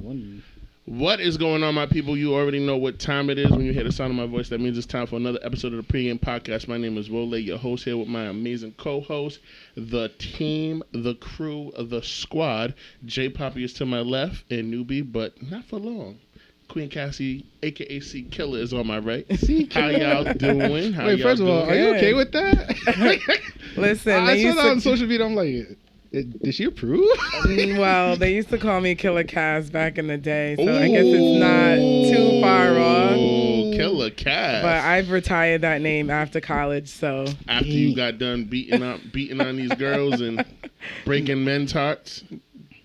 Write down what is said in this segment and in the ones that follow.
one. What is going on, my people? You already know what time it is when you hear the sound of my voice. That means it's time for another episode of the Pregame Podcast. My name is Wole, your host here with my amazing co-host, the team, the crew, the squad. J Poppy is to my left and newbie, but not for long. Queen Cassie, a.k.a. C Killer, is on my right. How y'all doing? Wait, first of all, are you okay with that? Listen, I saw that on social media. I'm like, did she approve? Well, they used to call me Killer Cass back in the day, so I guess it's not too far off. Oh, Killer Cass. But I've retired that name after college, so. After you got done beating on these girls and breaking men's hearts?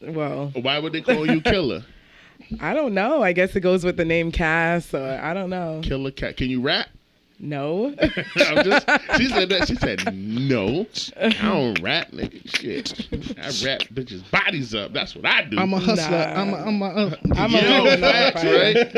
Well. Why would they call you Killer? I don't know. I guess it goes with the name Cass, or I don't know. Killer Cass. Can you rap? No. She said that. She said, no. I don't rap, nigga. Shit. I rap bitches' bodies up. That's what I do. I'm a hustler. Nah. I'm a facts, right?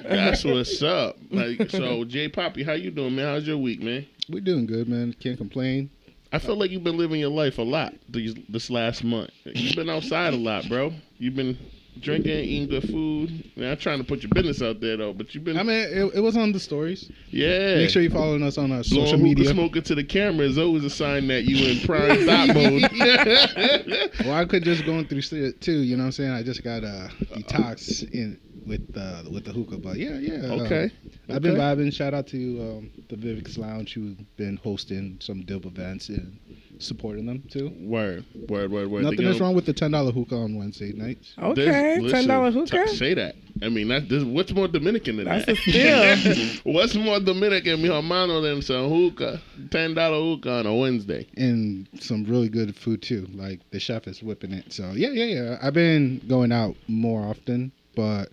That's what's up. Like, so, J Poppy, how you doing, man? How's your week, man? We're doing good, man. Can't complain. I feel like you've been living your life a lot this last month. You've been outside a lot, bro. You've been drinking, eating good food. Man, I'm trying to put your business out there, though, but you've been... I mean, it was on the stories. Yeah. Make sure you're following us on our social Blowing media. smoking to the camera is always a sign that you in prime thought mode. Well, I could just going through it, too. You know what I'm saying? I just got detox with the hookah. But, yeah. Okay. I've been vibing. Shout out to the Vivix Lounge, who've been hosting some dope events and supporting them, too. Word. Nothing is wrong with the $10 hookah on Wednesday nights. Okay, $10 hookah? Say that. I mean, what's more Dominican than That's that? That's a steal. What's more Dominican, mi hermano, than some hookah? $10 hookah on a Wednesday. And some really good food, too. Like, the chef is whipping it. So, yeah. I've been going out more often, but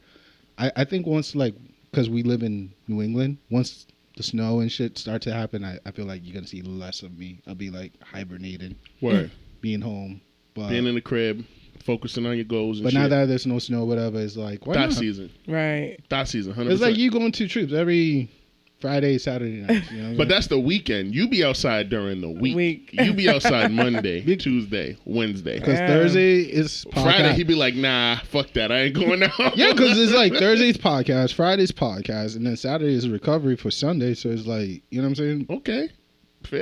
I think once, like, because we live in New England, once the snow and shit start to happen, I feel like you're going to see less of me. I'll be, like, hibernating. Word. Being home. But, being in the crib, focusing on your goals and but shit. now that there's no snow, whatever, it's like, why not? Season. Right. Thought season, 100%. It's like you going to trips every Friday, Saturday night. You know but that's the weekend. You be outside during the week. You be outside Monday, Tuesday, Wednesday. Because Thursday is podcast. Friday, he be like, nah, fuck that. I ain't going out. Yeah, because it's like Thursday's podcast, Friday's podcast, and then Saturday is recovery for Sunday. So it's like, you know what I'm saying? Okay.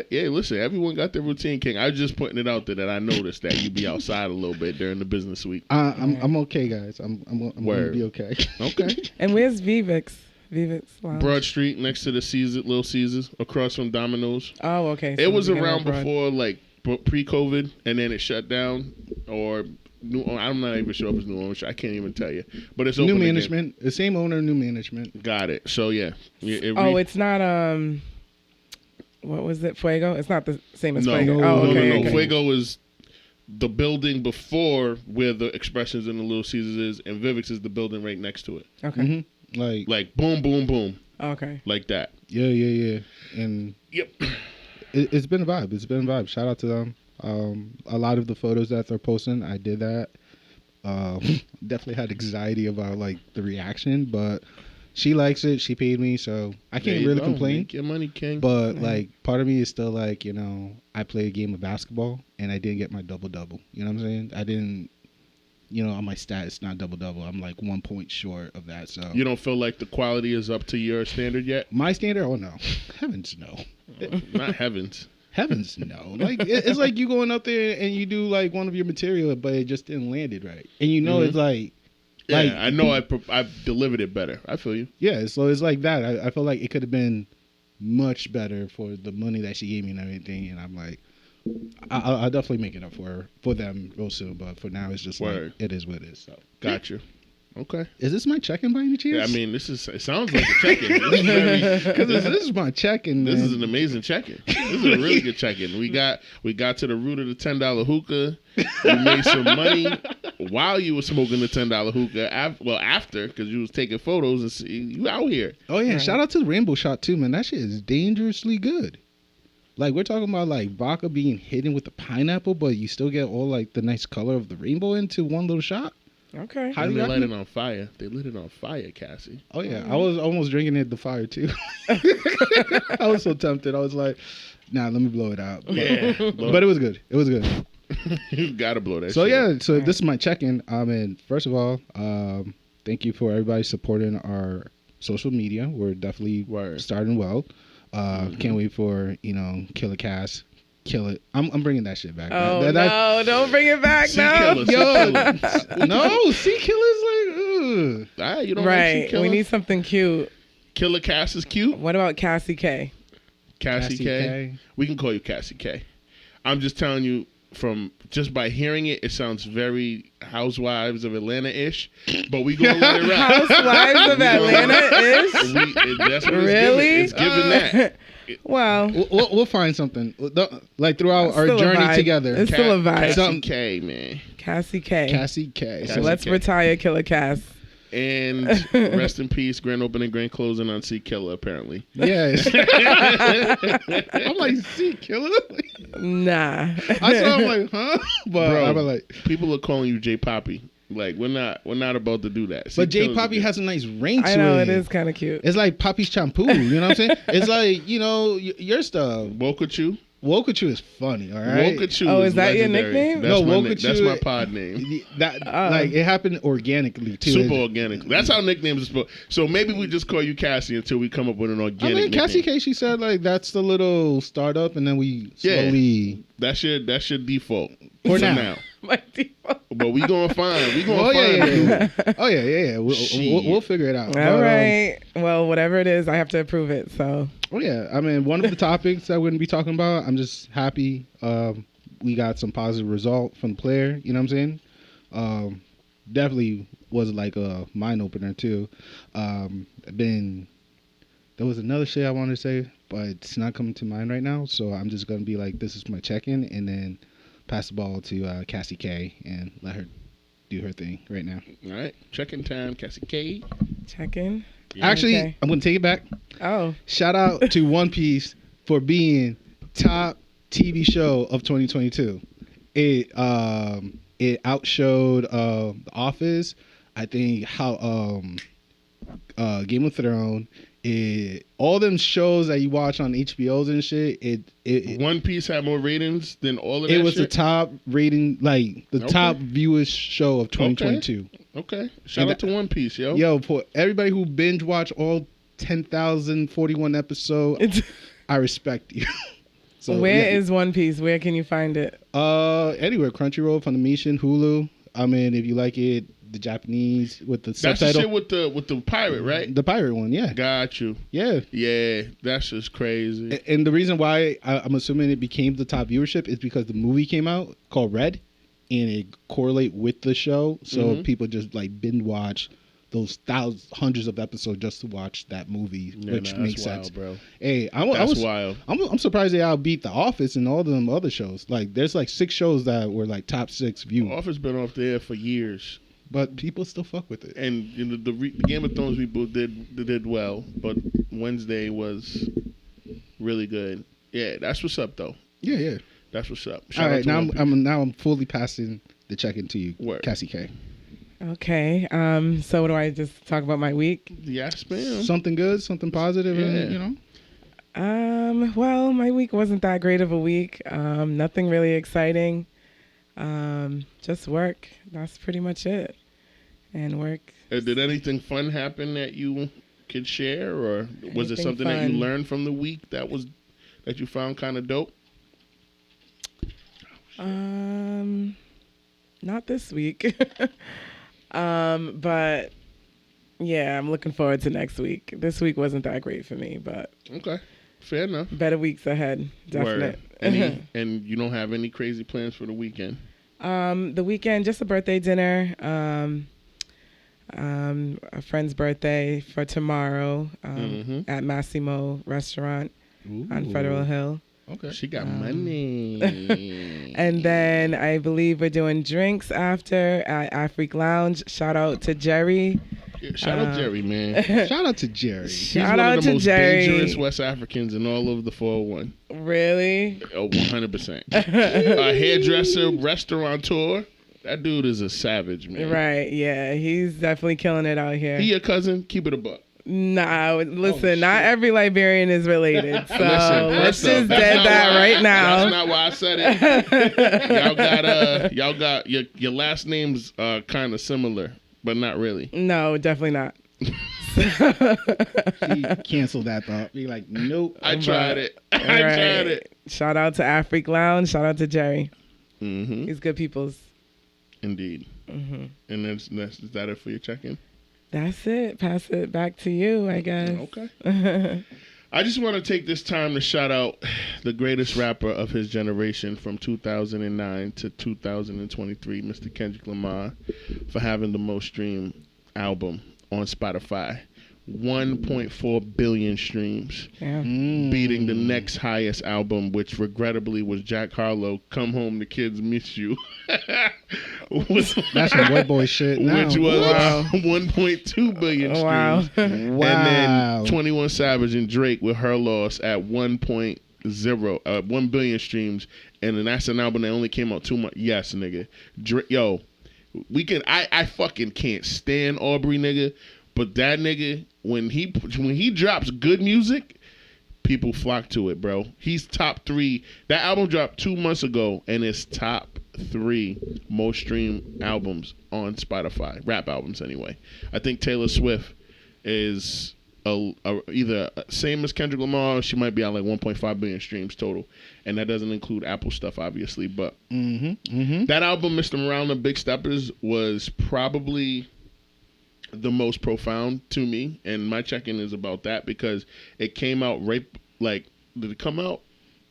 Yeah, listen, everyone got their routine, King. I was just putting it out there that I noticed that you be outside a little bit during the business week. I'm okay, guys. I'm going to be okay. Okay. And where's Vivix? Vivix Lounge? Broad Street, next to the Little Caesars, across from Domino's. Oh, okay. So it was around before, like, pre-COVID, and then it shut down, or I'm not even sure if it's new ownership. I can't even tell you. But it's open new management. Again. The same owner, new management. Got it. So, yeah. It's not... What was it? Fuego? It's not the same as no, Fuego. No. Fuego is the building before where the Expressions and the Little Caesars is, and Vivix is the building right next to it. Okay. Mm-hmm. Like boom, boom, boom. Okay. Like that. Yeah. And yep. It's been a vibe. Shout out to them. A lot of the photos that they're posting, I did that. Definitely had anxiety about like the reaction, but she likes it. She paid me, so I can't really complain. Make your money, King. But like, part of me is still like, you know, I play a game of basketball and I didn't get my double-double. You know what I'm saying? I didn't, you know, on my stat, it's not double-double. I'm like 1 point short of that. So you don't feel like the quality is up to your standard yet? My standard? Oh no, heavens no. Not heavens. Heavens no. Like it's like you going up there and you do like one of your material, but it just didn't land it right, and you know it's like. Yeah, I know I've delivered it better. I feel you. Yeah, so it's like that. I feel like it could have been much better for the money that she gave me and everything. And I'm like, I'll definitely make it up for them real soon. But for now, it's just like, it is what it is. So. Got you. Okay. Is this my check-in by any chance? Yeah, I mean, it sounds like a check-in. This is my check-in. This is an amazing check-in. This is a really good check-in. We got to the root of the $10 hookah. We made some money while you were smoking the $10 hookah. After, because you was taking photos and see you out here. Oh yeah, shout out to the rainbow shot too, man. That shit is dangerously good. Like we're talking about like vodka being hidden with the pineapple, but you still get all like the nice color of the rainbow into one little shot. Okay. How do they light it on fire? They lit it on fire, Cassie. Oh yeah, I was almost drinking it the fire too. I was so tempted. I was like, nah, let me blow it out. But it was good. It was good. You gotta blow that. So shit yeah, up. so this is my check-in. And first of all, Thank you for everybody supporting our social media. We're definitely starting well. Can't wait for, Killer Cast. Kill it. I'm bringing that shit back. Oh, no, don't bring it back now. No, C Killer's like, ugh. You don't right. like C-Killer? We need something cute. Killer Cass is cute. What about Cassie K? Cassie K? We can call you Cassie K. I'm just telling you, from just by hearing it, it sounds very Housewives of Atlanta-ish. But we gonna let it rap. Housewives of Atlanta-ish? That's what really? It's giving that. Well, we'll find something. Like throughout our journey together. It's still a vibe. Cassie K, man. Cassie K. Cassie K. So let's retire Killer Cass. And rest in peace, grand opening, grand closing on C Killer, apparently. Yes. I'm like, C Killer? Nah. I saw him like, huh? But bro, I'm like, people are calling you J Poppy. Like, we're not about to do that. But J Poppy has a nice ring to it. I know, it is kind of cute. It's like Poppy's shampoo, you know what I'm saying? It's like, your stuff. Wokachu. Wokachu is funny, all right? Wokachu is that legendary. your nickname? That's Wokachu. That's my pod name. Like, it happened organically, too. Super organic. That's how nicknames are supposed. So maybe we just call you Cassie until we come up with an organic nickname. Cassie K, she said, like, that's the little startup, and then we slowly... That's your default. For now. My default. But we gonna find. Oh yeah. We'll figure it out. All right. Well, whatever it is, I have to approve it. So. Oh yeah. I mean, one of the topics that we're gonna be talking about, I'm just happy we got some positive result from the player. You know what I'm saying? Definitely was like a mind opener too. There was another shit I wanted to say, but it's not coming to mind right now. So I'm just gonna be like, this is my check-in, and then pass the ball to Cassie K and let her do her thing right now. All right. Check-in time, Cassie K. Check-in? Yeah. Actually, okay. I'm going to take it back. Oh. Shout out to One Piece for being top TV show of 2022. It outshowed The Office. I think how Game of Thrones. All them shows that you watch on HBOs and shit, it One Piece had more ratings than all of that. It was shit? the top rating, like the top viewers show of 2022. Okay. Shout out to One Piece, yo. Yo, for everybody who binge watch all 10,041 episodes, I respect you. So where is One Piece? Where can you find it? Anywhere. Crunchyroll, Funimation, Hulu. I mean, if you like it, the Japanese with the subtitle. That's the shit with the pirate, right? The pirate one, yeah. Got you. Yeah. Yeah, that's just crazy. And the reason why I'm assuming it became the top viewership is because the movie came out called Red, and it correlate with the show, so people just like binge watch those hundreds of episodes just to watch that movie, which makes sense, bro. Hey, that's wild. I'm surprised they outbeat The Office and all them other shows. Like, there's like 6 shows that were like top 6 views. The Office been off there for years. But people still fuck with it. And the Game of Thrones people did well, but Wednesday was really good. Yeah, that's what's up though. Yeah. That's what's up. All right, now I'm fully passing the check-in to you, Cassie K. Okay. So what do I just talk about my week? Yes, ma'am. Something good, something positive, and Well, my week wasn't that great of a week. Nothing really exciting. Just work. That's pretty much it. And work. Did anything fun happen that you could share, or was it something that you learned from the week that you found kind of dope? Not this week. But yeah, I'm looking forward to next week. This week wasn't that great for me, but okay, fair enough. Better weeks ahead, definitely. And you don't have any crazy plans for the weekend? The weekend, just a birthday dinner. A friend's birthday for tomorrow at Massimo Restaurant on Federal Hill. Okay. She got money. And then I believe we're doing drinks after at Afrique Lounge. Shout out to Jerry. Yeah, shout out Jerry, man. Shout out to Jerry. He's one of the most dangerous West Africans in all of the 401. Really? Oh, 100%. A hairdresser, restaurateur. That dude is a savage, man. Right, yeah. He's definitely killing it out here. He your cousin? Keep it a buck. Nah, listen, not every Liberian is related. So let's just dead that right now. That's not why I said it. Y'all got your last names kind of similar, but not really. No, definitely not. She canceled that thought. Be like, nope. I tried it. I All right. tried it. Shout out to Afrique Lounge. Shout out to Jerry. Mm-hmm. He's good people's. Indeed. Mm-hmm. And is that it for your check-in? That's it. Pass it back to you, I guess. Okay. I just want to take this time to shout out the greatest rapper of his generation from 2009 to 2023, Mr. Kendrick Lamar, for having the most streamed album on Spotify. 1.4 billion streams, beating the next highest album, which regrettably was Jack Harlow, Come Home, the Kids Miss You. That's some white boy shit now. Which was 1.2 billion streams. Wow. And then 21 Savage and Drake with Her Loss at 1 billion streams. And then that's an album that only came out 2 months. Yes, nigga. Yo, I fucking can't stand Aubrey, nigga. But that nigga, when he drops good music, people flock to it, bro. He's top 3. That album dropped 2 months ago, and it's top 3 most streamed albums on Spotify. Rap albums, anyway. I think Taylor Swift is either same as Kendrick Lamar, or she might be on like 1.5 billion streams total. And that doesn't include Apple stuff, obviously. But that album, Mr. Morale and Big Steppers, was probably the most profound to me, and my check-in is about that because it came out did it come out?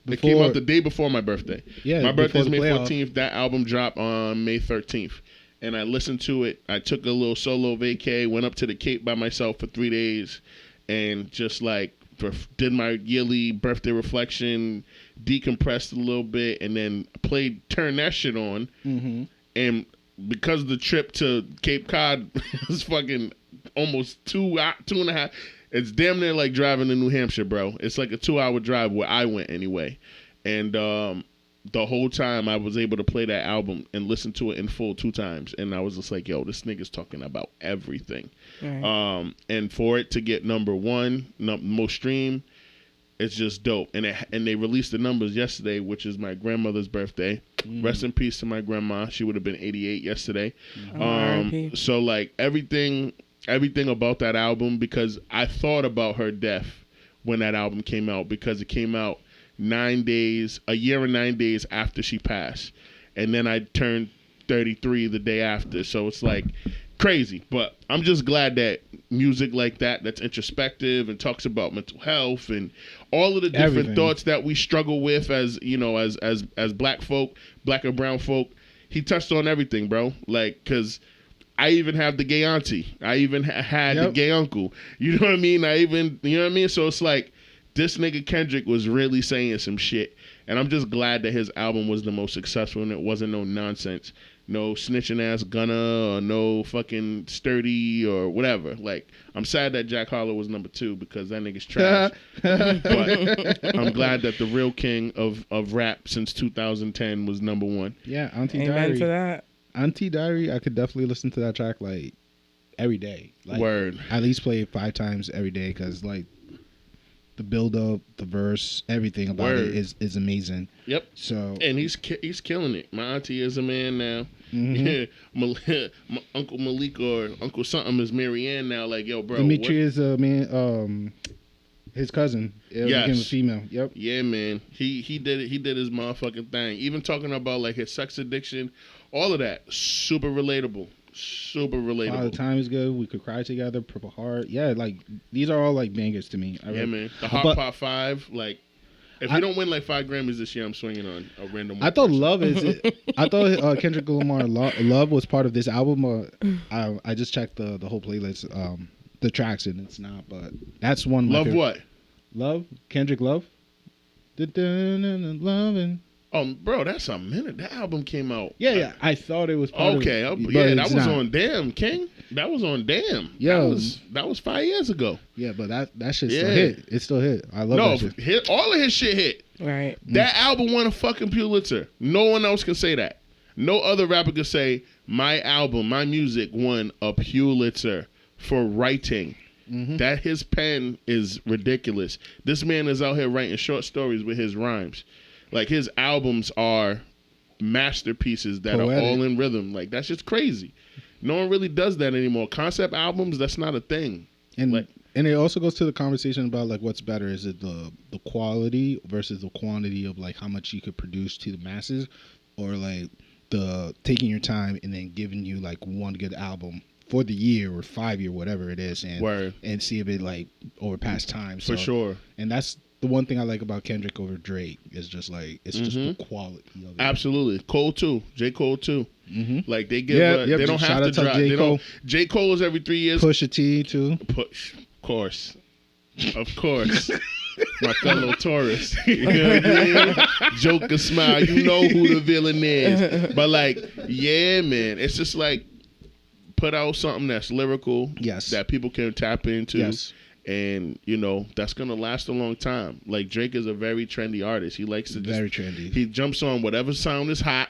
It came out the day before my birthday. Yeah, my birthday's May playoff. 14th. That album dropped on May 13th, and I listened to it. I took a little solo vacay, went up to the Cape by myself for 3 days, and just did my yearly birthday reflection, decompressed a little bit, and then turned that shit on, and because the trip to Cape Cod was fucking almost 2.5. It's damn near like driving to New Hampshire, bro. It's like a 2-hour drive where I went anyway. And the whole time I was able to play that album and listen to it in full 2 times. And I was just like, yo, this nigga's talking about everything. Right. And for it to get number 1, most streamed, it's just dope. And they released the numbers yesterday, which is my grandmother's birthday. Rest in peace to my grandma. She would have been 88 yesterday. So like everything about that album, because I thought about her death when that album came out, because it came out a year and 9 days after she passed. And then I turned 33 the day after. So it's like crazy. But I'm just glad that music like that's introspective and talks about mental health and all of the different thoughts that we struggle with as, you know, as black folk, black or brown folk. He touched on everything, bro. Like, because I even have the gay auntie. I even had the gay uncle. You know what I mean? You know what I mean? So it's like, this nigga Kendrick was really saying some shit. And I'm just glad that his album was the most successful and it wasn't no nonsense. No snitching ass Gunna or no fucking Sturdy or whatever. Like, I'm sad that Jack Harlow was number 2 because that nigga's trash. But I'm glad that the real king of rap since 2010 was number 1. Yeah, Auntie Amen Diary. to that. Auntie Diary, I could definitely listen to that track like every day. Like, Word. At least play it 5 times every day because like the build up, the verse, everything about it is amazing. Yep. So and he's killing it. My auntie is a man now. Mm-hmm. My Uncle Malik or Uncle something is Marianne now. Like, yo, bro. Dimitri is a man. His cousin. It became a female. Yep. Yeah, man. He did it. He did his motherfucking thing. Even talking about like his sex addiction, all of that. Super relatable. Super relatable. All the time is good. We could cry together. Purple Heart. Yeah, like these are all like bangers to me. Man. The Hot Pot 5. Like, if you don't win like 5 Grammys this year, I'm swinging on a random. I thought Love is. I thought Kendrick Lamar Love was part of this album. I just checked the whole playlist, the tracks, and it's not. But that's one. Love what? Love Kendrick Love. Loving. Bro, that's a minute. That album came out. Yeah. I thought it was part of it. Yeah, that was on Damn, King. That was on Damn. Yo. That was 5 years ago. Yeah, but that shit still hit. It still hit. I love that shit. All of his shit hit. Right. That album won a fucking Pulitzer. No one else can say that. No other rapper can say, my album, my music won a Pulitzer for writing. Mm-hmm. That his pen is ridiculous. This man is out here writing short stories with his rhymes. Like, his albums are masterpieces that are all in rhythm. Like, that's just crazy. No one really does that anymore. Concept albums, that's not a thing. And Like- and it also goes to the conversation about like what's better. Is it the quality versus the quantity of like how much you could produce to the masses, or like the taking your time and then giving you like one good album for the year or 5 year, whatever it is, and see if it like overpass time. For sure. And that's the one thing I like about Kendrick over Drake is just like it's just the quality of it. Absolutely. Cole too. J. Cole too. Mm-hmm. Like they give they don't Shout have to out drop. J. Cole. J. Cole is every 3 years. Pusha T too. Of course. My fellow Taurus. You know what I mean? Joker smile. You know who the villain is. But like, yeah, man. It's just like put out something that's lyrical. Yes. That people can tap into. Yes. And, you know, that's going to last a long time. Like, Drake is a very trendy artist. He likes to very trendy. He jumps on whatever sound is hot.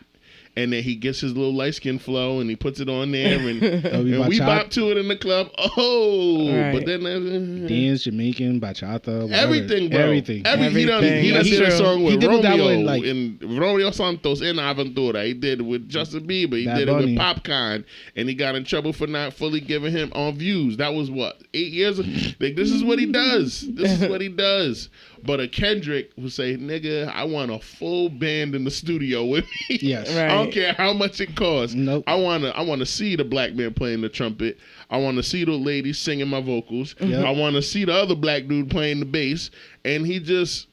And then he gets his little light skin flow and he puts it on there and, and we bop to it in the club. Oh, right. But then dance, Jamaican, bachata, whatever. Everything, bro. Everything. He done did a song with Romeo and Romeo Santos in Aventura. He did it with Justin Bieber. He did it with Popcorn, and he got in trouble for not fully giving him on views. That was what 8 years ago. Like, this is what he does. This is what he does. But a Kendrick who say, nigga, I want a full band in the studio with me. Yes. Right. I don't care how much it costs. Nope. I wanna see the black man playing the trumpet. I wanna see the ladies singing my vocals. Yep. I wanna see the other black dude playing the bass. And he just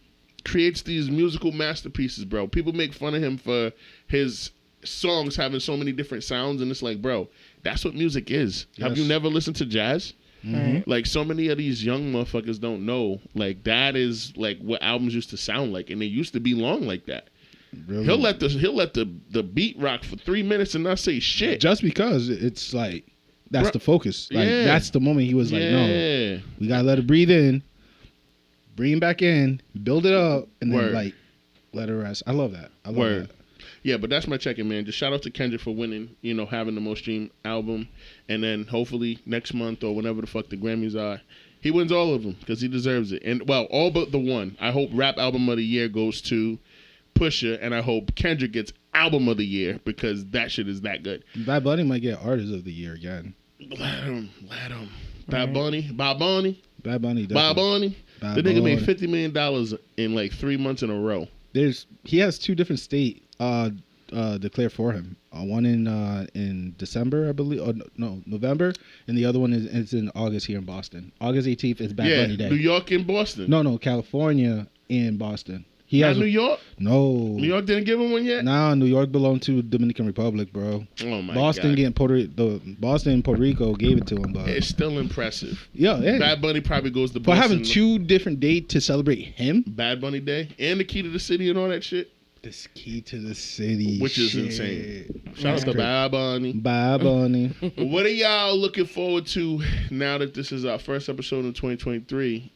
creates these musical masterpieces, bro. People make fun of him for his songs having so many different sounds, and it's like, bro, that's what music is. Yes. Have you never listened to jazz? Right. Like, so many of these young motherfuckers don't know. Like, that is like what albums used to sound like, and they used to be long like that. Really? He'll let the beat rock for 3 minutes and not say shit. Just because it's like that's Bro, the focus. Like yeah. that's the moment he was like, no, we gotta let it breathe in, bring it back in, build it up, and then Word. like let it rest. I love that. I love Word. that. Yeah, but that's my check-in, man. Just shout out to Kendrick for winning, you know, having the most streamed album. And then hopefully next month or whenever the fuck the Grammys are, he wins all of them because he deserves it. And, well, all but the one. I hope Rap Album of the Year goes to Pusha, and I hope Kendrick gets Album of the Year because that shit is that good. Bad Bunny might get Artist of the Year again. Let him. Right. Bob Bunny. Bad Bunny. Definitely. Bob Bunny. Bad The nigga Bunny. made $50 million in like 3 months in a row. He has two different state declared for him. One in December, I believe. Or no, November, and the other one is in August here in Boston. August 18th is Bad Bunny Day. New York and Boston. No, California and Boston. He Not has New York? No. New York didn't give him one yet? Nah, New York belonged to Dominican Republic, bro. Oh my Boston God. Boston and Puerto Rico gave it to him, but It's still impressive. yeah. Bad Bunny probably goes to But Boston. having two different dates to celebrate him, Bad Bunny Day and the key to the city and all that shit, this key to the city, which is shit. insane. Shout out to crazy. Bad Bunny. Bad Bunny. What are y'all looking forward to now that this is our first episode in 2023?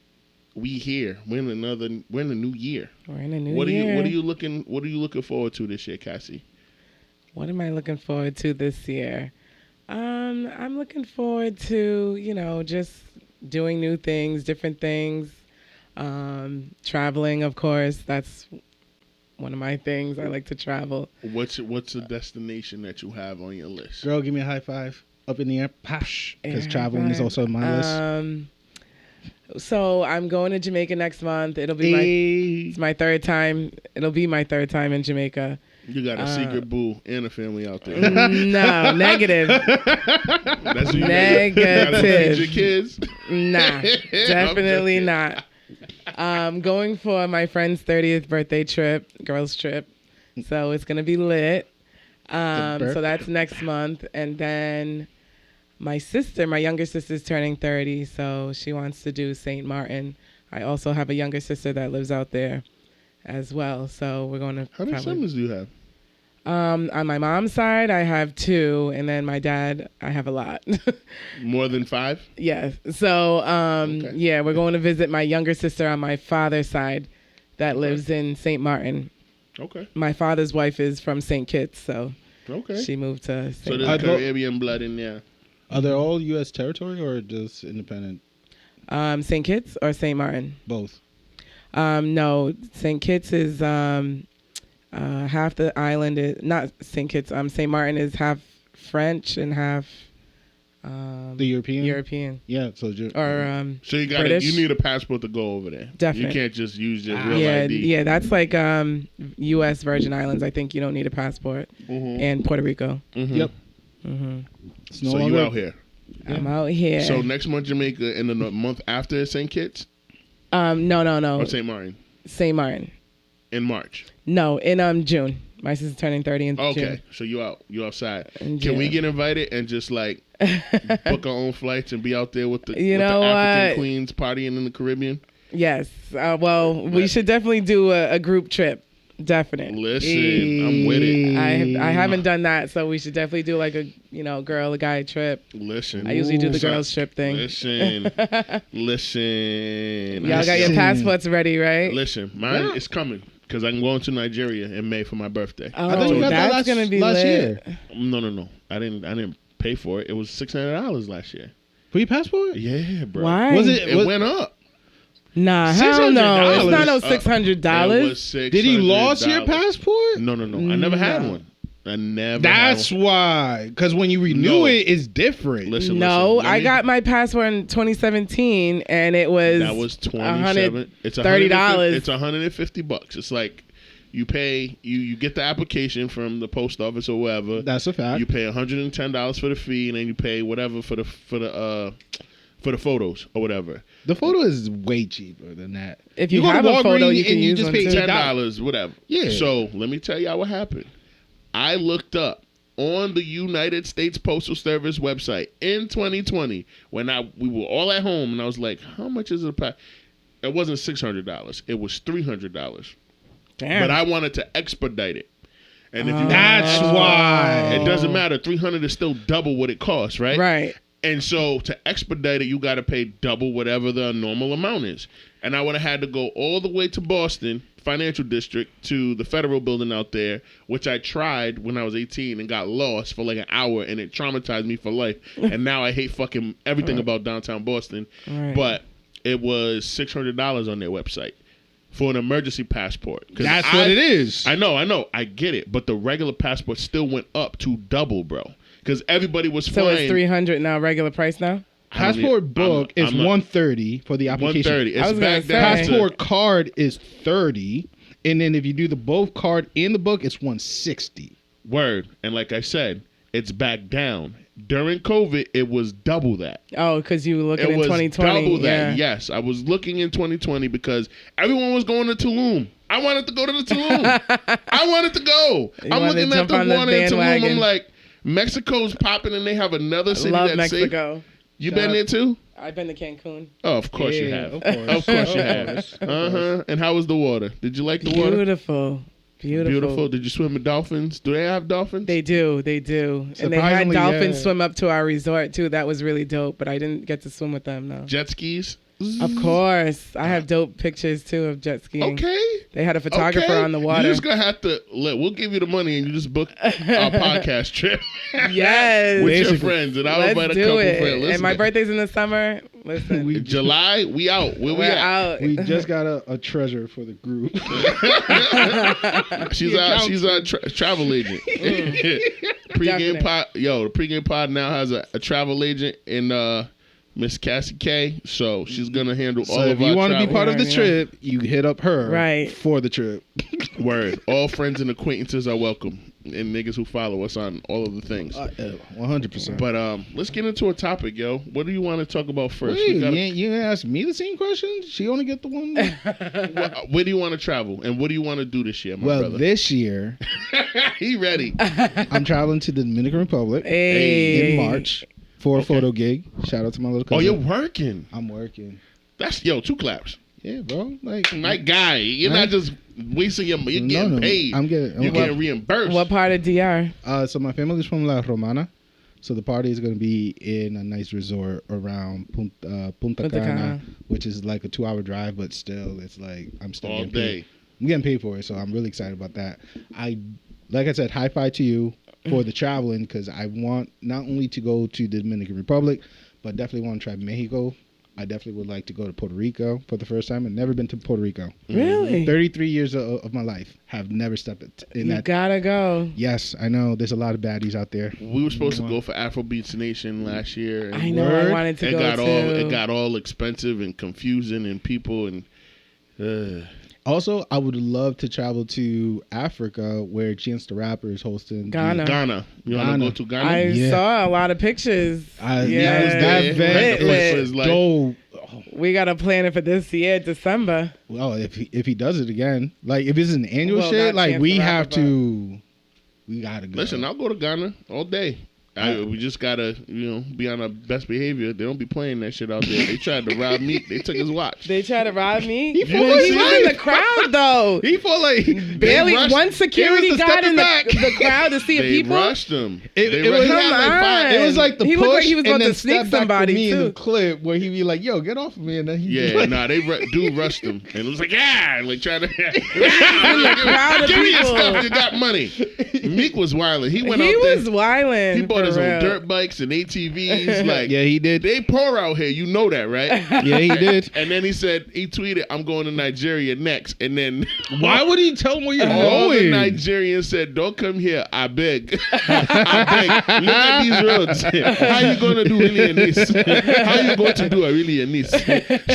We here. We're in the new year. We're in a new What year. are you looking forward to this year, Cassie? What am I looking forward to this year? I'm looking forward to, you know, just doing new things, different things. Traveling, of course. That's one of my things. I like to travel. What's a destination that you have on your list? Girl, give me a high five. Up in the air, pash. Because Air traveling is five. also on my list. So I'm going to Jamaica next month. It'll be it's my third time. It'll be my third time in Jamaica. You got a secret boo and a family out there. No, negative. That's what Negative. You gotta feed your kids. Nah, definitely not. Going for my friend's 30th birthday trip, girls trip. So it's going to be lit. So that's next month. And then my younger sister's turning 30, so she wants to do St. Martin. I also have a younger sister that lives out there as well. So we're going to How many siblings do you have? On my mom's side, I have 2, and then my dad, I have a lot. More than 5? Yes. So, Okay. yeah, we're going to visit my younger sister on my father's side that lives in St. Martin. Okay. My father's wife is from St. Kitts, so Okay. she moved to So St. there's Martin. Caribbean blood in there. Are they all U.S. territory or just independent? St. Kitts or St. Martin? Both. No, St. Kitts is half the island is not St. Kitts. St. Martin is half French and half The European? European. Yeah, so so you British? you need a passport to go over there. Definitely. You can't just use your real ID. Yeah, that's like U.S. Virgin Islands. I think you don't need a passport. And Puerto Rico. Yep. So you out here? I'm out here. So next month Jamaica, and then the month after St. Kitts? No. Or St. Martin? St. Martin. In March? No, in June. My sister's turning 30 in June. Okay, so you outside. In Can we June. get invited and just like book our own flights and be out there with the, You with know the African what? queens partying in the Caribbean? Yes. Well, we should definitely do a group trip. Definite. Listen, I'm with it. I haven't done that, so we should definitely do like a a guy trip. Listen. I usually do the girls trip thing. Listen. Y'all got your passports ready, right? Listen, mine is coming. Because I'm going to Nigeria in May for my birthday. Oh, I thought you got that that's gonna be last lit. year. No. I didn't pay for it. It was $600 last year. For your passport? Yeah, bro. Why? It went up. Nah, hell no. It's not no $600. It was $600. Did you lost your passport? No. I never had one. I never. That's had one. why. Because when you renew it, it's different. Listen. I got my passport in 2017, and it was $27. It's $30. It's $150. It's like you pay you get the application from the post office or wherever. That's a fact. You pay $110 for the fee, and then you pay whatever for the photos or whatever. The photo is way cheaper than that. If you go to have a Walgreens photo, you can and you use just one pay too. $10, whatever. Yeah. So let me tell y'all what happened. I looked up on the United States Postal Service website in 2020 when we were all at home, and I was like, "How much is it?" It wasn't $600. It was $300. Damn. But I wanted to expedite it, and if you That's why. it doesn't matter. $300 is still double what it costs, right? Right. And so to expedite it, you got to pay double whatever the normal amount is. And I would have had to go all the way to Boston Financial District to the Federal Building out there, which I tried when I was 18 and got lost for like an hour, and it traumatized me for life. And now I hate fucking everything about downtown Boston. Right. But it was $600 on their website for an emergency passport. That's what it is. I know. I get it. But the regular passport still went up to double, bro. Because everybody was So flying. it's $300 now, regular price now? Passport book is $130 for the application. $130. I It's was back gonna down. say. Passport card is $30, and then if you do the both card and the book, it's $160. Word. And like I said, it's back down. During COVID, it was double that. Oh, because you were looking It in was 2020. double that. Yeah. Yes, I was looking in 2020 because everyone was going to Tulum. I wanted to go to the Tulum. I wanted to go. You I'm wanted to looking at jump the on the one in Tulum. bandwagon. I'm like, Mexico's popping, and they have another city Love that's safe. Mexico. You been there too? I've been to Cancun. Oh, of course you have. Of course. Of course you have. And how was the water? Did you like the water? Beautiful. Did you swim with dolphins? Do they have dolphins? They do. And they had Surprisingly, dolphins yeah. swim up to our resort too. That was really dope, but I didn't get to swim with them, no. Jet skis? Of course. I have dope pictures too of jet skiing. Okay. They had a photographer Okay. on the water. You just gonna have to we'll give you the money and you just book our podcast trip. Yes. With your Basically. friends, and I'll Let's invite a do couple it. friends. And my birthday's in the summer. Listen. July, we out. Where we We're at? out. We just got a treasure for the group. She's our travel agent. Pregame Definitely. pod, the pregame pod now has a travel agent in Miss Cassie K. So she's gonna handle all So of if our you want to be travel. part of the Yeah. trip, you hit up her Right. for the trip. Word. All friends and acquaintances are welcome, and niggas who follow us on all of the things. 100%. But let's get into a topic, yo. What do you want to talk about first? Wait, We gotta- you ain't ask me the same question? She only get the one? where do you want to travel, and what do you want to do this year, my Well, brother? this year, He ready? I'm traveling to the Dominican Republic Hey. in March for a photo gig. Shout out to my little Oh, cousin. you're working. I'm working. That's 2 claps. Yeah, bro. Like, My guy, you're Right? not just wasting your. You're getting paid. I'm You're getting reimbursed. What part of DR? So my family's from La Romana. So the party is going to be in a nice resort around Punta Cana, which is like a 2-hour drive, but still, it's like I'm still all getting day. paid. I'm getting paid for it, so I'm really excited about that. Like I said, high five to you for the traveling, because I want not only to go to the Dominican Republic, but definitely want to try Mexico I definitely would like to go to Puerto Rico for the first time. I've never been to Puerto Rico. Really? 33 years of my life have never stepped in that. You gotta go. Yes, I know. There's a lot of baddies out there. We were supposed to go for Afrobeats Nation last year. I know. I wanted to go too. It got all expensive and confusing and people and. Also, I would love to travel to Africa where Chance the Rapper is hosting. Ghana. You want to go to Ghana? I saw a lot of pictures. That event was dope. We got to plan it for this year, December. Well, if he does it again, like if it's an annual shit, like we gotta go. Listen, I'll go to Ghana all day. We just gotta, be on our best behavior. They don't be playing that shit out there. They tried to rob me. They took his watch. They tried to rob me. He was in the crowd though. He fought like barely one security got in the crowd to see if people. They rushed him. It was like the he push looked like he was and about then to sneak somebody me too. in the clip where he'd be like, "Yo, get off of me," and then Dude rushed him and it was like, like trying to. In the crowd of Give me your people. stuff. You got money. Meek was wilding. He went out He there. was wilding. He bought his own dirt bikes and ATVs. Like, yeah, he did. They pour out here. You know that, right? Yeah, he did. And then he tweeted, "I'm going to Nigeria next." And then why would he tell him where you're all going? the Nigerians said, "Don't come here. I beg. I beg. Look at these roads. How you going to do really in this? How you going to do a really in this?"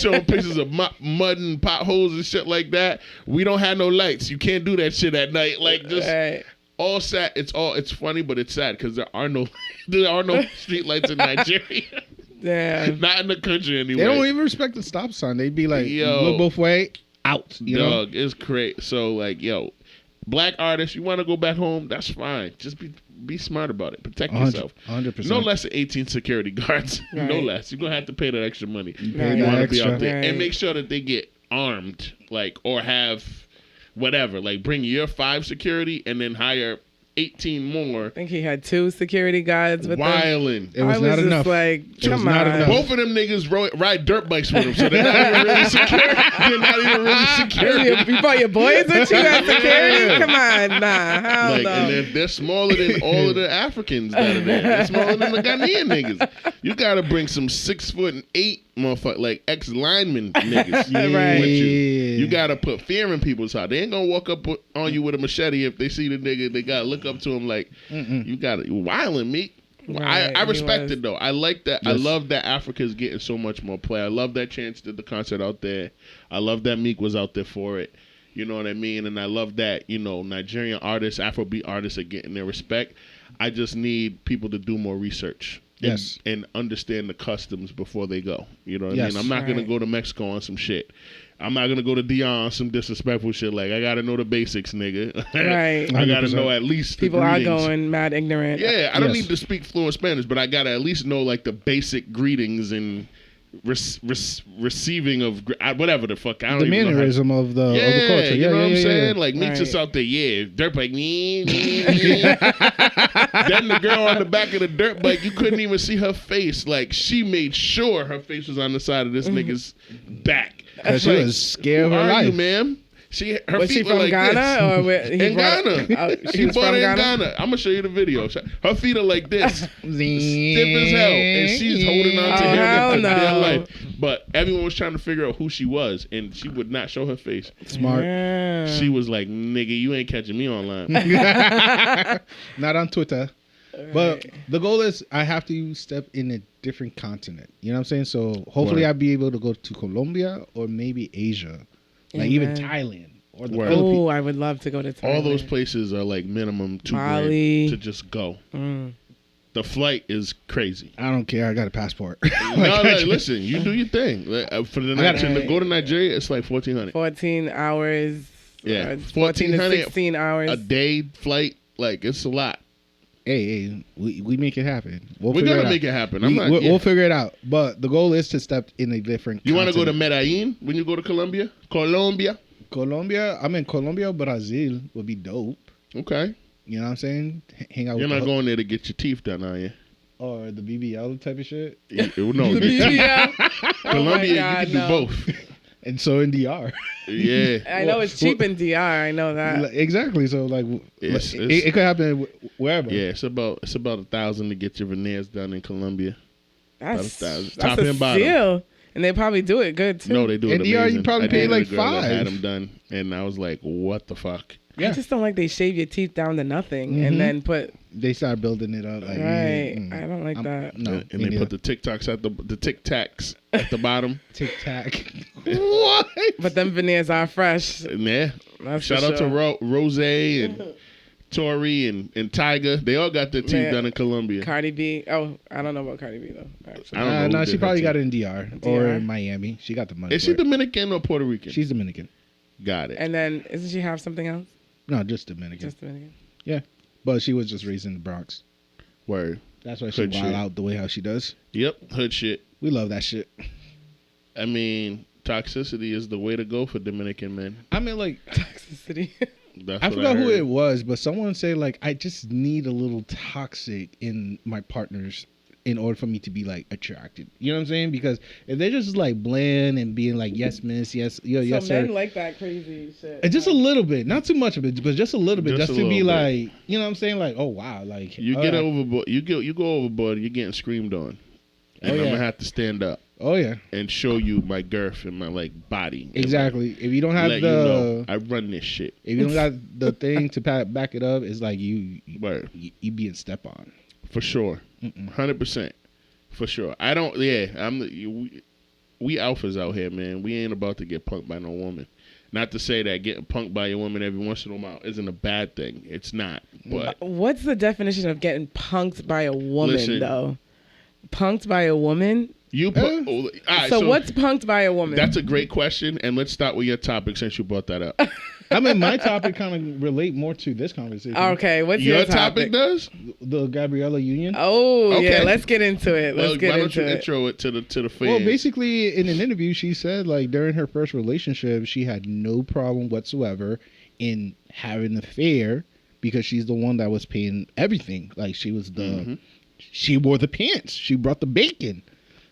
Showing pictures of mud and potholes and shit like that. We don't have no lights. You can't do that shit at night. Like just. Right. All sad. It's funny, but it's sad because there are no street lights in Nigeria. Yeah, not in the country anyway. They don't even respect the stop sign. They'd be like, look both way, out. Dog, it's great. So like, black artists, you want to go back home? That's fine. Just be smart about it. Protect yourself. 100%. No less than 18 security guards. Right. No less. You're gonna have to pay that extra money. You want to be out there right. and make sure that they get armed, or have. Whatever, like bring your 5 security and then hire 18 more. I think he had 2 security guards with him. It was not enough. Like, come on. Both of them niggas ride dirt bikes with him, so they're not even really secure. They're not even really secure. You brought your boys with you at security? Come on, nah, hell no. And they're smaller than all of the Africans that are there. They're smaller than the Ghanaian niggas. You gotta bring some 6'8" motherfucker, like ex-lineman niggas Right. with you. You gotta put fear in people's heart. They ain't gonna walk up on you with a machete if they see the nigga. They gotta look up to him like, you gotta wildin' me. Right, I respect it though. I like that. Yes. I love that Africa's getting so much more play. I love that Chance did the concert out there. I love that Meek was out there for it. You know what I mean? And I love that, Nigerian artists, Afrobeat artists are getting their respect. I just need people to do more research. Yes. And understand the customs before they go. You know what I Yes. mean? I'm not going to go to Mexico on some shit. I'm not going to go to Dion on some disrespectful shit. Like, I got to know the basics, nigga. Right. I got to 100%. know at least the People are greetings. going mad ignorant. Yeah, I don't Yes. need to speak fluent Spanish, but I got to at least know, like, the basic greetings and receiving of whatever the fuck. I don't The even know how- mannerism of the culture. you know what I'm saying? Yeah. Like, Meek's Right. just out there, dirt bike, Then the girl on the back of the dirt bike, you couldn't even see her face. Like, she made sure her face was on the side of this nigga's back. Because she Like, was scared of who her are you, life. ma'am? Her Was feet she were from like Ghana this. or where In Ghana. She He was bought from it in Ghana. Ghana. I'm gonna show you the video. Her feet are like this, stiff as hell, and she's holding on to hell him for dear no. life. But everyone was trying to figure out who she was, and she would not show her face. Smart. Yeah. She was like, "Nigga, you ain't catching me online." Not on Twitter. But the goal is I have to step in a different continent. You know what I'm saying? So hopefully Right. I'll be able to go to Colombia or maybe Asia. Like even Amen. Thailand or the Word. Philippines. Oh, I would love to go to Thailand. All those places are like minimum $2,000 Bali. to just go. Mm. The flight is crazy. I don't care. I got a passport. No, listen, you do your thing. For the to go to Nigeria, it's like 1,400. 14 hours. Yeah, 14 to 1,400 16 hours. A day flight, like it's a lot. Hey, we make it happen. We're figure gonna it make out. it happen. We'll figure it out. But the goal is to step in a different You want to go to continent. Medellin when you go to Colombia? Colombia? I mean, Colombia, Brazil would be dope. Okay. You know what I'm saying? Hang out You're with not going there to get your teeth done, are you? or the BBL type of shit. No, The BBL. Colombia, God, you can no. do both. And so in DR. Yeah. I know it's cheap in DR. I know that. Exactly. So like, It's- it could happen wherever. Yeah, it's about $1,000 to get your veneers done in Colombia. That's Top a and bottom. steal. And they probably do it good too. No, they do it And DR, amazing. you probably I paid dated like a girl that $5. had them done, and I was like, what the fuck? I just don't like they shave your teeth down to nothing and then put. They start building it up. Like, Right. I don't like that. No. And they put the Tic Tacs at the Tic Tacs at the bottom. Tic Tac. What? But them veneers are fresh. Yeah. That's Shout for out sure. to Rose and Tori and Tiger. They all got their teeth done in Colombia. Cardi B. Oh, I don't know about Cardi B though. Actually. I don't know. No, who she did probably her got teeth. it in DR or in Miami. She got the money. Is for she it. Dominican or Puerto Rican? She's Dominican. Got it. And then doesn't she have something else? No, just Dominican. Just Dominican. Yeah, but she was just raised in the Bronx. Word. That's why she Hood wild shit. out the way how she does. Yep. Hood shit. We love that shit. I mean, toxicity is the way to go for Dominican men. I mean, like, Toxicity. That's I what forgot who heard. it was, but someone said like, I just need a little toxic in my partners in order for me to be like attracted. You know what I'm saying? Because if they're just like bland and being like, yes, miss, yes, yes, men sir. like that crazy shit. And just a little bit, not too much of it, but just a little bit, Just just a to be little bit. like, you know what I'm saying? Like, oh wow, like You oh, get yeah. overboard. You go overboard. You're getting screamed on, and Oh, I'm yeah. gonna have to stand up Oh yeah, and show you my girth and my like body. And, exactly. If you don't have Let the, you know I run this shit. if you don't got the thing to back it up, it's like Word. you being step on. For sure. 100%. For sure. I don't. Yeah. We alphas out here, man. We ain't about to get punked by no woman. Not to say that getting punked by a woman every once in a while isn't a bad thing. It's not. But What's the definition of getting punked by a woman, Listen. though? Punked by a woman? you put. All right, So what's punked by a woman? That's a great question, and let's start with your topic since you brought that up. I mean, my topic kind of relate more to this conversation. Okay, what's Your your topic does? The Gabrielle Union. Oh, Okay. yeah, let's get into it. Let's get why don't into you it. intro it to the fans? Well, basically, in an interview, she said like during her first relationship, she had no problem whatsoever in having an affair because she's the one that was paying everything. Like she was the, she wore the pants. She brought the bacon.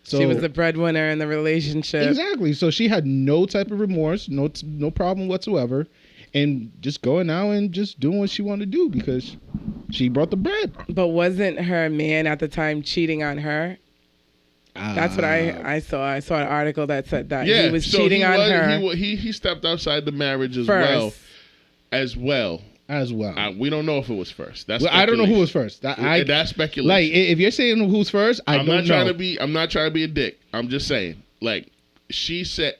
So She was the breadwinner in the relationship. exactly. So she had no type of remorse, no problem whatsoever, and just going out and just doing what she wanted to do because she brought the bread. But wasn't her man at the time cheating on her? That's what I saw. I saw an article that said that yeah, he was so cheating on her He stepped outside the marriage as first. well. as well. We don't know if it was first. That's Well, I don't know who speculation. was first. That's speculation. Like, if you're saying who's first, I'm not trying to be. I'm not trying to be a dick. I'm just saying. Like she said,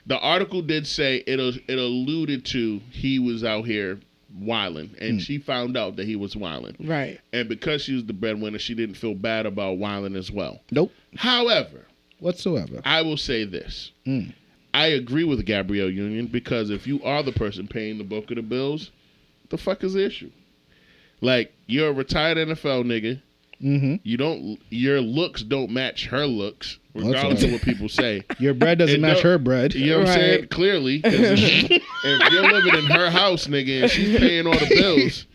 the article did say it alluded to he was out here wilding, and she found out that he was wilding. Right. And because she was the breadwinner, she didn't feel bad about wilding as well. Nope. However, Whatsoever. I will say this. I agree with Gabrielle Union because if you are the person paying the bulk of the bills, the fuck is the issue? Like, you're a retired NFL nigga. Your looks don't match her looks, regardless of what people say. Your bread doesn't match her bread. You know what I'm saying? Clearly. 'Cause if you're living in her house, nigga, and she's paying all the bills,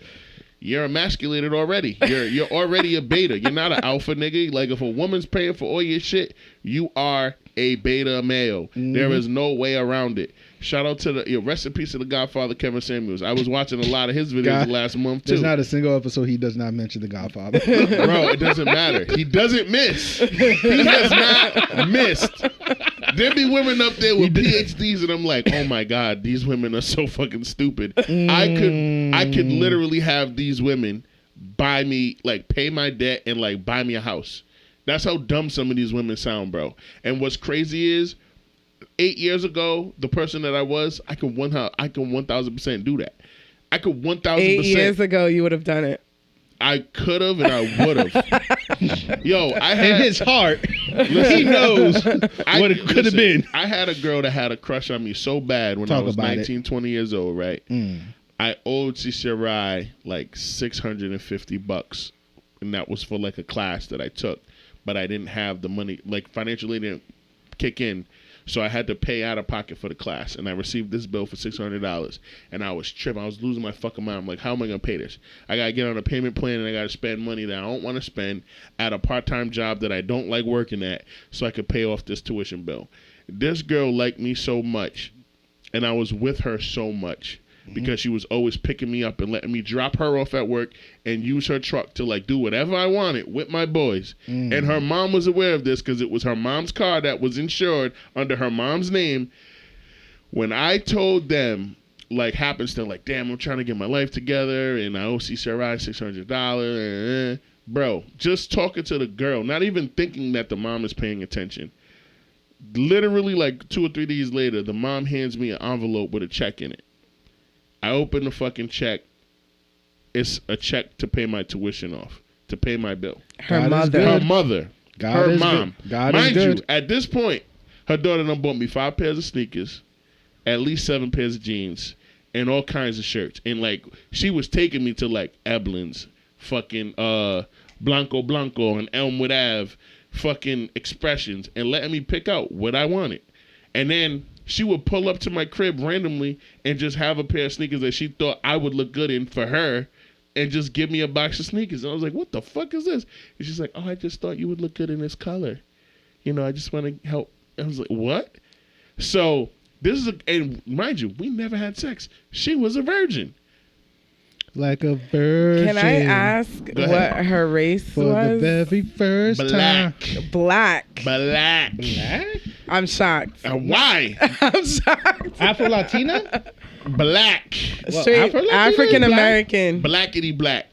you're emasculated already. You're already a beta. You're not an alpha, nigga. Like, if a woman's paying for all your shit, you are a beta male. There is no way around it. Shout out to the rest in peace to the Godfather Kevin Samuels. I was watching a lot of his videos last month too. There's not a single episode he does not mention the Godfather. Bro, it doesn't matter. He doesn't miss. He has not missed. There be women up there with PhDs, and I'm like, oh my god, these women are so fucking stupid. I could literally have these women buy me, like, pay my debt and like buy me a house. That's how dumb some of these women sound, bro. And what's crazy is, 8 years ago, the person that I was, I can 1,000% do that. I could 1,000%. 8 years ago, you would have done it. I could have and I would have. Yo, I had In his heart, he knows what it could have been. I had a girl that had a crush on me so bad when I was 19, 20 years old, right? I owed CCRI like $650, and that was for like a class that I took, but I didn't have the money, like financially didn't kick in. So I had to pay out of pocket for the class, and I received this bill for $600, and I was tripping. I was losing my fucking mind. I'm like, how am I going to pay this? I got to get on a payment plan, and I got to spend money that I don't want to spend at a part-time job that I don't like working at so I could pay off this tuition bill. This girl liked me so much, and I was with her so much, because she was always picking me up and letting me drop her off at work and use her truck to like do whatever I wanted with my boys. And her mom was aware of this because it was her mom's car that was insured under her mom's name. When I told them, like, happenstance, like, damn, I'm trying to get my life together and I owe CCRI $600. Bro, just talking to the girl, not even thinking that the mom is paying attention. Literally, like 2 or 3 days later, the mom hands me an envelope with a check in it. I open the fucking check. It's a check to pay my tuition off, to pay my bill. Her mother. Her mom. God Mind is good. you, at this point, her daughter done bought me 5 pairs of sneakers, at least 7 pairs of jeans, and all kinds of shirts. And like, she was taking me to like Eblin's, fucking Blanco and Elmwood Ave, fucking Expressions, and letting me pick out what I wanted. And then she would pull up to my crib randomly and just have a pair of sneakers that she thought I would look good in for her, and just give me a box of sneakers. And I was like, what the fuck is this? And she's like, oh, I just thought you would look good in this color. You know, I just want to help. I was like, what? So this is and mind you, we never had sex. She was a virgin. Like a virgin. Can I ask what her race for was? the very first time. Black. Black. I'm shocked. Why? I'm shocked. Afro-Latina? Black. Straight African American. Blackity black.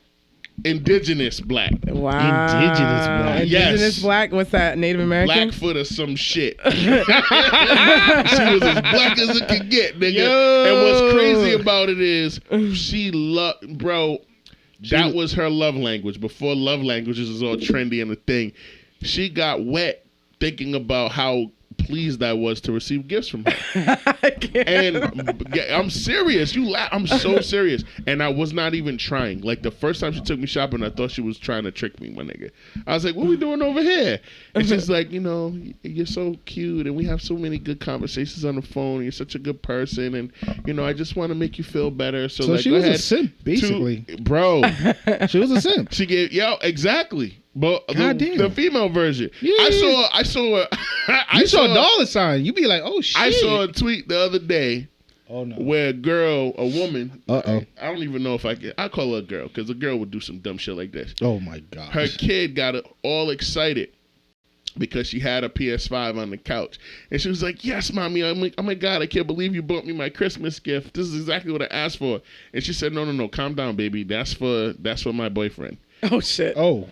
Indigenous black. Wow. Indigenous black. Indigenous black? What's that? Native American? Blackfoot or some shit. She was as black as it could get, nigga. Yo. And what's crazy about it is she loved, bro, that was her love language. Before love languages was all trendy and a thing. She got wet thinking about how pleased I was to receive gifts from her. And I'm serious. You laugh. I'm so serious. And I was not even trying. Like the first time she took me shopping, I thought she was trying to trick me, my nigga. I was like, what are we doing over here? And she's like, you know, you're so cute and we have so many good conversations on the phone. You're such a good person. And, you know, I just want to make you feel better. So like, she was a simp, basically. Bro. She was a simp. She gave, exactly. But the female version. Yeah. I saw you saw a dollar sign. You be like, oh shit. I saw a tweet the other day. Oh no. Where a woman. Uh-oh. I don't even know if I call her a girl because a girl would do some dumb shit like this. Oh my god. Her kid got all excited because she had a PS5 on the couch, and she was like, "Yes, mommy." I'm like, "Oh my god, I can't believe you bought me my Christmas gift. This is exactly what I asked for." And she said, "No, calm down, baby. That's for my boyfriend." Oh shit. Oh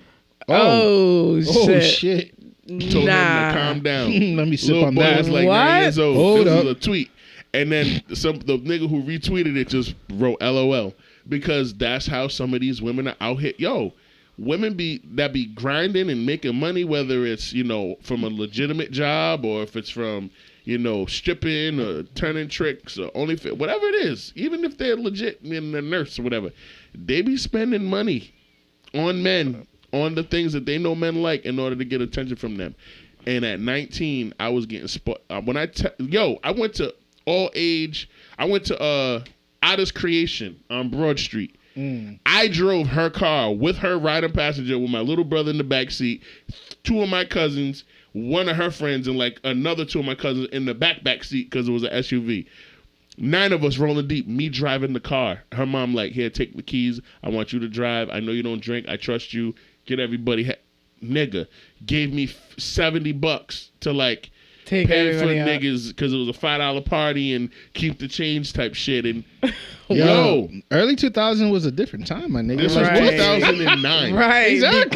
shit. Told him to calm down. Let me sip Little on boy that. was like What? 9 years old. Hold this up. was a tweet. And then the nigga who retweeted it just wrote LOL. Because that's how some of these women are out here. Yo, women that be grinding and making money, whether it's, you know, from a legitimate job or if it's from, you know, stripping or turning tricks or OnlyFans, whatever it is, even if they're legit and a nurse or whatever, they be spending money on men, on the things that they know men like in order to get attention from them. And at 19, I was getting I went to All Age. I went to Otta's Creation on Broad Street. I drove her car with her riding passenger with my little brother in the back seat, 2 of my cousins, one of her friends, and like another 2 of my cousins in the back seat because it was an SUV. 9 of us rolling deep, me driving the car. Her mom like, here, take the keys. I want you to drive. I know you don't drink. I trust you. Get everybody. Nigga gave me $70 to like Take pay for everybody out. niggas because it was a $5 party and keep the change type shit. And Yo, early 2000 was a different time, my nigga. this was 2009. Right. Exactly.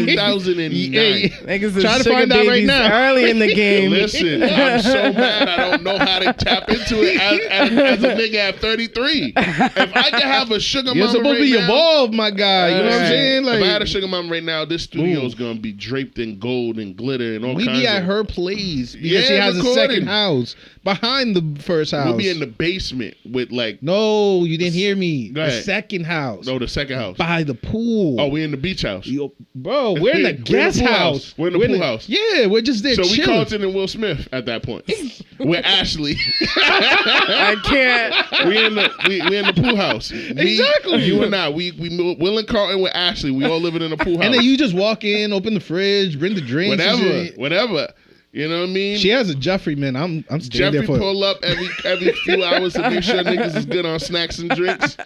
Because 2009. niggas is Try to sugar find out right babies now. early in the game. Listen, I'm so mad I don't know how to tap into it as a nigga at 33. If I could have a sugar mama You're supposed to be right now, evolved, my guy. You know what I'm saying? Like, if I had a sugar mama right now, this studio is gonna be draped in gold and glitter and all we kinds be at of. her place because Yeah, she has a recording. second house behind the first house. We'll be in the basement with like. No, you didn't hear me. Go The ahead. second house. No, the second house. By the pool. Oh, we in the beach house. Yo, bro, we're in the guest pool house. We're in the pool house. Yeah, we're just there So we chilling. Carlton and Will Smith at that point. We're Ashley. I can't. we in the pool house. Me, Exactly. You and I. We Will and Carlton with Ashley. We all living in a pool house. And then you just walk in, open the fridge, bring the drinks. and shit. whatever. You know what I mean? She has a Jeffrey, man. I'm staying Jeffrey there for pull up every few hours to make sure niggas is good on snacks and drinks.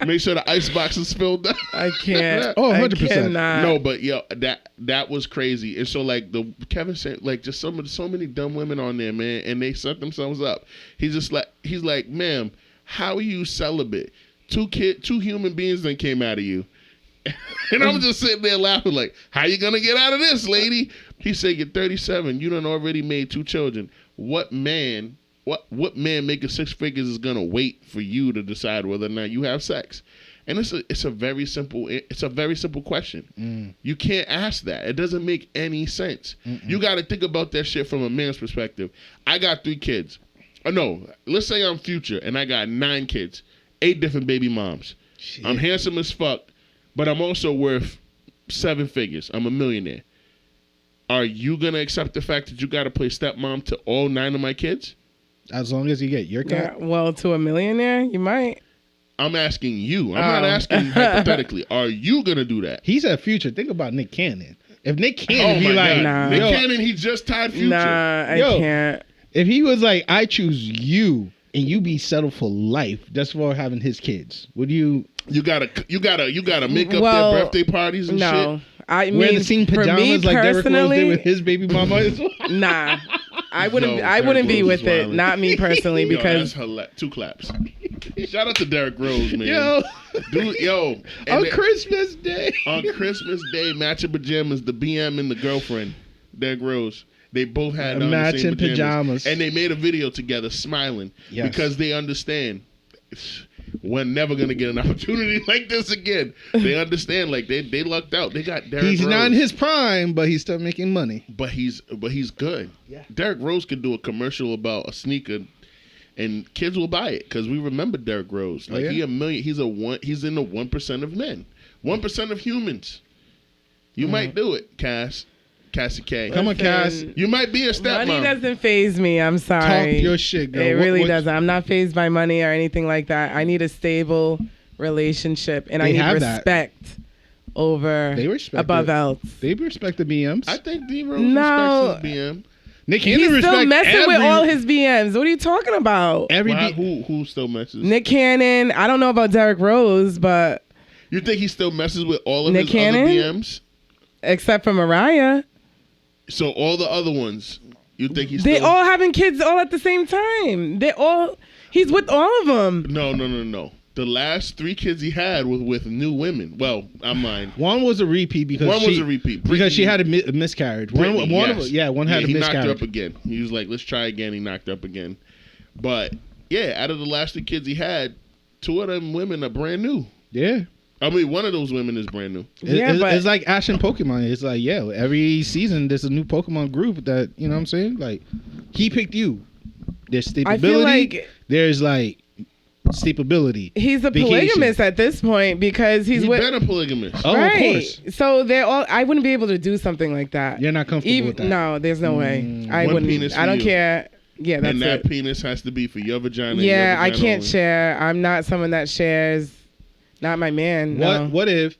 Make sure the ice box is filled up. I can't. Oh, 100%. I cannot. No, but yo, that was crazy. And so like Kevin said, like just so many dumb women on there, man, and they set themselves up. He's like, ma'am, how are you celibate? Two human beings then came out of you. And I'm just sitting there laughing like, how you gonna get out of this, lady? He said, you're 37. You done already made 2 children. What man making 6 figures is gonna wait for you to decide whether or not you have sex? And it's a very simple question. You can't ask that. It doesn't make any sense. You got to think about that shit from a man's perspective. I got 3 kids. Oh no, let's say I'm Future and I got 9 kids, 8 different baby moms. Shit. I'm handsome as fuck, but I'm also worth 7 figures. I'm a millionaire. Are you gonna accept the fact that you got to play stepmom to all 9 of my kids? As long as you get your cut. Yeah, well, to a millionaire, you might. I'm asking you. I'm not asking hypothetically. Are you gonna do that? He's a Future. Think about Nick Cannon. If Nick Cannon be like, nah. Nick Cannon, he just tied Future. Nah, I can't. If he was like, I choose you, and you be settled for life just for having his kids, would you? You gotta make up their birthday parties and shit. I mean, wear the same pajamas like Derrick Rose did with his baby mama as well. Nah, I wouldn't be with it. Not me personally, because that's 2 claps. Shout out to Derrick Rose, man. On Christmas Day. On Christmas Day, matching pajamas, the BM and the girlfriend, Derrick Rose. They both had matching the same pajamas. And they made a video together smiling because they understand we're never going to get an opportunity like this again. They understand, like they lucked out. They got Derrick Rose. He's not in his prime, but he's still making money. But he's good. Yeah. Derrick Rose could do a commercial about a sneaker and kids will buy it because we remember Derrick Rose. Like he's in the 1% of men. 1% of humans. You might do it, Cassie K. Come on, Cass. You might be a stepmom. Money doesn't faze me. I'm sorry. Talk your shit, girl. It really doesn't. I'm not fazed by money or anything like that. I need a stable relationship, and I need respect above else. They respect the BMs. I think D-Rose respects his BM. Nick Cannon He's still messing with all his BMs. What are you talking about? Who still messes? Nick Cannon. I don't know about Derrick Rose, but you think he still messes with all of his other BMs? Except for Mariah. So all the other ones, you think he's they all having kids all at the same time. He's with all of them. No. The last 3 kids he had was with new women. Well, I'm lying. One was a repeat because she had a miscarriage. One had a miscarriage. He knocked her up again. He was like, let's try again. He knocked her up again. But yeah, out of the last 2 kids he had, 2 of them women are brand new. Yeah. I mean, one of those women is brand new. It's like Ash and Pokemon. It's like, every season there's a new Pokemon group that, you know what I'm saying? Like, he picked you. There's stability. There's like stability. He's a polygamist at this point because he's been a polygamist. Oh, right. Of course. So I wouldn't be able to do something like that. You're not comfortable with that? No, there's no way. I wouldn't. I don't care. Yeah, that's it. And that penis has to be for your vagina. Yeah, I can't share. I'm not someone that shares. Not my man. No. What if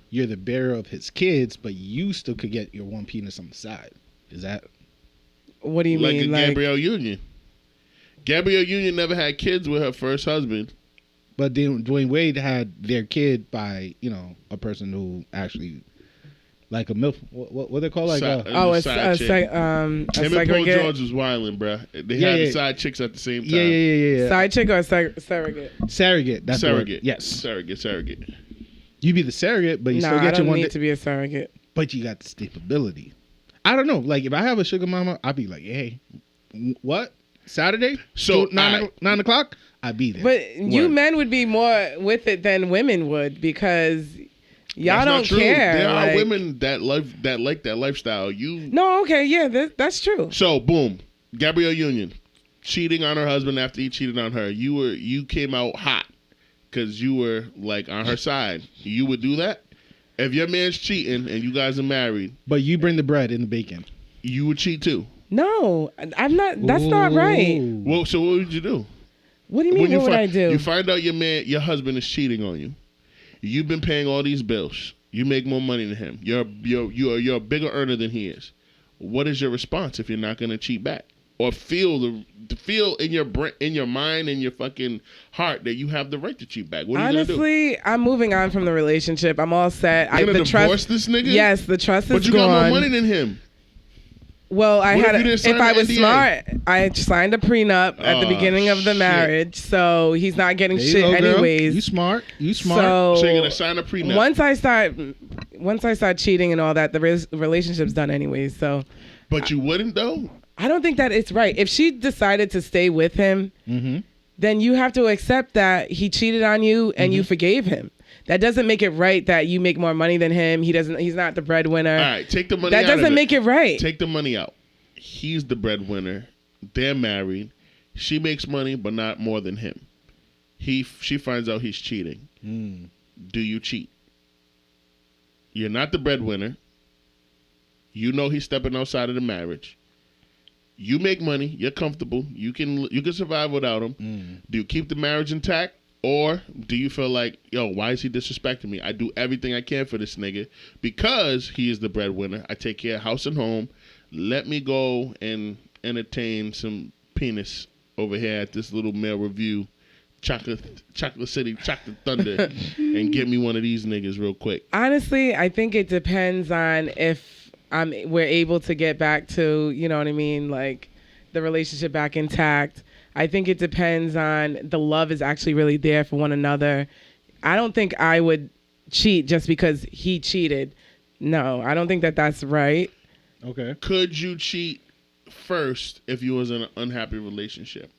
you're the bearer of his kids, but you still could get your one penis on the side? Is that? What do you mean? Like Gabrielle Union. Gabrielle Union never had kids with her first husband. But Dwayne Wade had their kid by, a person who actually, like a MILF. What they call like a side chick. Him and Paul George was wilding, bro. They had the side chicks at the same time. Yeah. Side chick or surrogate? Surrogate. That's surrogate. Yes. Surrogate. You be the surrogate, but you still get your one. I don't need to be a surrogate. But you got the stability. I don't know. Like if I have a sugar mama, I'd be like, hey, what? Saturday? So 9 o'clock? I'd be there. But you men would be more with it than women would because y'all don't care. There are women that like that lifestyle. That's true. So boom, Gabrielle Union cheating on her husband after he cheated on her. You came out hot because you were like on her side. You would do that if your man's cheating and you guys are married. But you bring the bread and the bacon. You would cheat too. No, I'm not. That's not right. Well, so what would you do? What do you mean? What would I do? You find out your husband is cheating on you. You've been paying all these bills. You make more money than him. You're a bigger earner than he is. what is your response if you're not going to cheat back? Or feel in your brain, in your mind, in your fucking heart that you have the right to cheat back. What are you gonna do? Honestly, I'm moving on from the relationship. I'm all set. You're gonna divorce this nigga? Yes, the trust is gone. But you got more money than him. Well, if I was smart, I signed a prenup at the beginning of the marriage, so he's not getting shit anyways. You smart. So you're gonna sign a prenup. Once I start cheating and all that, the relationship's done anyways. So. But you wouldn't though. I don't think that it's right. If she decided to stay with him, then you have to accept that he cheated on you and you forgave him. That doesn't make it right that you make more money than him. He's not the breadwinner. All right, take the money out. That doesn't make it right. Take the money out. He's the breadwinner. They're married. She makes money, but not more than him. She finds out he's cheating. Do you cheat? You're not the breadwinner. You know he's stepping outside of the marriage. You make money. You're comfortable. You can survive without him. Do you keep the marriage intact? Or do you feel like, yo, why is he disrespecting me? I do everything I can for this nigga because he is the breadwinner. I take care of house and home. Let me go and entertain some penis over here at this little male review, Chocolate City, Chocolate Thunder, and get me one of these niggas real quick. Honestly, I think it depends on if we're able to get back to, you know what I mean, like the relationship back intact. I think it depends on the love is actually really there for one another. I don't think I would cheat just because he cheated. No, I don't think that that's right. Okay. Could you cheat first if you was in an unhappy relationship?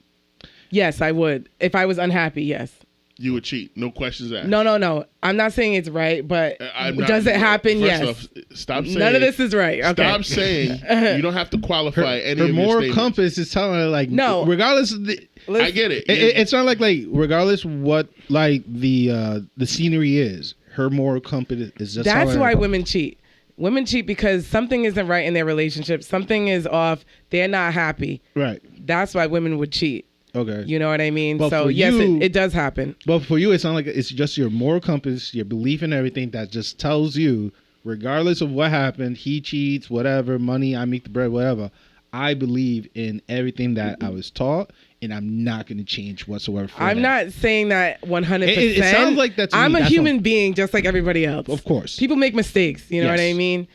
Yes, I would. If I was unhappy, yes. You would cheat, no questions asked. No. I'm not saying it's right, but does it happen? Yes. Off, stop saying none of this is right. Okay. Stop saying you don't have to qualify any of your moral statements. compass is telling her like no, regardless of the. I get it. It's not like regardless what like the scenery is, her moral compass is just. That's why women cheat. Women cheat because something isn't right in their relationship. Something is off. They're not happy. Right. That's why women would cheat. Okay. You know what I mean? But so yes, it does happen. But for you, it's not like it's just your moral compass, your belief in everything that just tells you, regardless of what happened, he cheats, whatever, money, I make the bread, whatever. I believe in everything that I was taught, and I'm not going to change whatsoever. I'm not saying that 100%. It sounds like that to me. I'm a human being just like everybody else. Of course. People make mistakes. You know what I mean?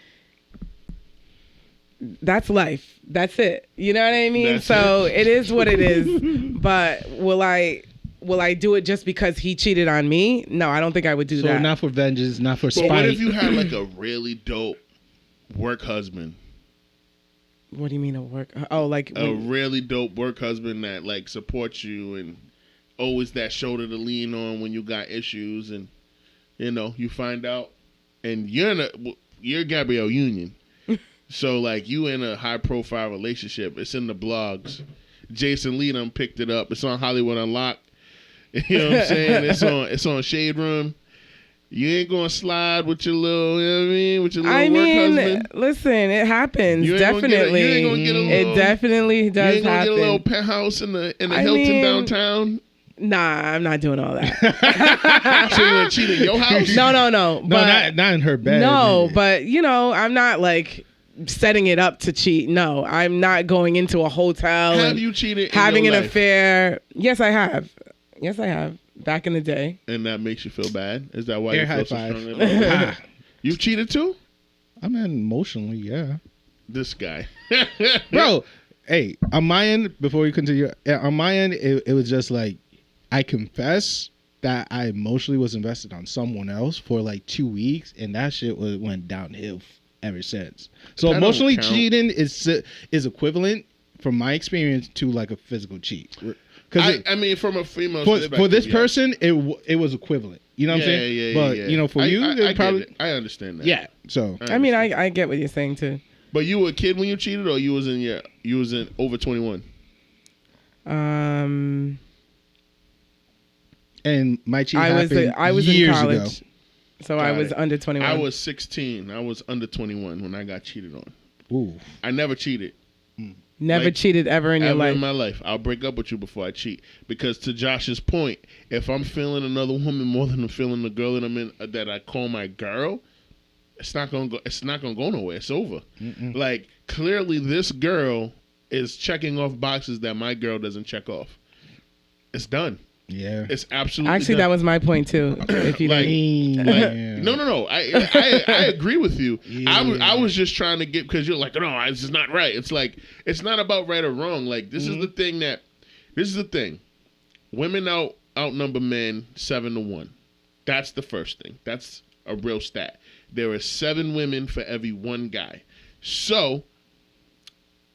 That's life. That's it. You know what I mean? So it is what it is. But will I do it just because he cheated on me? No, I don't think I would do that. So not for vengeance, not for spite. But what if you had like a really dope work husband? What do you mean a work? Oh, like a really dope work husband that like supports you and always that shoulder to lean on when you got issues, and you know you find out, and you're Gabrielle Union. So, like, you in a high-profile relationship. It's in the blogs. Jason Lee done picked it up. It's on Hollywood Unlocked. You know what I'm saying? It's on Shade Room. You ain't going to slide with your little, you know what I mean, with your little work husband. Listen, it happens. Definitely. You ain't going to get a little... It definitely does happen. You ain't going to get a little penthouse in the Hilton downtown? Nah, I'm not doing all that. So you're going to cheat in your house? No. No, not in her bed. No, but, you know, I'm not, like... setting it up to cheat. No, I'm not going into a hotel. Have you cheated? Having an affair? Yes, I have. Back in the day. And that makes you feel bad? Is that why you feel so strongly about it? You cheated too? I mean, emotionally, yeah. This guy, bro. Hey, on my end, before you continue, on my end, it was just like I confess that I emotionally was invested on someone else for like 2 weeks, and that shit went downhill ever since. So emotionally cheating is equivalent, from my experience, to like a physical cheat. I mean, from a female for this person, it was equivalent. You know what I'm saying? Yeah. But you know, for you, I probably get it. I understand that. Yeah. So I mean, I get what you're saying too. But you were a kid when you cheated, or you was in over 21? And my cheat happened I was years in college. ago. So I was under 21. I was 16. I was under 21 when I got cheated on. Ooh. I never cheated. Never cheated ever in your life? Ever in my life. I'll break up with you before I cheat. Because to Josh's point, if I'm feeling another woman more than I'm feeling the girl that I'm in, that I call my girl, it's not gonna go. It's not gonna go nowhere. It's over. Mm-mm. Like clearly, this girl is checking off boxes that my girl doesn't check off. It's done. Yeah, it's absolutely actually done. That was my point too. If you No. I agree with you. Yeah. I was just trying to get, because you're like, no, this is not right. It's like, it's not about right or wrong. Like this is the thing that, this is the thing. Women outnumber men 7-1. That's the first thing. That's a real stat. There are 7 women for every 1 guy. So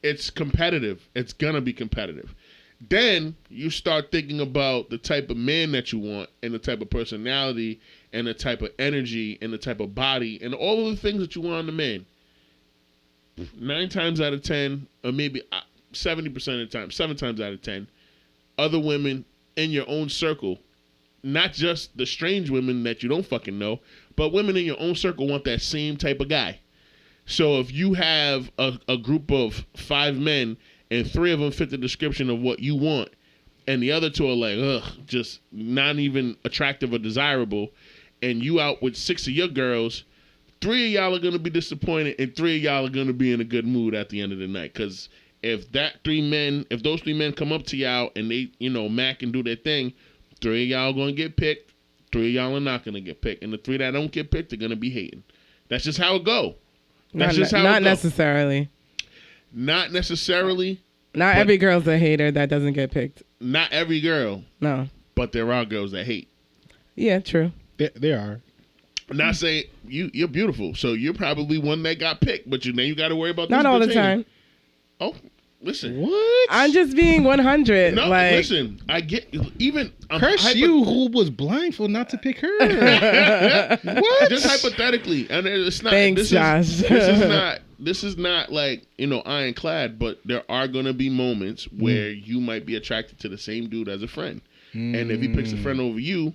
it's competitive. It's gonna be competitive. Then you start thinking about the type of man that you want, and the type of personality, and the type of energy, and the type of body, and all of the things that you want in a man. 9 times out of 10, or maybe 70% of the time, 7 times out of 10, other women in your own circle, not just the strange women that you don't fucking know, but women in your own circle want that same type of guy. So if you have a group of 5 men, and 3 of them fit the description of what you want, and the other 2 are like, ugh, just not even attractive or desirable, and you out with 6 of your girls, 3 of y'all are going to be disappointed, and 3 of y'all are going to be in a good mood at the end of the night. Because if those 3 men come up to y'all and they, mac and do their thing, 3 of y'all are going to get picked, 3 of y'all are not going to get picked, and the 3 that don't get picked are going to be hating. That's just how it go. That's just how it go. Not necessarily. Not necessarily. Not every girl's a hater that doesn't get picked. Not every girl. No. But there are girls that hate. Yeah, true. There are. I'm not saying you're beautiful, so you're probably one that got picked, but then you got to worry about this. Not all the time. Oh, listen. What? I'm just being 100. No, listen. I get even. Curse you, who was blindfold not to pick her. What? Just hypothetically, and it's not. Thanks, Josh. This is not like, ironclad, but there are going to be moments where you might be attracted to the same dude as a friend. And if he picks a friend over you,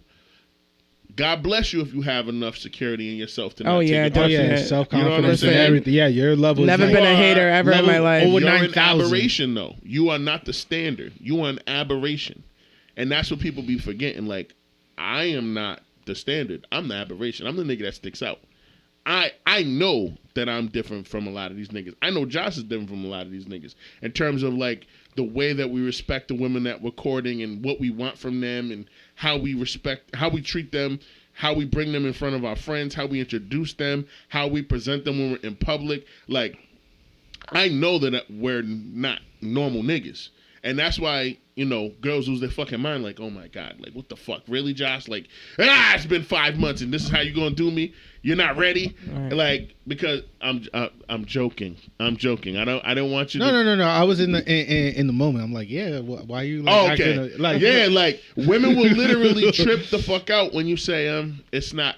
God bless you if you have enough security in yourself to not take it. Definitely. Self-confidence and everything. Yeah, your level Never is been a hater ever in my life. You're an aberration, though. You are not the standard. You are an aberration. And that's what people be forgetting. Like, I am not the standard. I'm the aberration. I'm the nigga that sticks out. I know that I'm different from a lot of these niggas. I know Josh is different from a lot of these niggas in terms of like the way that we respect the women that we're courting and what we want from them and how we treat them, how we bring them in front of our friends, how we introduce them, how we present them when we're in public. Like, I know that we're not normal niggas. And that's why, girls lose their fucking mind. Like, oh my God, like, what the fuck? Really, Josh? Like, it's been 5 months and this is how you gonna do me? You're not ready? Right. Like, because I'm joking. I'm joking. I don't want you to. No. I was in the moment. I'm like, yeah, why are you like, okay. Like women will literally trip the fuck out when you say, it's not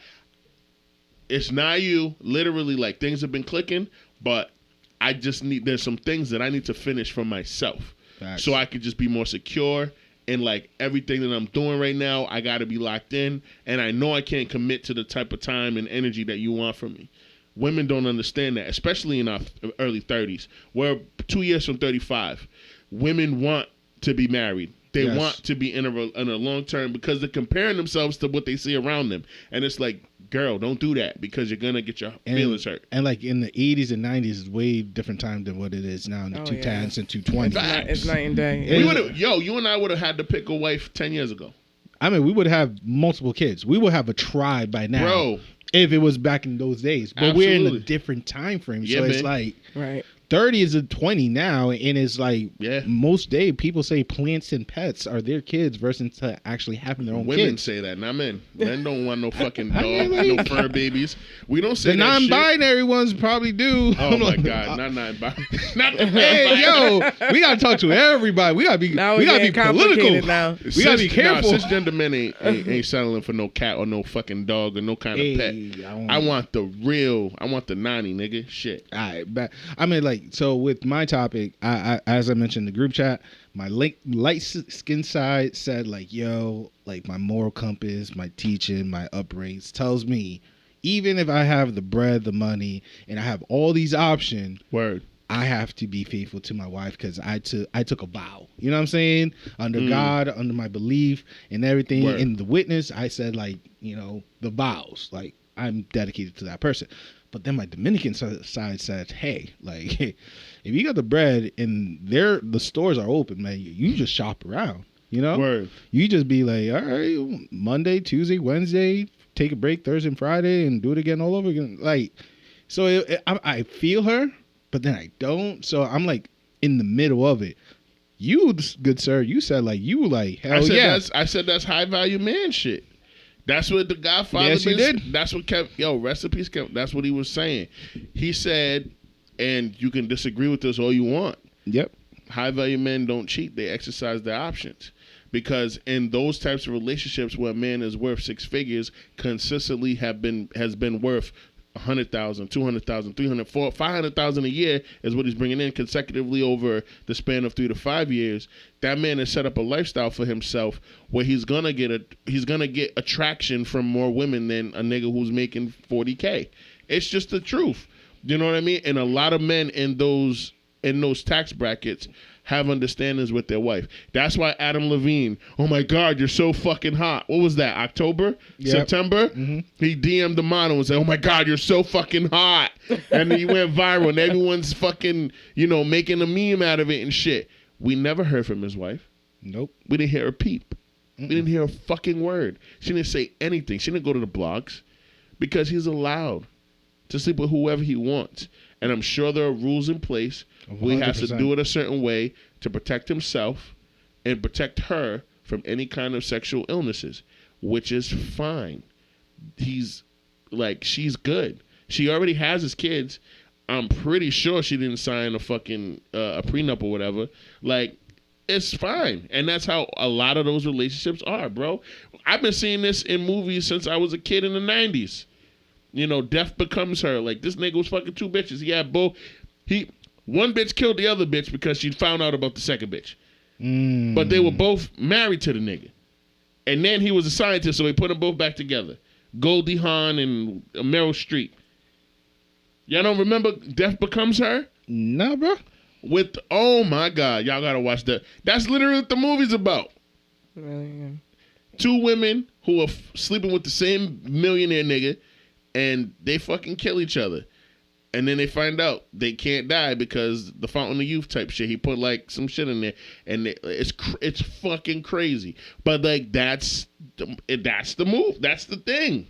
you. Literally, like, things have been clicking, but there's some things that I need to finish for myself. Facts. So I could just be more secure in like everything that I'm doing right now. I got to be locked in, and I know I can't commit to the type of time and energy that you want from me. Women don't understand that, especially in our early 30s. We're 2 years from 35. Women want to be married. They want to be in a long term because they're comparing themselves to what they see around them, and it's like, girl, don't do that because you're gonna get your feelings hurt. And like in the 80s and 90s is way different time than what it is now in the 2010s and 220s. It's night and day. You and I would have had to pick a wife 10 years ago. I mean, we would have multiple kids. We would have a tribe by now, bro. If it was back in those days. But we're in a different time frame, so it's like right. 30 is a 20 now, and it's like most day people say plants and pets are their kids versus to actually having their own kids. Women say that, not men. Men don't want no fucking dog, no fur babies. We don't say the that non-binary shit. Ones probably do. Oh my God, not non-binary. Hey, yo, we gotta talk to everybody. We gotta be political now. We gotta be careful. Cisgender men ain't settling for no cat or no fucking dog or no kind of pet. I want the real. I want the nanny, nigga. Shit. All right, but I mean, like. So with my topic, I as I mentioned in the group chat, my light skin side said like, yo, like my moral compass, my teaching, my upbringing tells me, even if I have the bread, the money, and I have all these options, I have to be faithful to my wife because I took a vow. You know what I'm saying? Under God, under my belief and everything. In the witness, I said like, the vows, like I'm dedicated to that person. But then my Dominican side said, hey, like, if you got the bread and the stores are open, man, you just shop around, you know? Word. You just be like, all right, Monday, Tuesday, Wednesday, take a break Thursday and Friday and do it again all over again. Like, so I feel her, but then I don't. So I'm like in the middle of it. You, good sir, you said like, you like, hell I said that's high value man shit. That's what the Godfather did. That's what kept, recipes kept, that's what he was saying. He said, and you can disagree with this all you want. Yep. High value men don't cheat. They exercise their options. Because in those types of relationships where a man is worth six figures, consistently has been worth 100,000, 200,000, 300, 400, 500,000 a year is what he's bringing in consecutively over the span of 3 to 5 years. That man has set up a lifestyle for himself where he's gonna get attraction from more women than a nigga who's making 40K. It's just the truth. You know what I mean? And a lot of men in those tax brackets have understandings with their wife. That's why Adam Levine, oh my God, you're so fucking hot. What was that, October? Yep. September? Mm-hmm. He DM'd the model and said, oh my God, you're so fucking hot. And then he went viral and everyone's fucking, making a meme out of it and shit. We never heard from his wife. Nope. We didn't hear a peep. We didn't hear a fucking word. She didn't say anything. She didn't go to the blogs because he's allowed to sleep with whoever he wants. And I'm sure there are rules in place. 100%. He has to do it a certain way to protect himself and protect her from any kind of sexual illnesses, which is fine. She's good. She already has his kids. I'm pretty sure she didn't sign a fucking a prenup or whatever. Like, it's fine. And that's how a lot of those relationships are, bro. I've been seeing this in movies since I was a kid in the 90s. Death becomes her. Like, this nigga was fucking two bitches. He had both. One bitch killed the other bitch because she found out about the second bitch. But they were both married to the nigga. And then he was a scientist, so he put them both back together. Goldie Hawn and Meryl Streep. Y'all don't remember Death Becomes Her? Nah, bro. Oh my God, y'all gotta watch that. That's literally what the movie's about. Really? Two women who are sleeping with the same millionaire nigga, and they fucking kill each other. And then they find out they can't die because the Fountain of Youth type shit. He put like some shit in there, and it's fucking crazy. But like that's the move. That's the thing.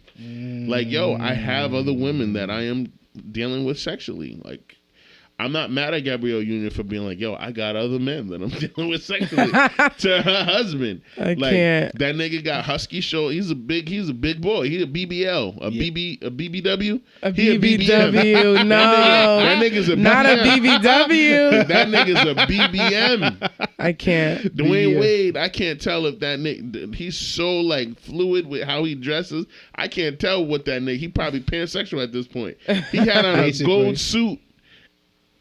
Like, yo, I have other women that I am dealing with sexually. Like, I'm not mad at Gabrielle Union for being like, yo, I got other men that I'm dealing with sexually to her husband. I can't. That nigga got husky shoulder. He's a big boy. He a BBL, a BBW. A BBW. No, that nigga's a not a BBW. That nigga's a BBM. I can't. Dwayne Wade. I can't tell if that nigga. He's so like fluid with how he dresses. I can't tell what that nigga. He probably pansexual at this point. He had on a gold suit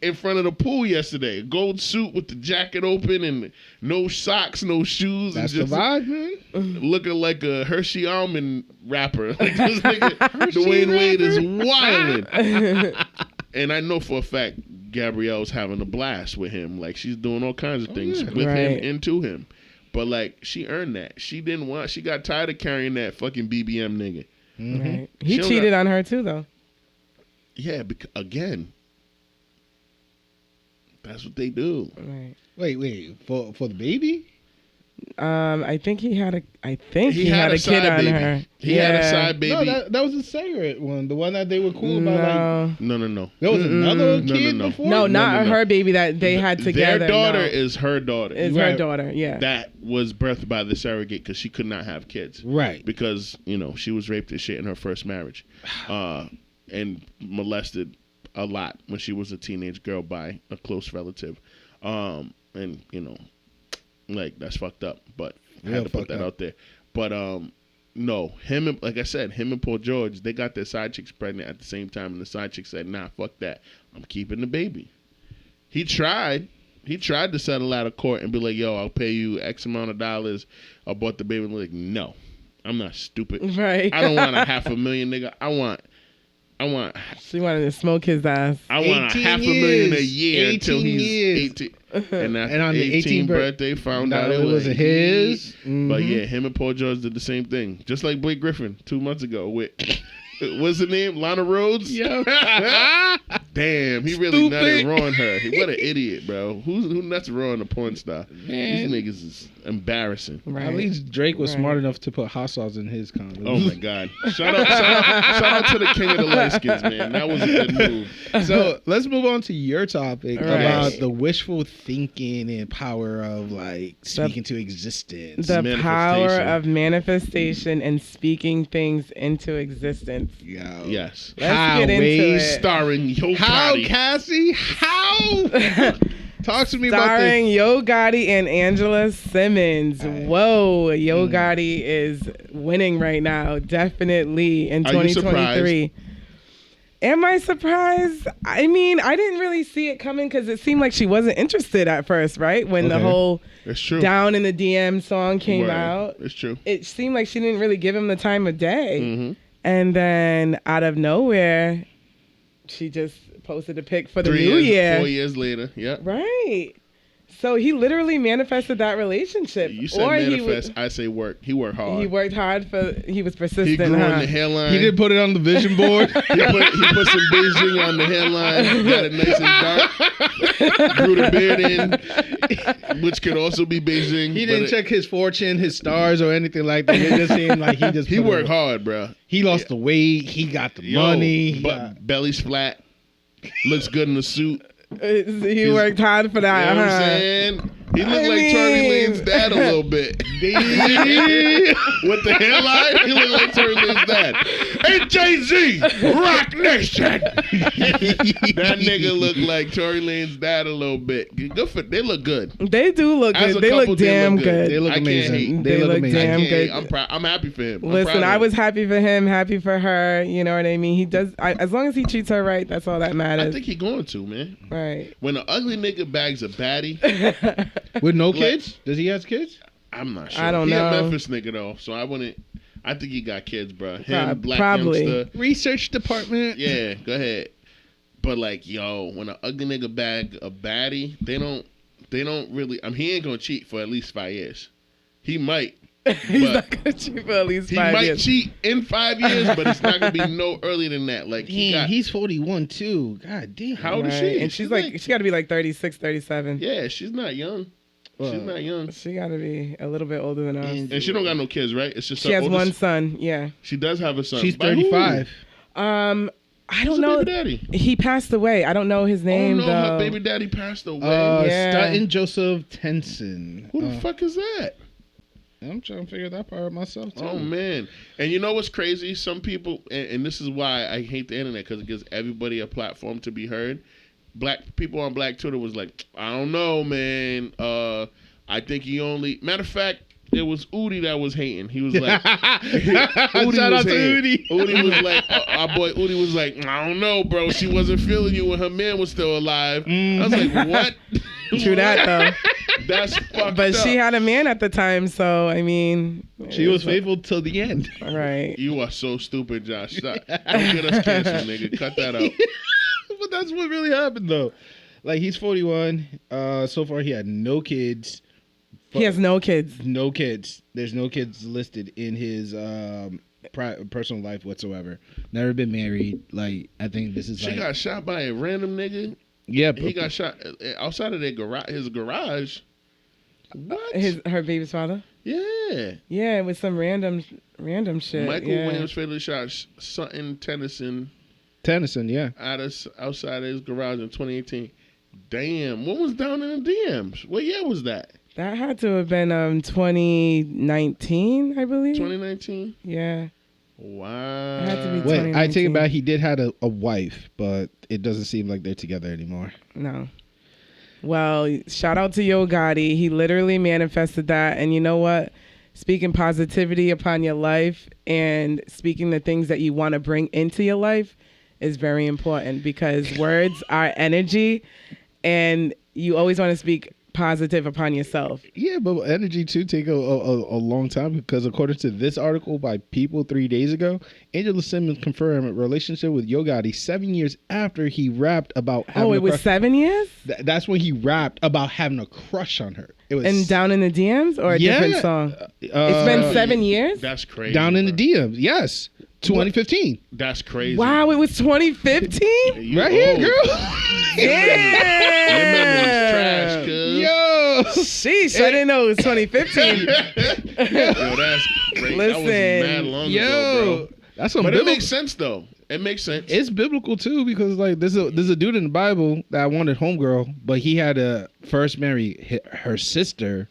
in front of the pool yesterday. A gold suit with the jacket open and no socks, no shoes. That's and just the vibe, man. Looking like a Hershey Almond rapper. Like, this nigga, Dwayne Wade is wildin'. And I know for a fact Gabrielle's having a blast with him. Like, she's doing all kinds of things with him and to him. But like, she earned that. She got tired of carrying that fucking BBM nigga. Mm-hmm. Right. He cheated on her too, though. Yeah, again. That's what they do. Right. Wait. For the baby? I think he had a kid on her. He had a side baby. No, that was the cigarette one. The one that they were cool about. No. There was another kid before? No, not her baby that they had together. Their daughter is her daughter. Is her daughter, yeah. That was birthed by the surrogate because she could not have kids. Right. Because, she was raped and shit in her first marriage. And molested a lot when she was a teenage girl by a close relative. And, like, that's fucked up, but I had to put that out there. But no, him and Paul George, they got their side chicks pregnant at the same time, and the side chick said, nah, fuck that, I'm keeping the baby. He tried to settle out of court and be like, yo, I'll pay you X amount of dollars, I bought the baby. And like, no, I'm not stupid. Right. I don't want $500,000, nigga. I want. She wanted to smoke his ass. I want $500,000 a year until he's 18. And on the 18th birthday, found out it wasn't his. Mm-hmm. But yeah, him and Paul George did the same thing, just like Blake Griffin 2 months ago with What's the name? Lana Rhodes? Yeah. Damn, he really nutted on her. What an idiot, bro. Who nuts raw on a porn star? Man. These niggas is embarrassing. Right. At least Drake was smart enough to put hot sauce in his condom. Oh my God! Shout out to the king of the light skins, man. That was a good move. So let's move on to your topic about Right. the wishful thinking and power of like speaking to existence. The power of manifestation and speaking things into existence. Yo. Yes. Let's get into it. Starring Yo How, Gotti. Cassie? How? Talk to me about Starring this. Yo Gotti and Angela Simmons. Right. Whoa, Yo Gotti is winning right now, definitely in Are you 2023. Am I surprised? I mean, I didn't really see it coming because it seemed like she wasn't interested at first, right? When the whole It's true. Down in the DM song came Right. out, It's true. it seemed like she didn't really give him the time of day. Mm-hmm. And then out of nowhere, she just posted a pic for the new year. 4 years later. Yep. Right. So he literally manifested that relationship. You said manifest. I say work. He worked hard. He worked hard he was persistent. He grew huh? on the hairline. He didn't put it on the vision board. He put some Beijing on the hairline. Got it nice and dark. Grew the beard in, which could also be Beijing. He didn't check his fortune, his stars, or anything like that. It just seemed like he just He worked hard, bro. He lost the weight. He got the money. But belly's flat. Looks good in the suit. He worked hard for that, You know what huh? I'm saying? He looked like Tory Lane's dad a little bit. With the hairline, he looked like Tory Lane's dad. Hey, Jay-Z, Rock Nation. That nigga looked like Tory Lane's dad a little bit. Good for, they look good. They do look As good. a They couple, look damn good. They look I can't amazing. hate. They look amazing. damn good. I'm proud. I'm happy for him. Listen, I was happy for him, happy for her. You know what I mean? He does. As long as he treats her right, that's all that matters. I think he going to, man. Right. When an ugly nigga bags a baddie, With no kids? Does he have kids? I'm not sure. I don't he know. a Memphis nigga though, so I wouldn't. I think he got kids, bro. Him, black probably. youngster. Research department. Yeah, go ahead. But like, yo, when an ugly nigga bag a baddie, they don't really. He ain't gonna cheat for at least 5 years. He might. He's not gonna cheat for at least He 5 might years. cheat in 5 years, but it's not gonna be no earlier than that. Like He's 41 too. God damn. How old is Right. she? And she's like, she got to be like 36, 37. Yeah, she's not young. She's not young. She got to be a little bit older than us. And she don't got no kids, right? It's just She her has oldest- one son. Yeah. She does have a son. She's By who? 35. I Who's don't her know. baby daddy? He passed away. I don't know his name Oh no, though. her baby daddy passed away. Yeah. Stutton Joseph Tenson. Who the fuck is that? I'm trying to figure that part out myself too. Oh man! And you know what's crazy? Some people, and this is why I hate the internet, because it gives everybody a platform to be heard. Black people on Black Twitter was like, I don't know, man. I think he only. Matter of fact, it was Udi that was hating. He was like, Udi Shout was out to hating. Udi. Udi was like, our boy Udi was like, I don't know, bro. She wasn't feeling you when her man was still alive. I was like, what? True that though. That's fucked But up. she had a man at the time, so I mean, She was faithful till the end. right. You are so stupid, Josh. Stop. Don't get us canceled, nigga. Cut that out. But that's what really happened though. Like he's 41. So far he had no kids. He has no kids. No kids. There's no kids listed in his personal life whatsoever. Never been married. Like I think this is She like got shot by a random nigga. yeah. He got shot outside of their garage. His garage. What? Her baby's father. Yeah. Yeah, with some random shit. Michael yeah. Williams fatally shot Sutton Tennyson yeah. outside of his garage in 2018. Damn. What was down in the DMs? What year was that? That had to have been 2019, I believe. 2019. Yeah. Wow. It had to be Wait, I take it 2019. back. He did have a wife, but it doesn't seem like they're together anymore. No. Well, shout out to Yo Gotti. He literally manifested that. And you know what? Speaking positivity upon your life and speaking the things that you want to bring into your life is very important because words are energy and you always want to speak positive upon yourself. Yeah, but energy too take a long time because according to this article by People 3 days ago, Angela Simmons confirmed a relationship with Yo Gotti 7 years after he rapped about having It was 7 years? That's when he rapped about having a crush on her. It was And Down in the DMs or a different song? It's been 7 years? That's crazy. Down in the DMs, yes. 2015. That's crazy. Wow, it was 2015? Right here, girl. Your memory's trash, cuz. Yo. Sheesh, I didn't know it was 2015. Yo, that's great. Listen, that was mad long ago, bro. That's some But it makes sense, though. It makes sense. It's biblical, too, because, like, there's a dude in the Bible that wanted homegirl, but he had to first marry her sister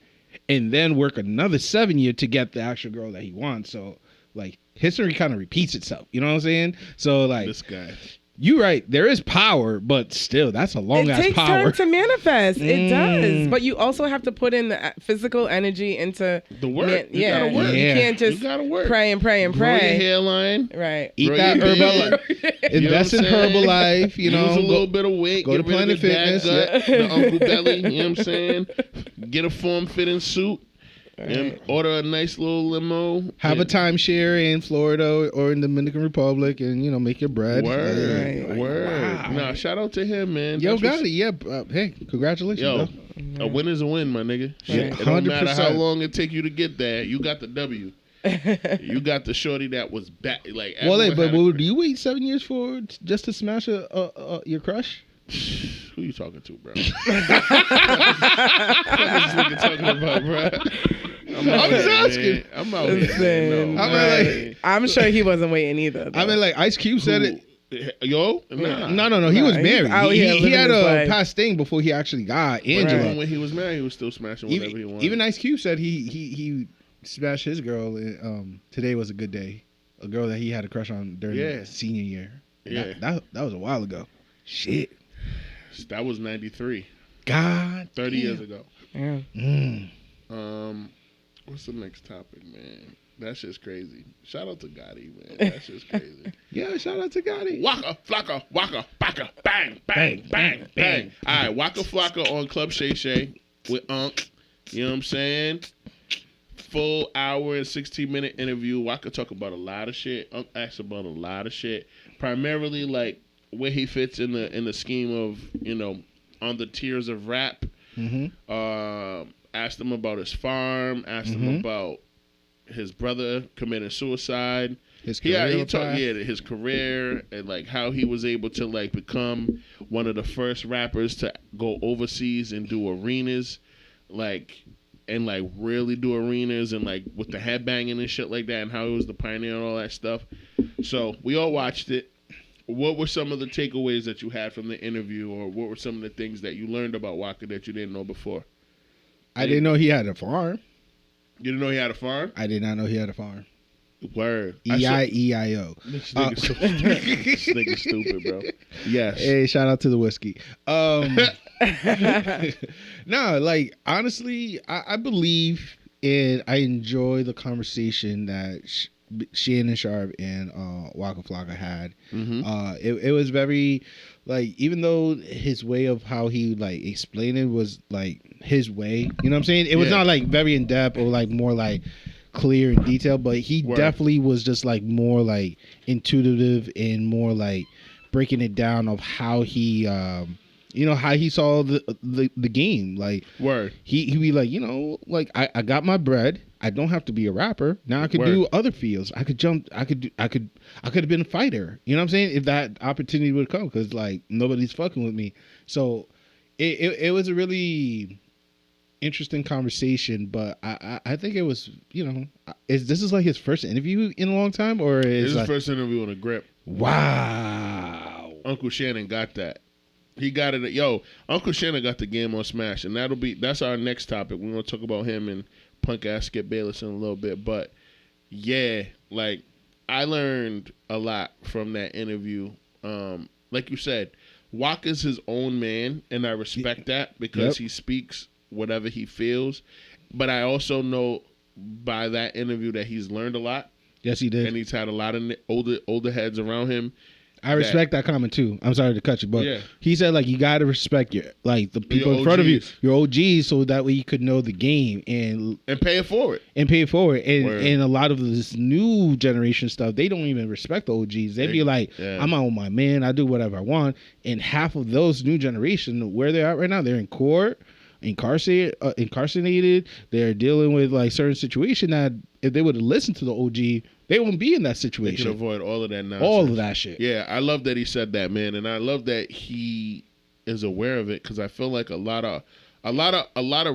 and then work another 7 years to get the actual girl that he wants. So, like, history kind of repeats itself. You know what I'm saying? So, like, this guy. You're right. There is power, but still, that's a long ass power. It takes time to manifest. It does. But you also have to put in the physical energy into the work. You gotta work. You can't just pray and pray and Grow pray. your hairline. Right. Eat that Herbalife. Invest in Herbalife. You know, lose a little bit of weight. Go to Planet Fitness. The Uncle Belly. You know what I'm saying? Get a form-fitting suit. And order a nice little limo. Have a timeshare in Florida or in the Dominican Republic, and make your bread. Word. Wow. Nah, shout out to him, man. Yo, got it. Yeah. Hey, congratulations. Yo, a win is a win, my nigga. Shit, it don't matter how long it take you to get there. You got the W. You got the shorty that was back. Like, well, but do you wait 7 years for just to smash your crush? Who you talking to, bro? What is this nigga talking about, bro? I'm just asking. I'm out here. No. I'm sure he wasn't waiting either. Though. I mean, like Ice Cube said it. Yo, nah. No. He was married. He had a life. past thing before he actually got Angela. Right. When he was married, he was still smashing whatever he wanted. Even Ice Cube said he smashed his girl. Today was a good day. A girl that he had a crush on during senior year. Yeah, that was a while ago. Shit. That was 93. God, 30 years ago. Yeah. What's the next topic, man? That's just crazy. Shout out to Gaby, man. That's just crazy. Yeah, shout out to Gaby. Waka Flocka, Waka Baka, bang, bang, bang, bang. All right, Waka Flocka on Club Shay Shay with Unc. You know what I'm saying? Full hour and 16-minute interview. Waka talk about a lot of shit. Unc asks about a lot of shit. Primarily, like, where he fits in the scheme of, on the tiers of rap. Mm-hmm. Asked him about his farm. Asked him about his brother committing suicide. His career. He talked his career and like how he was able to like become one of the first rappers to go overseas and do arenas, and really do arenas and like with the headbanging and shit like that, and how he was the pioneer and all that stuff. So we all watched it. What were some of the takeaways that you had from the interview, or what were some of the things that you learned about Waka that you didn't know before? I didn't know he had a farm. You didn't know he had a farm? I did not know he had a farm. Word. E-I-E-I-O. This nigga's stupid, bro. Yes. Hey, shout out to the whiskey. No, like, honestly, I believe and I enjoy the conversation that Shannon Sharp and Waka Flocka had. It was very, like, even though his way of how he like explained it was like his way, you know what I'm saying? It was not like very in depth or like more like clear and detailed, but he definitely was just like more like intuitive and more like breaking it down of how he how he saw the game. Like, he'd be like, like I got my bread. I don't have to be a rapper. Now I could do other fields. I could jump. I could have been a fighter. You know what I'm saying? If that opportunity would come, because like nobody's fucking with me. So it was a really interesting conversation. But I think it was, this is like his first interview in a long time, or is his first interview on a grip? Wow. Uncle Shannon got that. He got it. Yo, Uncle Shannon got the game on Smash, and that's our next topic. We're gonna talk about him and punk ass Skip Bayless in a little bit. But yeah, like I learned a lot from that interview. Like you said, Waka's his own man, and I respect that because he speaks whatever he feels. But I also know by that interview that he's learned a lot. Yes, he did, and he's had a lot of older heads around him. I respect that comment too. I'm sorry to cut you, but he said like you gotta respect the people in front of you, your OGs, so that way you could know the game and pay it forward. And a lot of this new generation stuff, they don't even respect the OGs. They'd be like, I'm on my man, I do whatever I want. And half of those new generation, where they're at right now, they're in court, incarcerated. They're dealing with like certain situation that if they would have listened to the OG they won't be in that They situation. can avoid all of that nonsense. All of that shit. Yeah, I love that he said that, man, and I love that he is aware of it because I feel like a lot of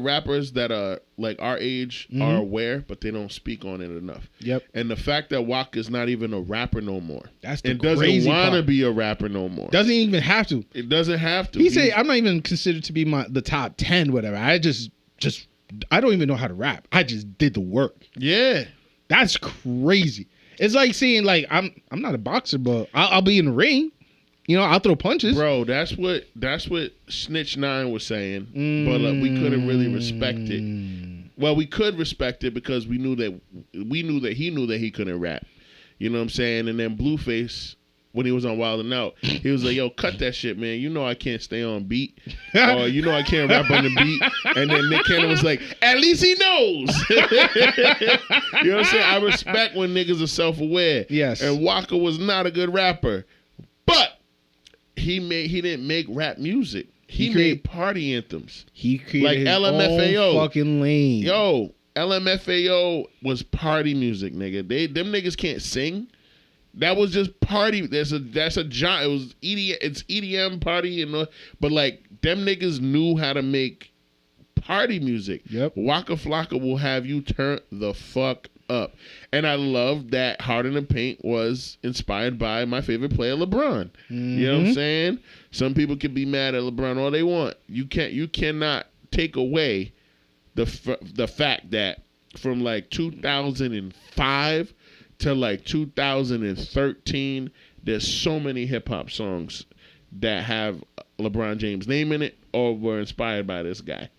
rappers that are like our age are aware, but they don't speak on it enough. Yep. And the fact that Waka is not even a rapper no more. That's the and crazy doesn't want to part. be a rapper no more. Doesn't even have to. It doesn't have to. He said, I'm not even considered to be the top 10, whatever. I just I don't even know how to rap. I just did the work. Yeah. That's crazy. It's like saying, like, I'm not a boxer, but I'll be in the ring. You know, I'll throw punches. Bro, that's what Snitch 9 was saying, but we couldn't really respect it. Well, we could respect it because we knew that he knew that he couldn't rap. You know what I'm saying? And then Blueface, when he was on Wild 'N Out, he was like, yo, cut that shit, man. You know I can't stay on beat. Or you know I can't rap on the beat. And then Nick Cannon was like, at least he knows. You know what I'm saying? I respect when niggas are self-aware. Yes. And Waka was not a good rapper. But he didn't make rap music. He made party anthems. He created like his LMFAO. own fucking lane. Yo, LMFAO was party music, nigga. Them niggas can't sing. That was just party. That's a giant. It was EDM. It's EDM party, but like them niggas knew how to make party music. Yep. Waka Flocka will have you turn the fuck up. And I love that Hard in the Paint was inspired by my favorite player, LeBron. Mm-hmm. You know what I'm saying? Some people can be mad at LeBron all they want. You cannot take away the fact that from like 2005 to like 2013, there's so many hip hop songs that have LeBron James' name in it or were inspired by this guy.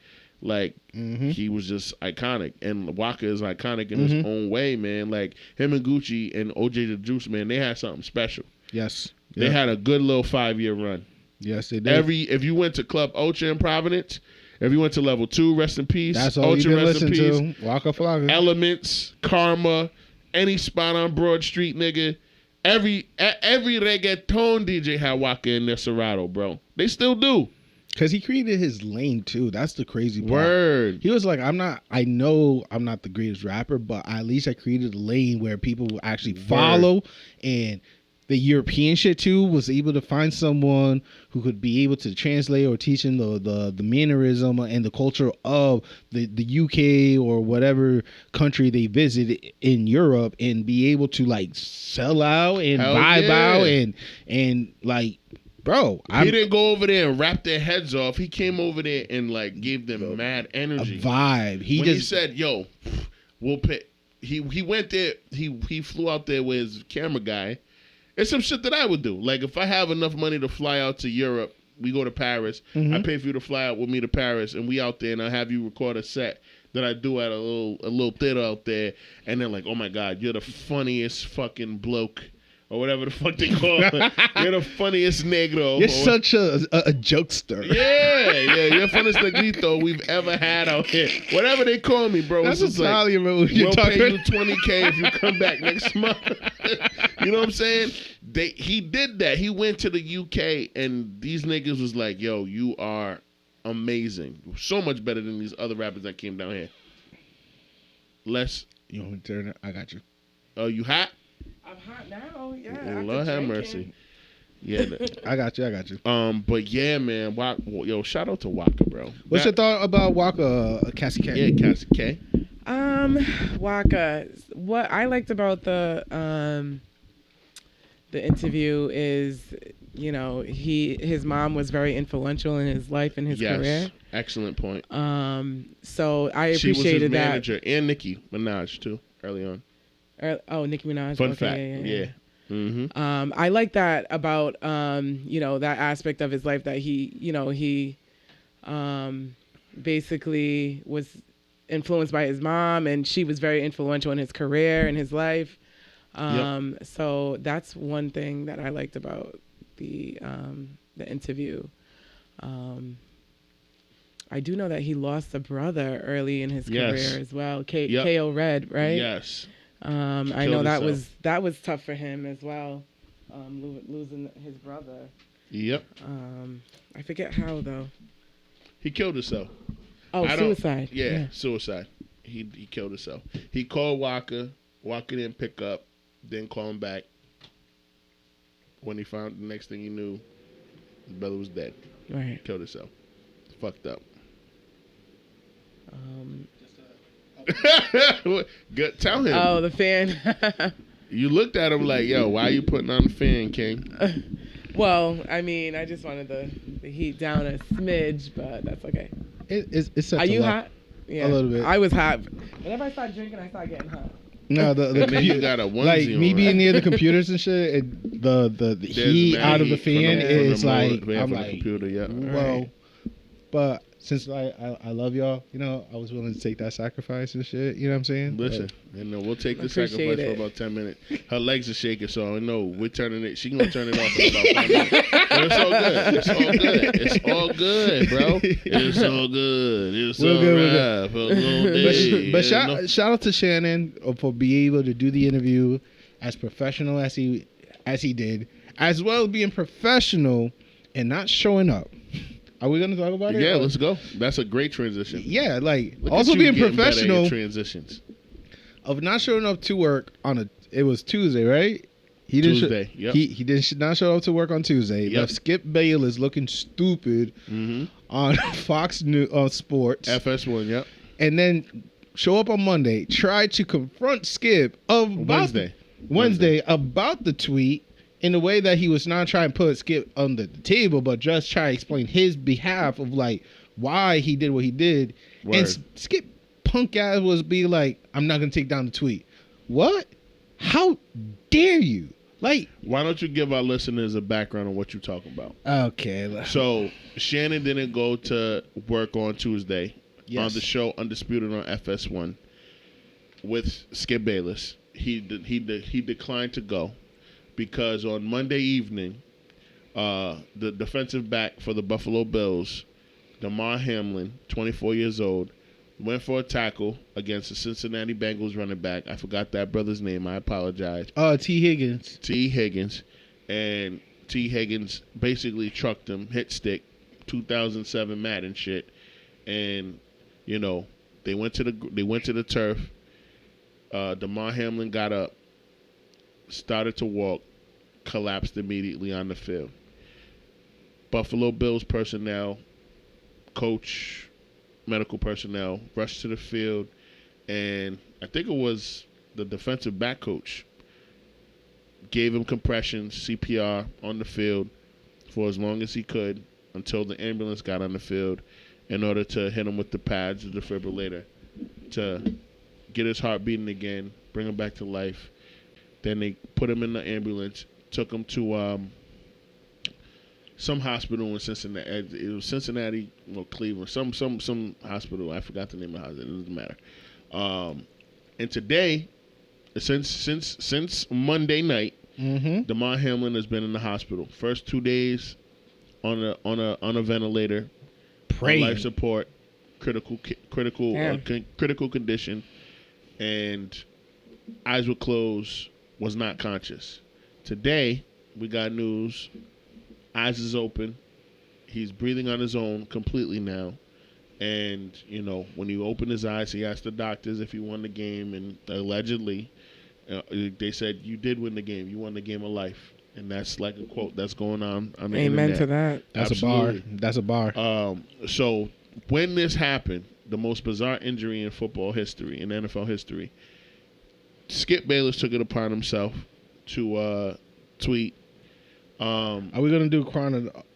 Like, he was just iconic. And Waka is iconic in his own way, man. Like, him and Gucci and OJ the Juice, man, they had something special. Yes. They had a good little 5-year run. Yes, they did. If you went to Club Ocha in Providence, if you went to Level 2, rest in peace. That's all Ocha, you been rest in listening peace. to. Waka Flocka. Elements, Karma, any spot on Broad Street, nigga. Every reggaeton DJ had Waka in their Serato, bro. They still do. Because he created his lane, too. That's the crazy part. Word. He was like, I know I'm not the greatest rapper, but at least I created a lane where people will actually follow. And the European shit, too, was able to find someone who could be able to translate or teach him the mannerism and the culture of the UK or whatever country they visit in Europe and be able to, like, sell out and vibe out and like... Bro, he didn't go over there and rap their heads off. He came over there and like gave them mad energy, a vibe. He said, "Yo, we'll pay." He went there. He flew out there with his camera guy. It's some shit that I would do. Like if I have enough money to fly out to Europe, we go to Paris. I pay for you to fly out with me to Paris, and we out there, and I have you record a set that I do at a little theater out there, and they're like, "Oh my God, you're the funniest fucking bloke." Or whatever the fuck they call it. You're the funniest negro. You're such a jokester. Yeah. You're the funniest negrito we've ever had out here. Whatever they call me, bro. That's it's Italian, like, bro. We'll pay you $20K if you come back next month. You know what I'm saying? He did that. He went to the UK and these niggas was like, yo, you are amazing. So much better than these other rappers that came down here. You want me to turn it? I got you. Oh, you hot? I'm hot now, yeah. Lord have mercy. Yeah, I got you. But yeah, man, yo, shout out to Waka, bro. What's your thought about Waka, Cassie K? Yeah, Cassie K. Waka. What I liked about the interview is, you know, his mom was very influential in his life and his career. Excellent point. So I appreciated that. She was his manager and Nicki Minaj too, early on. Nicki Minaj. Fun fact. Yeah. Mm-hmm. I like that about you know, that aspect of his life that he basically was influenced by his mom, and she was very influential in his career and his life. So that's one thing that I liked about the interview. I do know that he lost a brother early in his career as well. K.O. Red, right? Yes. I know that was tough for him as well, losing his brother. Yep. I forget how though. He killed himself. Oh, suicide. Yeah, suicide. He killed himself. He called Waka. Waka didn't pick up, Didn't call him back. When he found, the next thing he knew, his brother was dead. Right. Killed himself. Fucked up. Good. Tell him. Oh, the fan. You looked at him like, yo, why are you putting on the fan, King? Well, I mean, I just wanted the heat down a smidge, but that's okay. It's Are you hot? Yeah. A little bit. I was hot. Whenever I start drinking, I start getting hot. No, the you got a onesie like me on, being right? near the computers and shit. The heat out of the fan is like I'm like, computer, yeah. Well, Right. but since I love y'all, you know, I was willing to take that sacrifice and shit. You know what I'm saying? Listen, and we'll take the Appreciate sacrifice it. for about 10 minutes. Her legs are shaking, so I know we're turning it. She gonna turn it off in about 5 minutes. But it's all good. It's all good. It's all good, bro. It's all good. It's all right. For a little day, But shout out to Shannon for being able to do the interview as professional as he did, as well as being professional and not showing up. Are we gonna talk about it? Yeah, let's go. That's a great transition. Yeah, like Look also at you being getting better professional at transitions. of not showing up to work it was Tuesday, right? He didn't Tuesday, yep. He did not show up to work on Tuesday. Yep. Left Skip Bayless looking stupid on Fox News Sports. FS1, yep. And then show up on Monday, try to confront Skip Wednesday about the tweet in a way that he was not trying to put Skip on the table, but just try to explain his behalf of like why he did what he did. Word. And Skip punk ass was be like, I'm not gonna take down the tweet. What? How dare you? Like, why don't you give our listeners a background on what you're talking about? Okay. So Shannon didn't go to work on Tuesday on the show Undisputed on FS1 with Skip Bayless. He declined to go because on Monday evening, the defensive back for the Buffalo Bills, Damar Hamlin, 24 years old, went for a tackle against the Cincinnati Bengals running back. I forgot that brother's name. I apologize. T. Higgins. T. Higgins. And T. Higgins basically trucked him, hit stick, 2007 Madden shit. And, you know, they went to the turf. Damar Hamlin got up, started to walk, collapsed immediately on the field. Buffalo Bills personnel, coach, medical personnel rushed to the field, and I think it was the defensive back coach gave him compressions, CPR on the field for as long as he could until the ambulance got on the field in order to hit him with the pads, the defibrillator, to get his heart beating again, bring him back to life. Then they put him in the ambulance, took him to some hospital in Cincinnati. It was Cincinnati or Cleveland. Some hospital. I forgot the name of the hospital. It doesn't matter. And today, since Monday night, Damar Hamlin has been in the hospital. First 2 days on a ventilator, on life support, critical condition, and eyes were closed. Was not conscious. Today, we got news. Eyes is open. He's breathing on his own completely now. And, you know, when he opened his eyes, he asked the doctors if he won the game. And allegedly, they said, you did win the game. You won the game of life. And that's like a quote that's going on the Amen internet. to that. That's Absolutely. a bar. That's a bar. So when this happened, the most bizarre injury in football history, in NFL history, Skip Bayless took it upon himself to tweet. Are we gonna do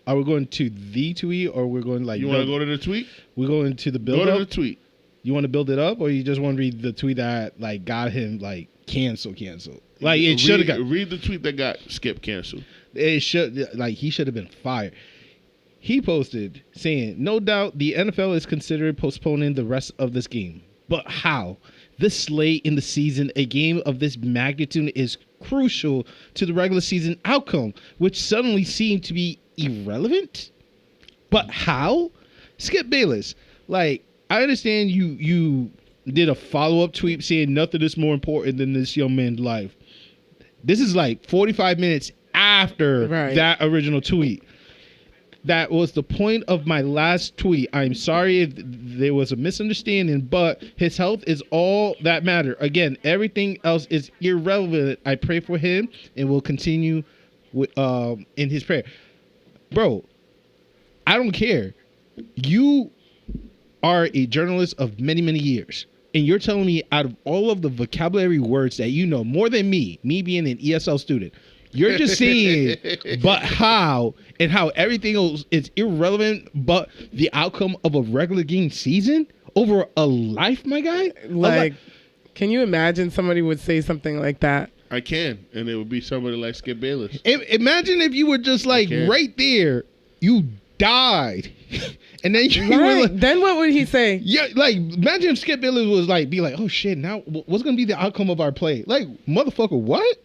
Are we going to the tweet, or we're going like? You want to go to the tweet? We're going to the build Go up. to the tweet. You want to build it up, or you just want to read the tweet that like got him like canceled? Like it should have got. Read the tweet that got Skip canceled. It should he should have been fired. He posted saying, "No doubt the NFL is considering postponing the rest of this game, but how? This late in the season, a game of this magnitude is crucial to the regular season outcome, which suddenly seemed to be irrelevant. But how? Skip Bayless, like, I understand you did a follow-up tweet saying nothing is more important than this young man's life. This is like 45 minutes after that original tweet. That was the point of my last tweet. I'm sorry if there was a misunderstanding, but his health is all that matter. Again, everything else is irrelevant. I pray for him and will continue with, in his prayer. Bro, I don't care. You are a journalist of many, many years. And you're telling me out of all of the vocabulary words that you know, more than me being an ESL student, you're just saying, but how, and how everything else is irrelevant but the outcome of a regular game season over a life, my guy? Like, can you imagine somebody would say something like that? I can, and it would be somebody like Skip Bayless. Imagine if you were just like right there, you died. And then you were like, then what would he say? Yeah, like imagine if Skip Bayless was like, be like, oh shit, now what's gonna be the outcome of our play? Like, motherfucker, what?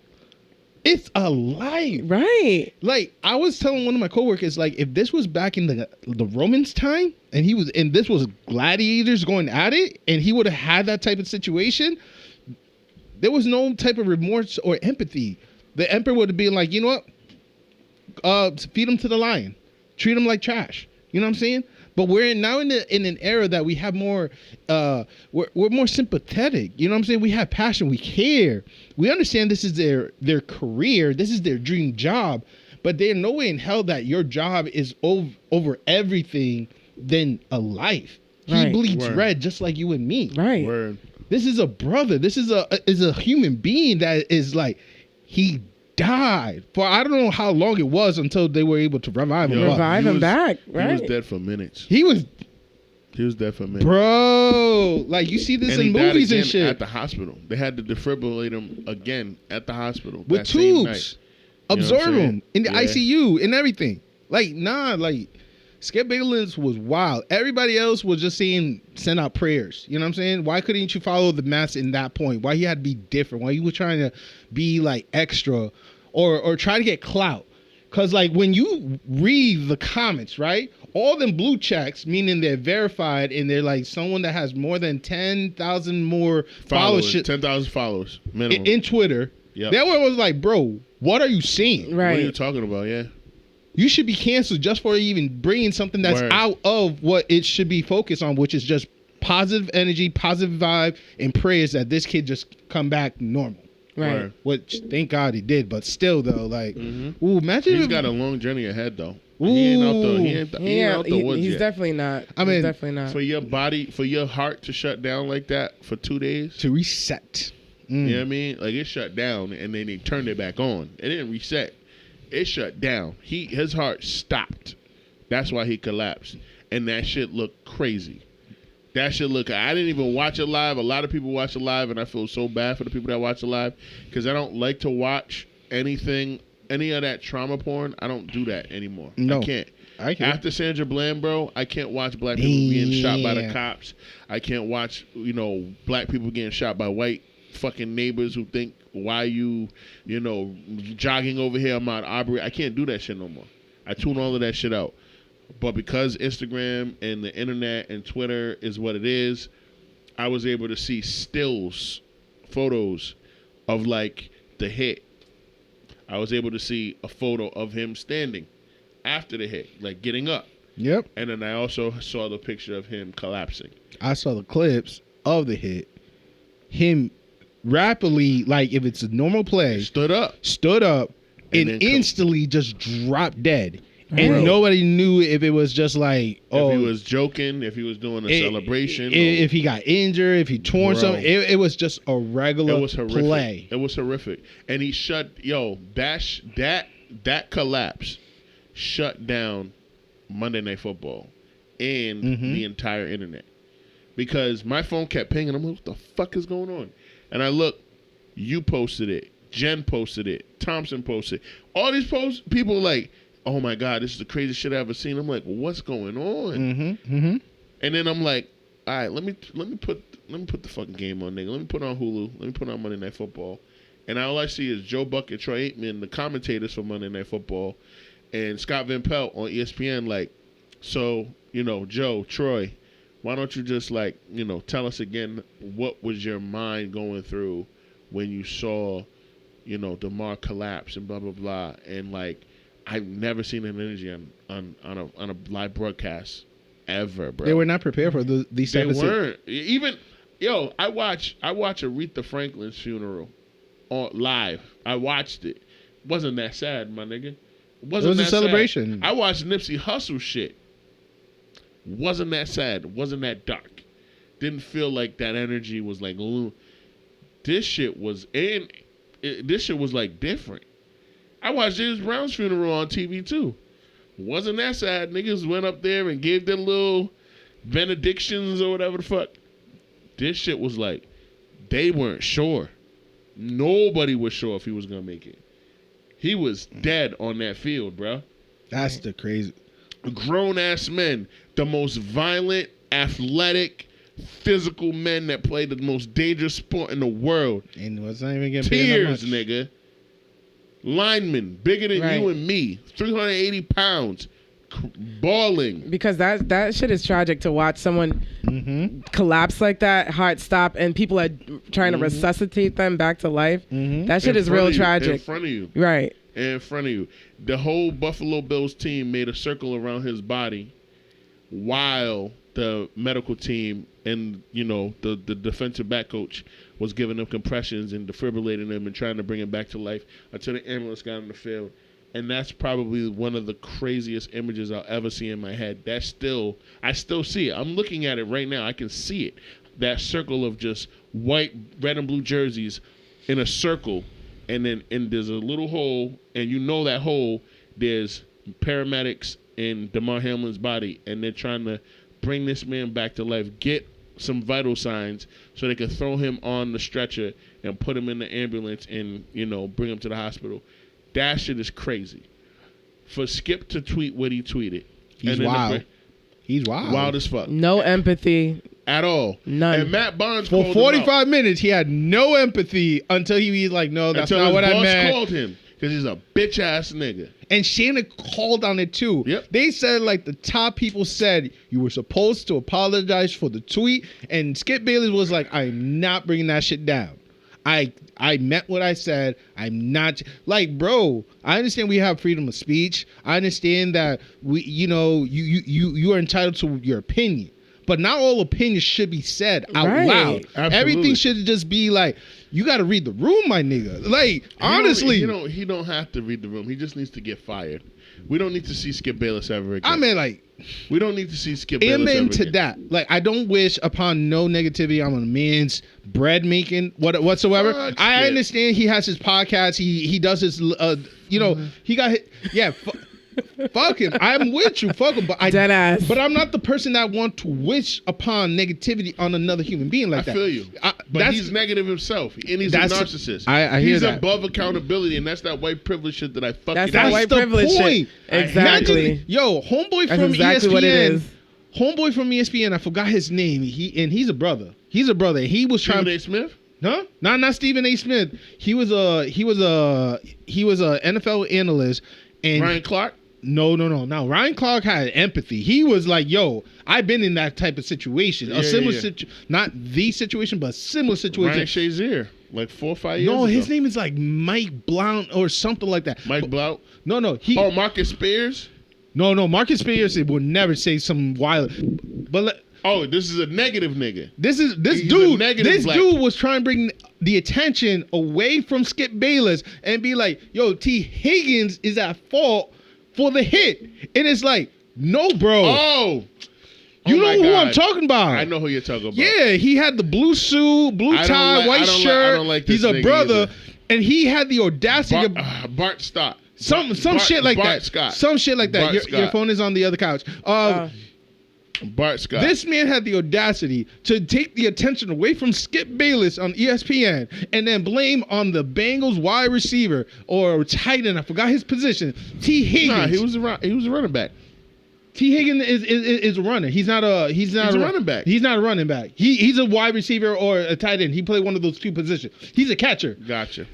It's a life, right? Like I was telling one of my coworkers, like if this was back in the Romans time, and this was gladiators going at it, and he would have had that type of situation, there was no type of remorse or empathy. The emperor would have been like, you know what? Feed him to the lion, treat him like trash. You know what I'm saying? But we're now in an era that we have more, we're more sympathetic. You know what I'm saying? We have passion. We care. We understand this is their career. This is their dream job. But there's no way in hell that your job is over everything than a life. Right. He bleeds red just like you and me. Right. Word. This is a brother. This is a human being that is like, he died for I don't know how long it was until they were able to revive him back. Right, he was dead for minutes. He was dead for minutes, bro. Like you see this in movies and shit. At the hospital, they had to defibrillate him again at the hospital with tubes, absorb him in the ICU and everything. Like Skip Bayless was wild. Everybody else was just saying send out prayers. You know what I'm saying? Why couldn't you follow the mass in that point? Why he had to be different? Why you were trying to be like extra or try to get clout? Because like when you read the comments, right? All them blue checks, meaning they're verified and they're like someone that has more than 10,000 more followers. 10,000 followers minimum. In Twitter. Yep. That one was like, bro, what are you saying? Right. What are you talking about? Yeah. You should be canceled just for even bringing something that's out of what it should be focused on, which is just positive energy, positive vibe, and prayers that this kid just come back normal. Right. Which, thank God he did. But still, though, like, ooh, imagine. He's got a long journey ahead, though. He ain't out the woods He's yet. definitely not. He's definitely not. For your body, for your heart to shut down like that for 2 days. To reset. You know what I mean? Like, it shut down, and then they turned it back on. It didn't reset. It shut down. His heart stopped. That's why he collapsed. And that shit looked crazy. I didn't even watch it live. A lot of people watch it live, and I feel so bad for the people that watch it live because I don't like to watch any of that trauma porn. I don't do that anymore. No. I can't. After Sandra Bland, bro, I can't watch black people being shot by the cops. I can't watch, black people getting shot by white fucking neighbors who think, why you jogging over here, I'm out Aubrey. I can't do that shit no more. I tune all of that shit out. But because Instagram and the internet and Twitter is what it is, I was able to see stills, photos of like the hit. I was able to see a photo of him standing after the hit, like getting up. Yep. And then I also saw the picture of him collapsing. I saw the clips of the hit. Him rapidly, like if it's a normal play, stood up, and instantly just dropped dead. And nobody knew if it was just like, if he was joking, if he was doing a celebration, if he got injured, if he torn something. It was just a regular play. It was horrific. And he that collapse shut down Monday Night Football and the entire internet. Because my phone kept pinging. I'm like, what the fuck is going on? And I look, you posted it. Jen posted it. Thompson posted it. All these posts, people like, oh my God, this is the craziest shit I've ever seen. I'm like, well, what's going on? And then I'm like, all right, let me put the fucking game on, nigga. Let me put on Hulu. Let me put on Monday Night Football. And all I see is Joe Buck and Troy Aikman, the commentators for Monday Night Football, and Scott Van Pelt on ESPN. Like, so Joe, Troy, why don't you just tell us again what was your mind going through when you saw DeMar collapse and blah blah blah, and like I've never seen an energy on a live broadcast ever, bro. They were not prepared for these type of. They weren't. Even I watch Aretha Franklin's funeral on live. I watched it. Wasn't that sad, my nigga? It was a celebration. Sad. I watched Nipsey Hussle shit. Wasn't that sad? Wasn't that dark? Didn't feel like that energy was like. This shit was this shit was like different. I watched James Brown's funeral on TV too. Wasn't that sad? Niggas went up there and gave their little benedictions or whatever the fuck. This shit was like, they weren't sure. Nobody was sure if he was gonna make it. He was dead on that field, bro. That's the crazy. Grown ass men, the most violent, athletic, physical men that play the most dangerous sport in the world. And was not even getting tears, nigga. Linemen, bigger than you and me, 380 pounds, bawling. Because that shit is tragic to watch someone collapse like that, heart stop, and people are trying to resuscitate them back to life. That shit is real tragic. In front of you. Right. In front of you. The whole Buffalo Bills team made a circle around his body while the medical team and, the defensive back coach was giving him compressions and defibrillating him and trying to bring him back to life until the ambulance got on the field. And that's probably one of the craziest images I'll ever see in my head. I still see it. I'm looking at it right now. I can see it. That circle of just white, red, and blue jerseys in a circle. And there's a little hole. And that hole, there's paramedics in Damar Hamlin's body. And they're trying to bring this man back to life. Get some vital signs so they could throw him on the stretcher and put him in the ambulance and, bring him to the hospital. That shit is crazy. For Skip to tweet what he tweeted. He's wild. He's wild. Wild as fuck. No empathy. At all. None. And Matt Barnes for 45 minutes, he had no empathy until he was like, no, that's not what I meant. Until his boss called him. Because he's a bitch-ass nigga. And Shannon called on it, too. Yep. They said, the top people said you were supposed to apologize for the tweet. And Skip Bayless was like, I'm not bringing that shit down. I meant what I said. I'm not... bro, I understand we have freedom of speech. I understand that, you are entitled to your opinion. But not all opinions should be said out loud. Absolutely. Everything should just be you got to read the room, my nigga. Honestly. He don't have to read the room. He just needs to get fired. We don't need to see Skip Bayless ever again. I mean, we don't need to see Skip Bayless ever again. Amen to that. I don't wish upon no negativity on a man's bread making whatsoever. I understand he has his podcast. He does his, he got hit. Yeah. Fuck him. I'm with you. Fuck him. But But I'm not the person that want to wish upon negativity on another human being like that. I feel you. But he's negative himself, and he's a narcissist. I hear that. He's above accountability, and that's that white privilege shit that I fucking hate. That's white privilege shit. Exactly. Imagine, homeboy that's from exactly ESPN. What it is. Homeboy from ESPN. I forgot his name. He's a brother. He was Stephen A. Smith. No, not Stephen A. Smith. He was a NFL analyst. And Ryan Clark. No. Now, Ryan Clark had empathy. He was like, I've been in that type of situation. Not the situation, but a similar situation. Ryan Shazier, 4 or 5 years ago. No, his name is Mike Blount or something like that. Mike Blount? No. Marcus Spears? No. Marcus Spears would never say some wild. But this is a negative nigga. This dude. This dude was trying to bring the attention away from Skip Bayless and be like, T. Higgins is at fault for the hit. And it's no, bro. You know who I'm talking about. I know who you're talking about. Yeah, he had the blue suit, blue tie, white shirt. I don't like this. He's a brother. Either. And he had the audacity Bart Scott. Some shit like Bart that. Scott. Some shit like that. Your phone is on the other couch. Bart Scott. This man had the audacity to take the attention away from Skip Bayless on ESPN and then blame on the Bengals wide receiver or tight end. I forgot his position. T. Higgins. Nah, he was a running back. T. Higgins is a runner. He's not a running back. He's not a running back. He's a wide receiver or a tight end. He played one of those two positions. He's a catcher. Gotcha.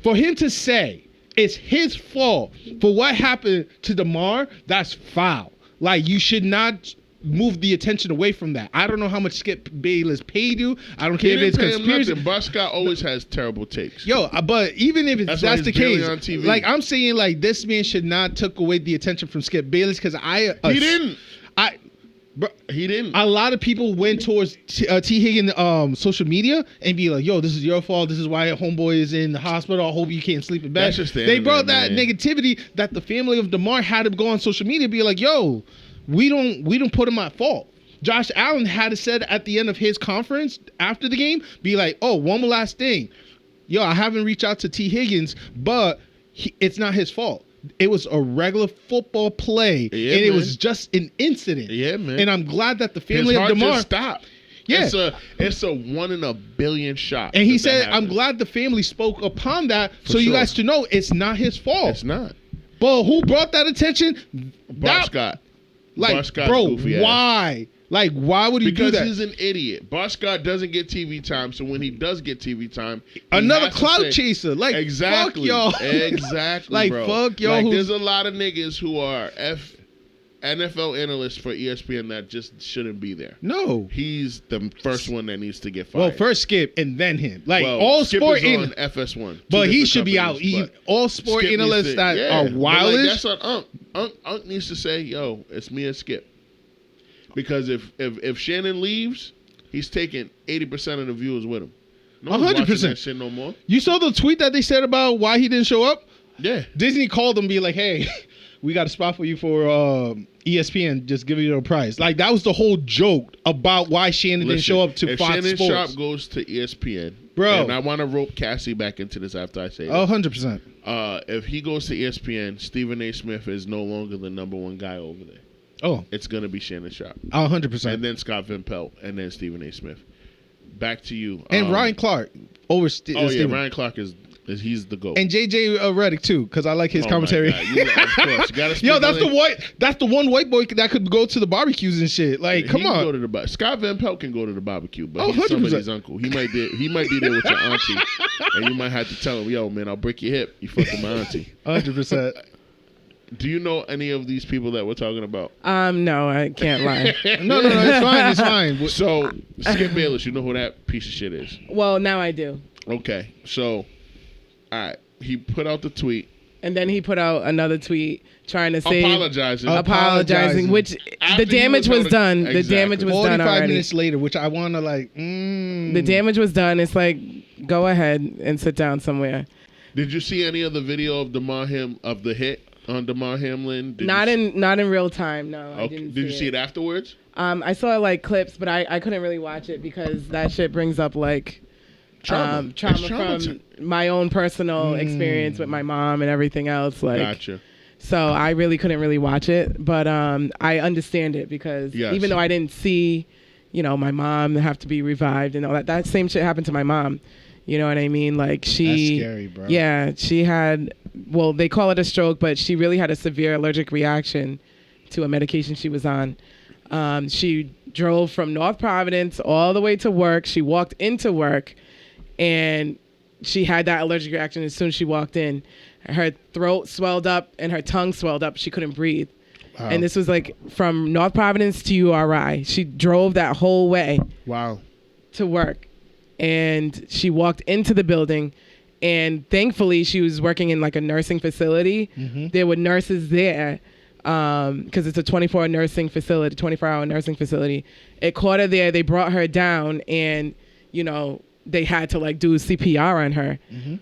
For him to say it's his fault for what happened to Damar, that's foul. You should not move the attention away from that. I don't know how much Skip Bayless paid you. I don't care if it's conspiracy. Boss Scott always has terrible takes. Yo, but even if that's the case, on TV. like I'm saying, like this man should not took away the attention from Skip Bayless because he didn't. Bro, he didn't. A lot of people went towards T. Higgins' social media and be like, "Yo, this is your fault. This is why homeboy is in the hospital. I hope you can't sleep in bed." They brought that negativity that the family of DeMar had to go on social media and be like, "Yo, we don't put him at fault." Josh Allen had to said at the end of his conference after the game, be like, "Oh, one last thing. Yo, I haven't reached out to T. Higgins, but it's not his fault. It was a regular football play, and it was just an incident." Yeah, man. And I'm glad that the family of DeMar just stopped. Yeah, it's a 1 in a billion shot. And he said, "I'm glad the family spoke upon that, you guys to know it's not his fault." It's not. But who brought that attention? Boss Scott. Like, Boss Scott's bro, goofy why? Ass. Like, why would he do that? Because he's an idiot. Boss Scott doesn't get TV time, so when he does get TV time, another clout chaser. Like, exactly, fuck y'all. Exactly, like, bro. fuck y'all. Like, there's a lot of niggas who are NFL analysts for ESPN that just shouldn't be there. No. He's the first one that needs to get fired. Well, first Skip and then him. Like, all Skip sport is on FS1. But he should be out. All sport analysts that are wildish. Like, that's what Unc needs to say, yo, it's me and Skip. Because if Shannon leaves, he's taking 80% of the viewers with him. No 100%. That shit no more. You saw the tweet that they said about why he didn't show up? Yeah. Disney called him and be like, "Hey, we got a spot for you for ESPN. Just give you a prize." Like, that was the whole joke about why Shannon didn't show up to Fox Sports. If Shannon Sharp goes to ESPN, bro, and I want to rope Cassie back into this after I say that. 100%. If he goes to ESPN, Stephen A. Smith is no longer the number one guy over there. Oh. It's going to be Shannon Sharp. 100%. And then Scott Van Pelt, and then Stephen A. Smith. Back to you. And Ryan Clark over Stephen. Ryan Clark is he's the GOAT. And JJ Redick too, because I like his commentary. Of course. Yo, that's the one white boy that could go to the barbecues and shit. Like, come on. Go to Scott Van Pelt can go to the barbecue, but he's somebody's uncle. He might be there with your auntie, and you might have to tell him, "Yo, man, I'll break your hip. You fucking my auntie." 100%. Do you know any of these people that we're talking about? No, I can't lie. No, it's fine. So, Skip Bayless, you know who that piece of shit is? Well, now I do. Okay, so, all right, he put out the tweet. And then he put out another tweet trying to say... Apologizing. Which the damage was done. Exactly. The damage was done already. 45 minutes later, which I want to The damage was done. It's like, go ahead and sit down somewhere. Did you see any of the video of of the hit? On DeMar Hamlin? Not in real time, no. Okay. I didn't Did you see it afterwards? I saw like clips, but I couldn't really watch it because that shit brings up like trauma from my own personal experience with my mom and everything else. Like, gotcha. So I really couldn't really watch it, but I understand it because even though I didn't see, my mom have to be revived and all that same shit happened to my mom. You know what I mean? Like that's scary, bro. Yeah, she had, well, they call it a stroke, but she really had a severe allergic reaction to a medication she was on. She drove from North Providence all the way to work. She walked into work, and she had that allergic reaction as soon as she walked in. Her throat swelled up and her tongue swelled up. She couldn't breathe. Wow. And this was like from North Providence to URI. She drove that whole way. Wow. To work. And she walked into the building, and thankfully she was working in like a nursing facility. Mm-hmm. There were nurses there because it's a 24-hour nursing facility. It caught her there. They brought her down, and they had to like do CPR on her. Mm-hmm.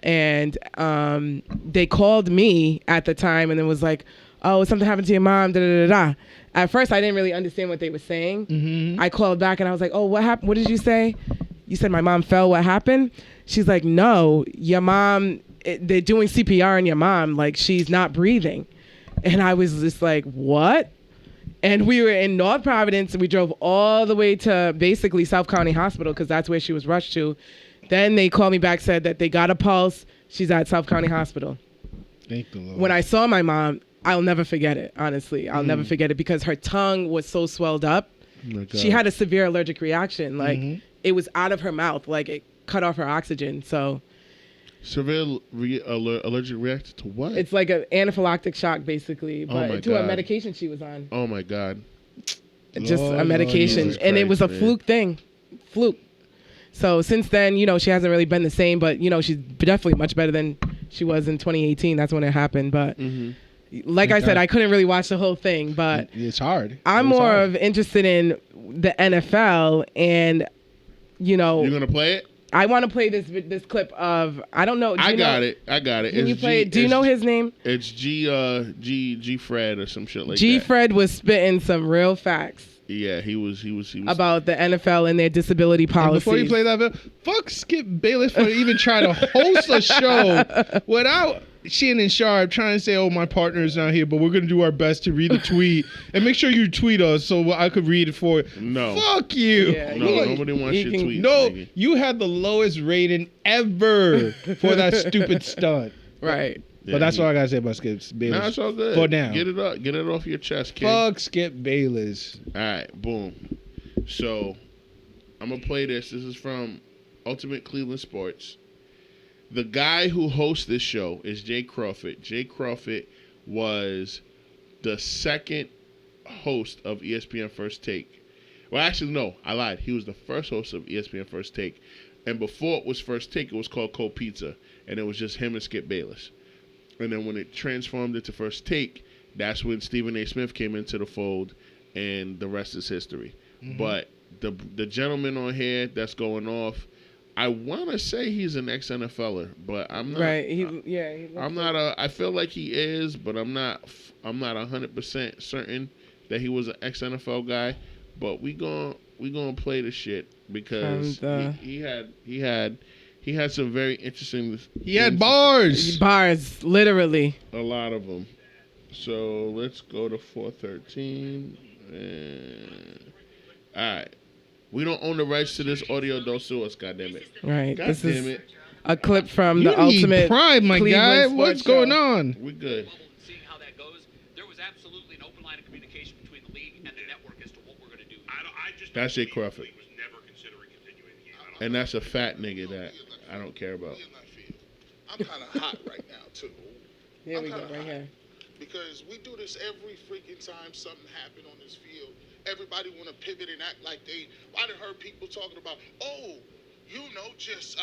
And they called me at the time, and it was like, "Oh, something happened to your mom." Da da da da. At first, I didn't really understand what they were saying. Mm-hmm. I called back, and I was like, "Oh, what happened? What did you say?" You said my mom fell. What happened? She's like, "No, your mom, they're doing CPR on your mom. Like, she's not breathing." And I was just like, what? And we were in North Providence, and we drove all the way to basically South County Hospital because that's where she was rushed to. Then they called me back, said that they got a pulse. She's at South County Hospital. Thank the Lord. When I saw my mom, I'll never forget it, honestly. I'll never forget it because her tongue was so swelled up. Oh, she had a severe allergic reaction. Like, it was out of her mouth. Like, it cut off her oxygen. So, severe allergic reaction to what? It's like an anaphylactic shock, basically, but to a medication she was on. Oh my God. just a medication, and it was a fluke thing. So since then, she hasn't really been the same, but she's definitely much better than she was in 2018. That's when it happened. But like I said, I couldn't really watch the whole thing, but it's hard. I'm more of interested in the NFL, and you're gonna play it. I want to play this clip of, I don't know. I got it. Can you play it? Do you know his name? It's G Fred or some shit like that. G Fred was spitting some real facts. Yeah, he was about the NFL and their disability policies. Before you play that, fuck Skip Bayless for even trying to host a show without Shannon Sharp trying to say, "Oh, my partner is not here, but we're gonna do our best to read the tweet and make sure you tweet us so I could read it for you." No, fuck you. Yeah, no, nobody wants your tweets. No, nigga. You had the lowest rating ever for that stupid stunt. Right. But that's all I gotta say about Skip Bayless. Nah, it's all good. For now, get it off your chest, kid. Fuck Skip Bayless. All right, boom. So I'm gonna play this. This is from Ultimate Cleveland Sports. The guy who hosts this show is Jay Crawford. Jay Crawford was the second host of ESPN First Take. Well, actually, no, I lied. He was the first host of ESPN First Take. And before it was First Take, it was called Cold Pizza. And it was just him and Skip Bayless. And then when it transformed into First Take, that's when Stephen A. Smith came into the fold, and the rest is history. Mm-hmm. But the gentleman on here that's going off, I want to say he's an ex-NFLer, but I'm not. Right. I'm not I feel like he is, but I'm not 100% certain that he was an ex-NFL guy. But we gonna play the shit because he had some very interesting. He had bars. Bars, literally. A lot of them. So let's go to 413. All right. We don't own the rights to this audio. Don't sue us, goddammit. Right. God damn it. A clip from the Ultimate Pride, my guy. Cleveland What's Sports going Show. on? We good. Seeing how that goes, there was absolutely an open line of communication between the league and the network as to what we're going to do. That's Jay Crawford. And that's a fat nigga that I don't care about. I'm kind of hot right now, too. Here we go, right here. Because we do this every freaking time something happened on this field. Everybody want to pivot and act like I done heard people talking about, just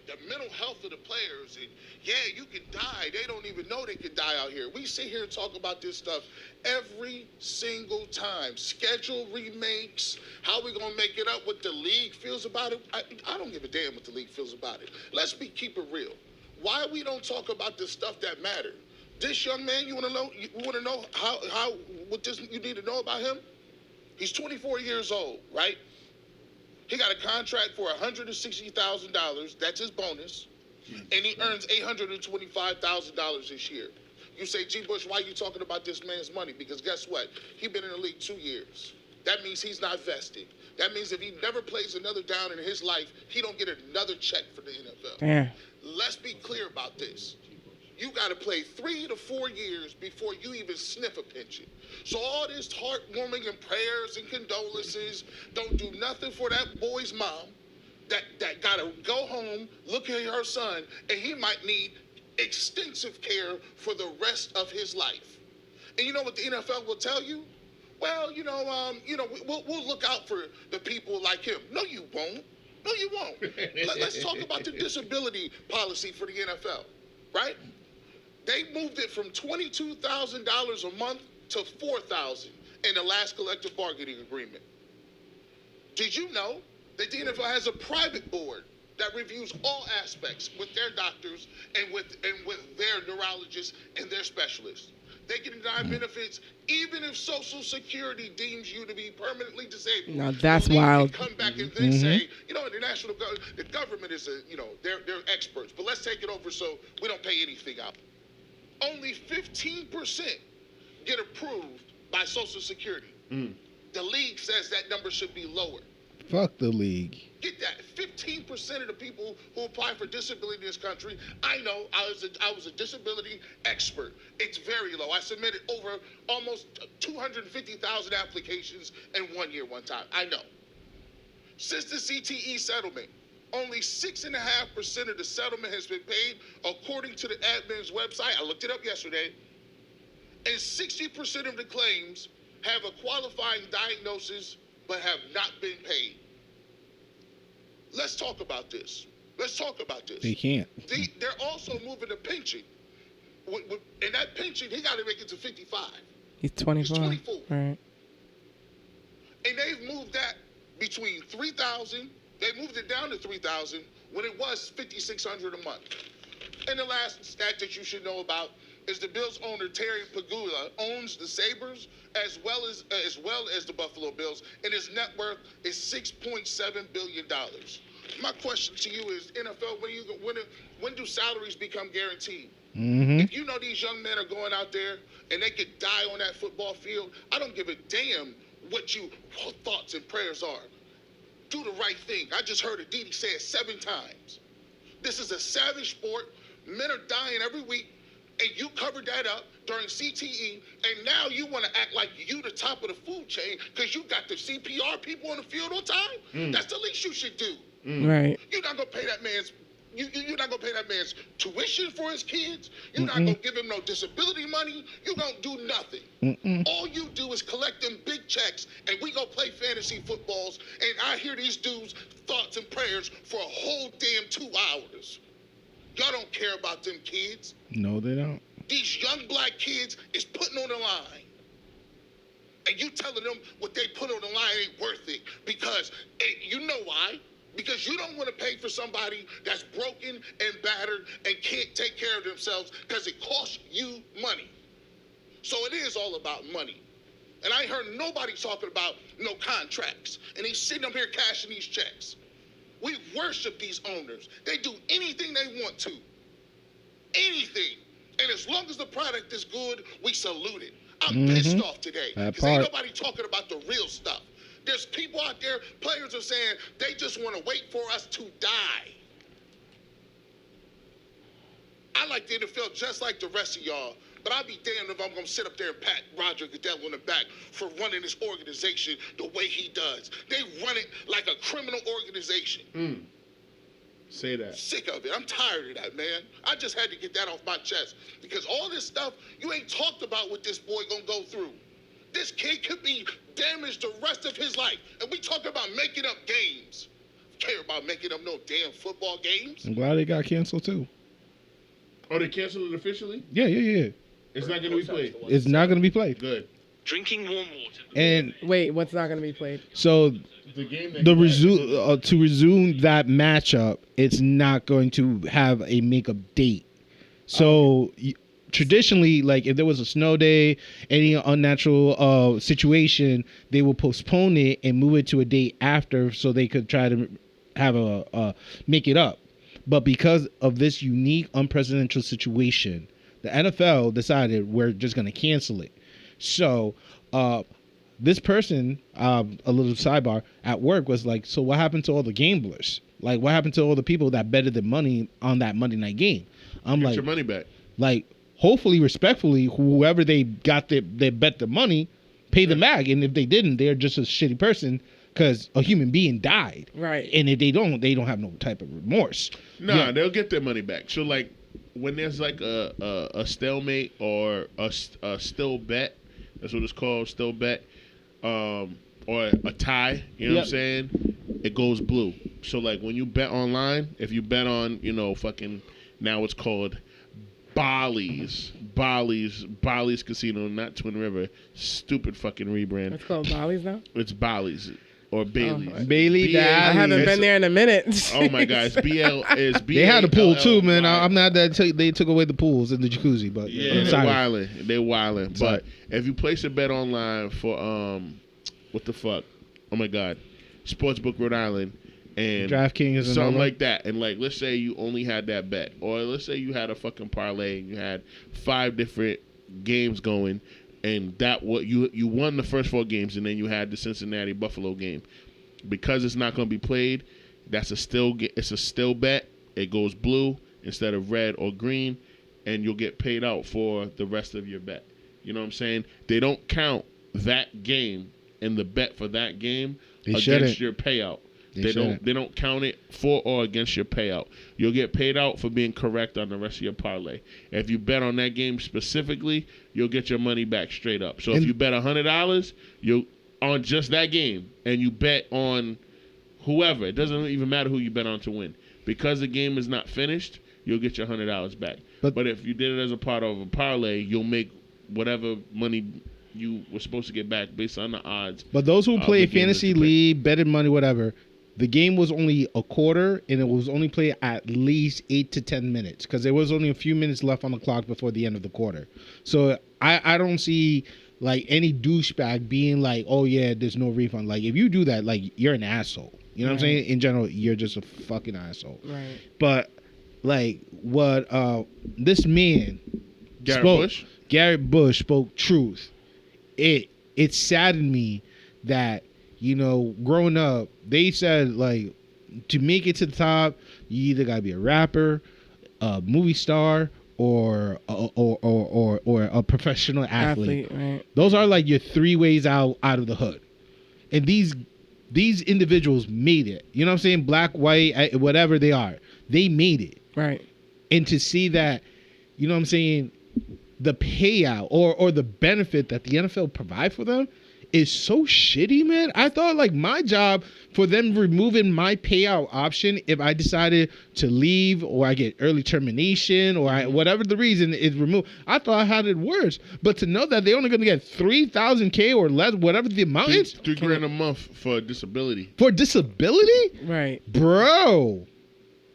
the mental health of the players. And yeah, you can die. They don't even know they can die out here. We sit here and talk about this stuff every single time. Schedule remakes, how we going to make it up, what the league feels about it. I don't give a damn what the league feels about it. Let's keep it real. Why we don't talk about the stuff that matter? This young man, you want to know how what you need to know about him? He's 24 years old, right? He got a contract for $160,000. That's his bonus. And he earns $825,000 this year. You say, G. Bush, why are you talking about this man's money? Because guess what? He's been in the league 2 years. That means he's not vested. That means if he never plays another down in his life, he don't get another check for the NFL. Damn. Let's be clear about this. You got to play 3 to 4 years before you even sniff a pension. So all this heartwarming and prayers and condolences don't do nothing for that boy's mom that got to go home, look at her son, and he might need extensive care for the rest of his life. And you know what the NFL will tell you? Well, we'll look out for the people like him. No, you won't. No, you won't. Let's talk about the disability policy for the NFL, right? They moved it from $22,000 a month to $4,000 in the last collective bargaining agreement. Did you know that the NFL has a private board that reviews all aspects with their doctors and with their neurologists and their specialists? They can deny benefits even if Social Security deems you to be permanently disabled. Now that's wild. Come back and then say, the government is they're experts, but let's take it over so we don't pay anything out. Only 15% get approved by Social Security. The league says that number should be lower. Fuck the league. Get that. 15% of the people who apply for disability in this country, I know, I was a disability expert. It's very low. I submitted over almost 250,000 applications in 1 year one time. I know. Since the CTE settlement, only 6.5% of the settlement has been paid according to the admin's website. I looked it up yesterday. And 60% of the claims have a qualifying diagnosis but have not been paid. Let's talk about this. They can't. They're also moving the pension. And that pension, he got to make it to 55. He's 24. He's 24. Right. And they've moved that between 3,000. They moved it down to 3,000 when it was 5,600 a month. And the last stat that you should know about is the Bills owner Terry Pegula owns the Sabres as well as the Buffalo Bills, and his net worth is $6.7 billion. My question to you is, NFL, when do salaries become guaranteed? Mm-hmm. If you know these young men are going out there and they could die on that football field, I don't give a damn what your thoughts and prayers are. Do the right thing. I just heard Aditi say it 7 times. This is a savage sport. Men are dying every week, and you covered that up during CTE, and now you want to act like you the top of the food chain because you got the CPR people on the field on time? That's the least you should do. Right. You're not gonna pay that man's. You're not gonna pay that man's tuition for his kids. You're not gonna give him no disability money. You don't do nothing. All you do is collect them big checks, and we go play fantasy footballs. And I hear these dudes' thoughts and prayers for a whole damn 2 hours. Y'all don't care about them kids. No, they don't. These young black kids is putting on the line. And you telling them what they put on the line ain't worth it because you know why? Because you don't want to pay for somebody that's broken and battered and can't take care of themselves because it costs you money. So it is all about money. And I ain't heard nobody talking about no contracts. And he's sitting up here cashing these checks. We worship these owners. They do anything they want to. Anything. And as long as the product is good, we salute it. I'm pissed off today because ain't nobody talking about the real stuff. There's people out there, players are saying they just want to wait for us to die. I like the NFL just like the rest of y'all, but I'll be damned if I'm going to sit up there and pat Roger Goodell on the back for running this organization the way he does. They run it like a criminal organization. Say that. Sick of it. I'm tired of that, man. I just had to get that off my chest because all this stuff, you ain't talked about what this boy going to go through. This kid could be damaged the rest of his life. And we talk about making up games. Care about making up no damn football games. I'm glad they got canceled too. Oh, they canceled it officially? Yeah. It's not going to be played. It's not going to be played. Good. Drinking warm water. And Wait, what's not going to be played? so The game that to resume that matchup, it's not going to have a makeup date. So traditionally, like if there was a snow day, any unnatural situation, they will postpone it and move it to a date after, so they could try to have a make it up. But because of this unique, unprecedented situation, the NFL decided we're just going to cancel it. So this person, a little sidebar, at work was like, so what happened to all the gamblers? Like, what happened to all the people that betted the money on that Monday night game? I'm Get your money back. Like, hopefully, respectfully, whoever they bet the money, pay them back. And if they didn't, they're just a shitty person because a human being died. Right. And if they don't have no type of remorse. Nah, they'll get their money back. So, like, when there's like a stalemate or a still bet, that's what it's called, still bet, or a tie, you know what I'm saying? It goes blue. So, like, when you bet online, if you bet on, fucking, now it's called Bally's Casino, not Twin River. Stupid fucking rebrand. It's called Bally's now? It's Bally's or Bailey's. Bailey, I haven't been there in a minute. Oh my God, it's They had a pool too, man. BALLY. I'm not that they took away the pools and the jacuzzi, but Yeah, I'm sorry. they're wilding. But if you place a bet online for what the fuck? Oh my God, Sportsbook Rhode Island and DraftKings is something another. like that, and like let's say you only had that bet, or let's say you had a fucking parlay and you had 5 different games going. And that what you won the first 4 games, and then you had the Cincinnati Buffalo game. Because it's not going to be played, it's a still bet. It goes blue instead of red or green, and you'll get paid out for the rest of your bet. You know what I'm saying? They don't count that game and the bet for that game against your payout. They don't count it for or against your payout. You'll get paid out for being correct on the rest of your parlay. If you bet on that game specifically, you'll get your money back straight up. So if you bet $100, you on just that game, and you bet on whoever, it doesn't even matter who you bet on to win. Because the game is not finished, you'll get your $100 back. But if you did it as a part of a parlay, you'll make whatever money you were supposed to get back based on the odds. But those who play fantasy league, betted money, whatever, the game was only a quarter, and it was only played at least 8 to 10 minutes because there was only a few minutes left on the clock before the end of the quarter. So I don't see like any douchebag being like, oh yeah, there's no refund. Like if you do that, like you're an asshole. You know what I'm saying? In general, you're just a fucking asshole. Right. But like what this man Garrett Bush spoke truth. It saddened me that, you know, growing up, they said like to make it to the top, you either gotta be a rapper, a movie star, or a professional athlete. Right. Those are like your 3 ways out of the hood. And these individuals made it. You know what I'm saying? Black, white, whatever they are, they made it. Right. And to see that, you know what I'm saying, the payout or the benefit that the NFL provide for them is so shitty, man. I thought like my job for them removing my payout option if I decided to leave or I get early termination or whatever the reason is removed. I thought I had it worse. But to know that they're only going to get $3,000 or less, whatever the amount is. $3,000 a month for disability. For disability? Right. Bro.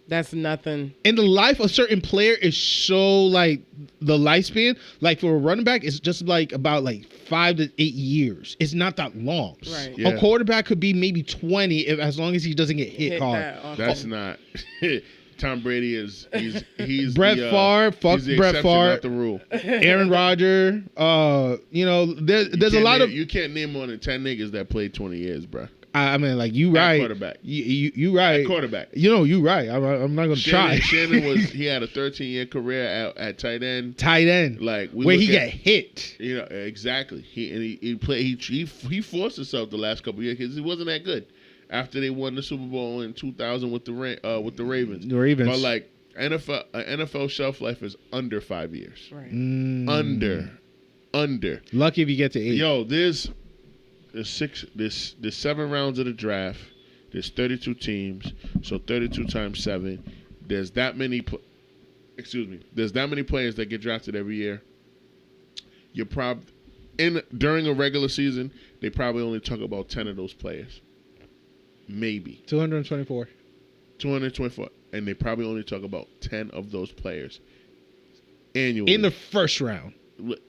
That's nothing. And the life of a certain player is so like the lifespan. Like for a running back, it's just like about like 5 to 8 years. It's not that long. Right. Yeah. A quarterback could be maybe 20 as long as he doesn't get hit hard. That's not. Tom Brady is he's Brett Favre. Fuck he's the Brett exception, Favre. not the rule. Aaron Rodgers. You know, there's a lot of. You can't name more than 10 niggas that played 20 years, bro. I mean, like you right. Quarterback. You right. Quarterback. You know, you right. I'm not gonna try. Shannon he had a 13-year career at tight end. Tight end. Like where he got hit. You know exactly. He forced himself the last couple of years because he wasn't that good. After they won the Super Bowl in 2000 with the Ravens. The Ravens. But like NFL shelf life is under 5 years. Right. Under. Lucky if you get to 8. Yo, there's 7 rounds of the draft. There's 32 teams, so 32 times 7. There's that many. There's that many players that get drafted every year. You're during a regular season, they probably only talk about 10 of those players, maybe 224, and they probably only talk about 10 of those players annually in the first round.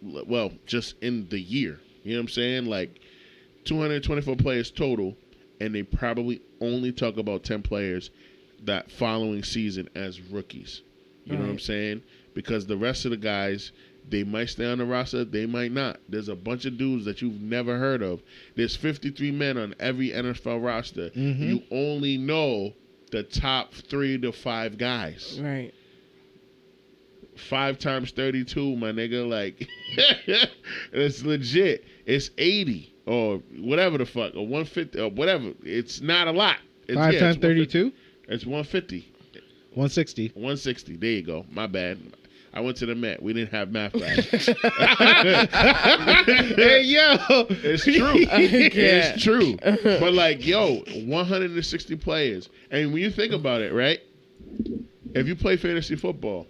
Well, just in the year, you know what I'm saying? Like 224 players total, and they probably only talk about 10 players that following season as rookies. You know what I'm saying? Because the rest of the guys, they might stay on the roster, they might not. There's a bunch of dudes that you've never heard of. There's 53 men on every NFL roster. Mm-hmm. You only know the top 3 to 5 guys. Right. 5 times 32, my nigga. Like, it's legit. It's 80 or whatever the fuck, or 150 or whatever. It's not a lot. 5 times 32? It's 150. 160. 160. There you go. My bad. I went to the Met. We didn't have math class. Hey, yo. It's true. It's true. But like, yo, 160 players. And when you think about it, right? If you play fantasy football,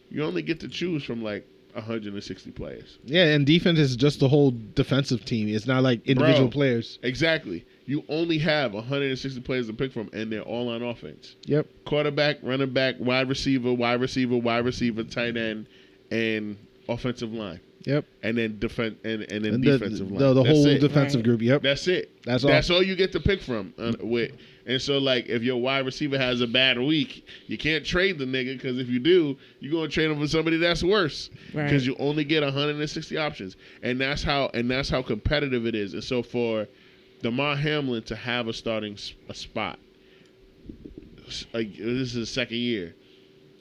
you only get to choose from like 160 players. Yeah, and defense is just the whole defensive team. It's not like individual players. Exactly. You only have 160 players to pick from, and they're all on offense. Yep. Quarterback, running back, wide receiver, tight end, and offensive line. Yep. And then defensive line. The whole it. defensive group. Yep. That's it. That's all you get to pick from. And so, like, if your wide receiver has a bad week, you can't trade the nigga, because if you do, you're going to trade him for somebody that's worse. Right. Because you only get 160 options. And that's how competitive it is. And so for DeMar Hamlin to have a starting spot, like, this is his second year.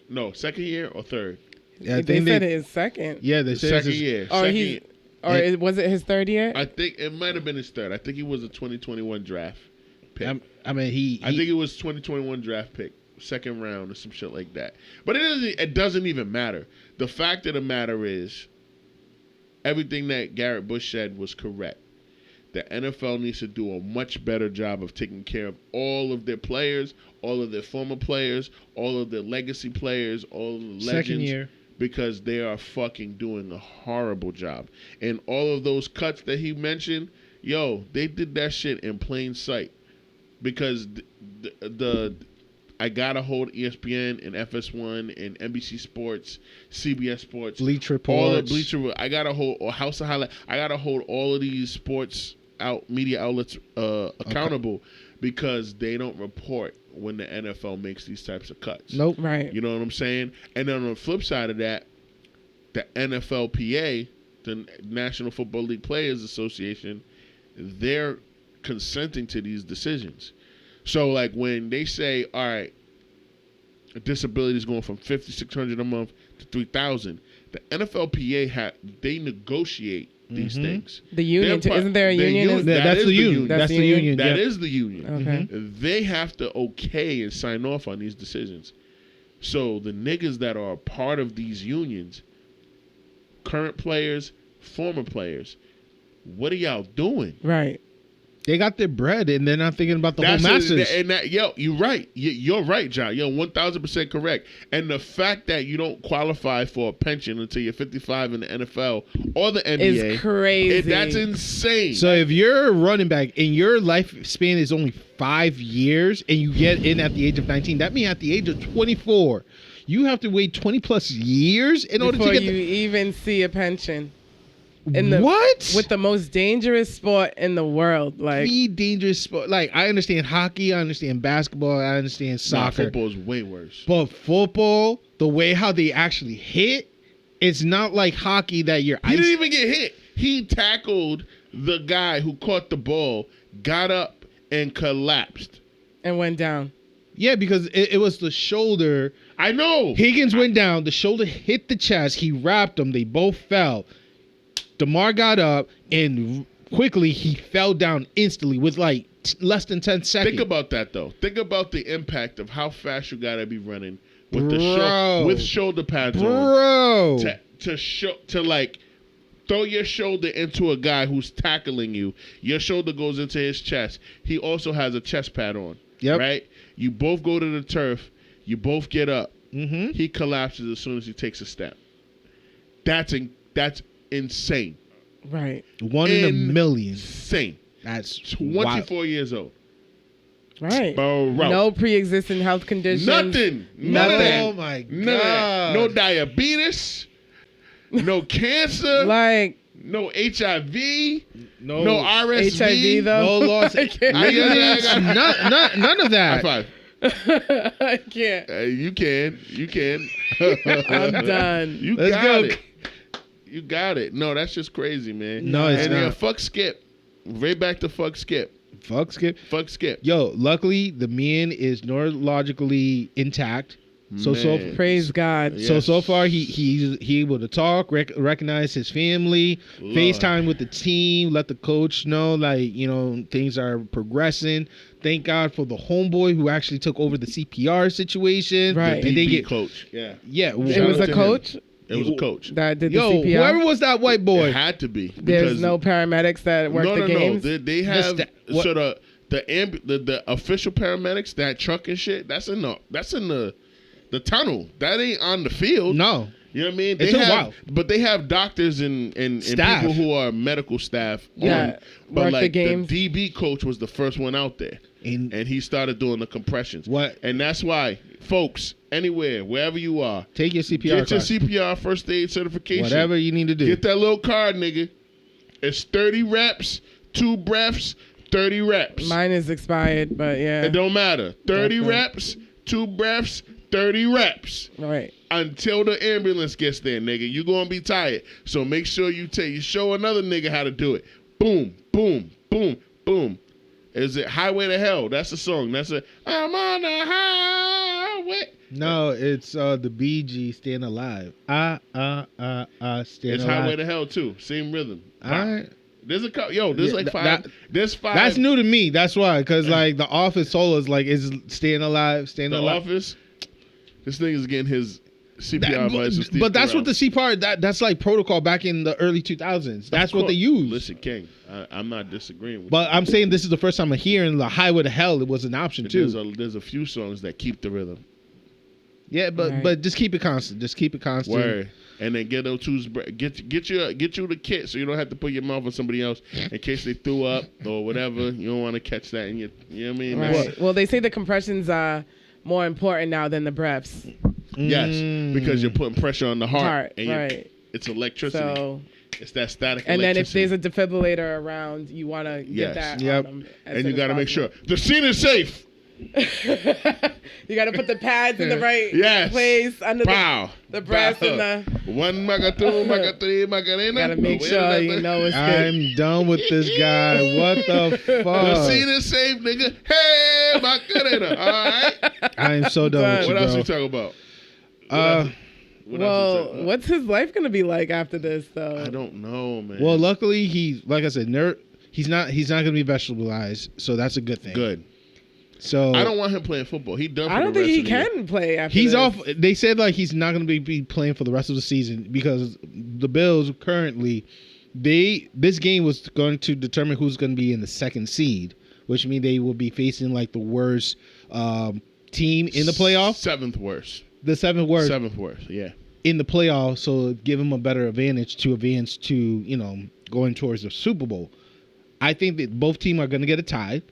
No, second year or third? Yeah, they said it is second. Yeah, they said second year. Was it his third year? I think it might have been his third. I think he was a 2021 draft. pick. I mean, I think it was 2021 draft pick, second round or some shit like that. But it doesn't even matter. The fact of the matter is, everything that Garrett Bush said was correct. The NFL needs to do a much better job of taking care of all of their players, all of their former players, all of their legacy players, all of the legends. Second year. Because they are fucking doing a horrible job. And all of those cuts that he mentioned, yo, they did that shit in plain sight. Because I gotta hold ESPN and FS1 and NBC Sports, CBS Sports, Bleacher Reports, all the Bleacher. I gotta hold House of Highlight. I gotta hold all of these sports media outlets accountable because they don't report when the NFL makes these types of cuts. Nope. Right. You know what I'm saying? And then on the flip side of that, the NFLPA, the National Football League Players Association, they're consenting to these decisions. So, like, when they say, all right, disability is going from $5,600 a month to $3,000, the NFLPA, they negotiate these things. The union, isn't there a union? That's the union. That's the union. That is the union. Okay. They have to okay and sign off on these decisions. So the niggas that are a part of these unions, current players, former players, what are y'all doing? Right. They got their bread, and they're not thinking about the whole masses. Yo, you're right. You're right, John. You're 1,000% correct. And the fact that you don't qualify for a pension until you're 55 in the NFL or the NBA is crazy. That's insane. So if you're a running back and your lifespan is only 5 years and you get in at the age of 19, that means at the age of 24, you have to wait 20 plus years in order to get even see a pension. What? With the most dangerous sport in the world, like the dangerous sport. Like, I understand hockey, I understand basketball, I understand soccer. Football is way worse. But football, the way how they actually hit, it's not like hockey that you're. He didn't even get hit. He tackled the guy who caught the ball, got up and collapsed and went down. Yeah, because it was the shoulder. I know. Higgins went down. The shoulder hit the chest. He wrapped them. They both fell. DeMar got up, and quickly he fell down instantly with like less than 10 seconds. Think about that, though. Think about the impact of how fast you got to be running with shoulder pads on. To like throw your shoulder into a guy who's tackling you. Your shoulder goes into his chest. He also has a chest pad on. Yep. Right? You both go to the turf. You both get up. Mm-hmm. He collapses as soon as he takes a step. That's insane. Right. One in a million. Insane. That's 24 years old. Right. Bro. No pre-existing health conditions. Nothing. None of that. Oh my God. None of that. No diabetes. No cancer. Like. No HIV. No RSV. HIV though. No loss. None of that. High five. I can't. You can. I'm done. Let's go. You got it. No, that's just crazy, man. No, it's and not. Yeah, fuck Skip. Right back to fuck Skip. Fuck Skip. Fuck Skip. Yo, luckily the man is neurologically intact. So praise God. Yes. So far he's able to talk, recognize his family, Lord. FaceTime with the team, let the coach know things are progressing. Thank God for the homeboy who actually took over the CPR situation. Right. And they get coach. Yeah. Yeah. It was a coach. It was a coach that did the CPR. Whoever was that white boy? It had to be. There's no paramedics that work the games. No. They have the official paramedics, that truck and shit. That's in the tunnel. That ain't on the field. No. You know what I mean? It took a while. But they have doctors and people who are medical staff. Yeah. But the games. The DB coach was the first one out there. And he started doing the compressions. What? And that's why, folks, anywhere, wherever you are, take your CPR Get card. your CPR first aid certification. Whatever you need to do. Get that little card, nigga. It's 30 reps, 2 breaths, 30 reps. Mine is expired, but yeah. It don't matter. 30 reps, 2 breaths, 30 reps. Right. Until the ambulance gets there, nigga. You're going to be tired. So make sure you show another nigga how to do it. Boom, boom, boom, boom. Is it Highway to Hell? That's the song. I'm on the highway. No, it's the Bee Gees, Stand Alive. Stand It's Alive. Highway to Hell, too. Same rhythm. All right. There's like five. There's five. That's new to me. That's why, because like The Office told us like is staying alive. The Office. This thing is getting his CPR advice. But that's what the CPR. That's like protocol back in the early 2000s. That's what they use. Listen, King, I'm not disagreeing with you. But I'm saying this is the first time I'm hearing the Highway to Hell. It was an option too. There's a few songs that keep the rhythm. Yeah, but just keep it constant. Word. And then get you the kit so you don't have to put your mouth on somebody else in case they threw up or whatever. You don't want to catch that in your, you know what I mean? Right. Well, they say the compressions are more important now than the breaths. Yes, because you're putting pressure on the heart. And right. It's electricity. So, it's that static and electricity. And then if there's a defibrillator around, you want to get that on them. And you got to make sure the scene is safe. You got to put the pads in the right place under the breast and the 1 maga 2 maga 3 macarena. Got to make sure you know it's good. I'm done with this guy. What the fuck? The scene is safe, nigga. Hey, macarena. All right. I am so done with you, What else bro. we talking about? What's his life gonna be like after this, though? I don't know, man. Well, luckily he's like I said, he's not gonna be vegetabilized, so that's a good thing. Good. So I don't want him playing football. He done. I don't think he can play after he's this. off. They said like he's not gonna be playing for the rest of the season because the Bills currently, this game was going to determine who's gonna be in the second seed, which means they will be facing like the worst team in the playoffs. Seventh worst. The seventh worst. Seventh worst. Yeah. In the playoffs, so give him a better advantage to advance to going towards the Super Bowl. I think that both teams are going to get a tie.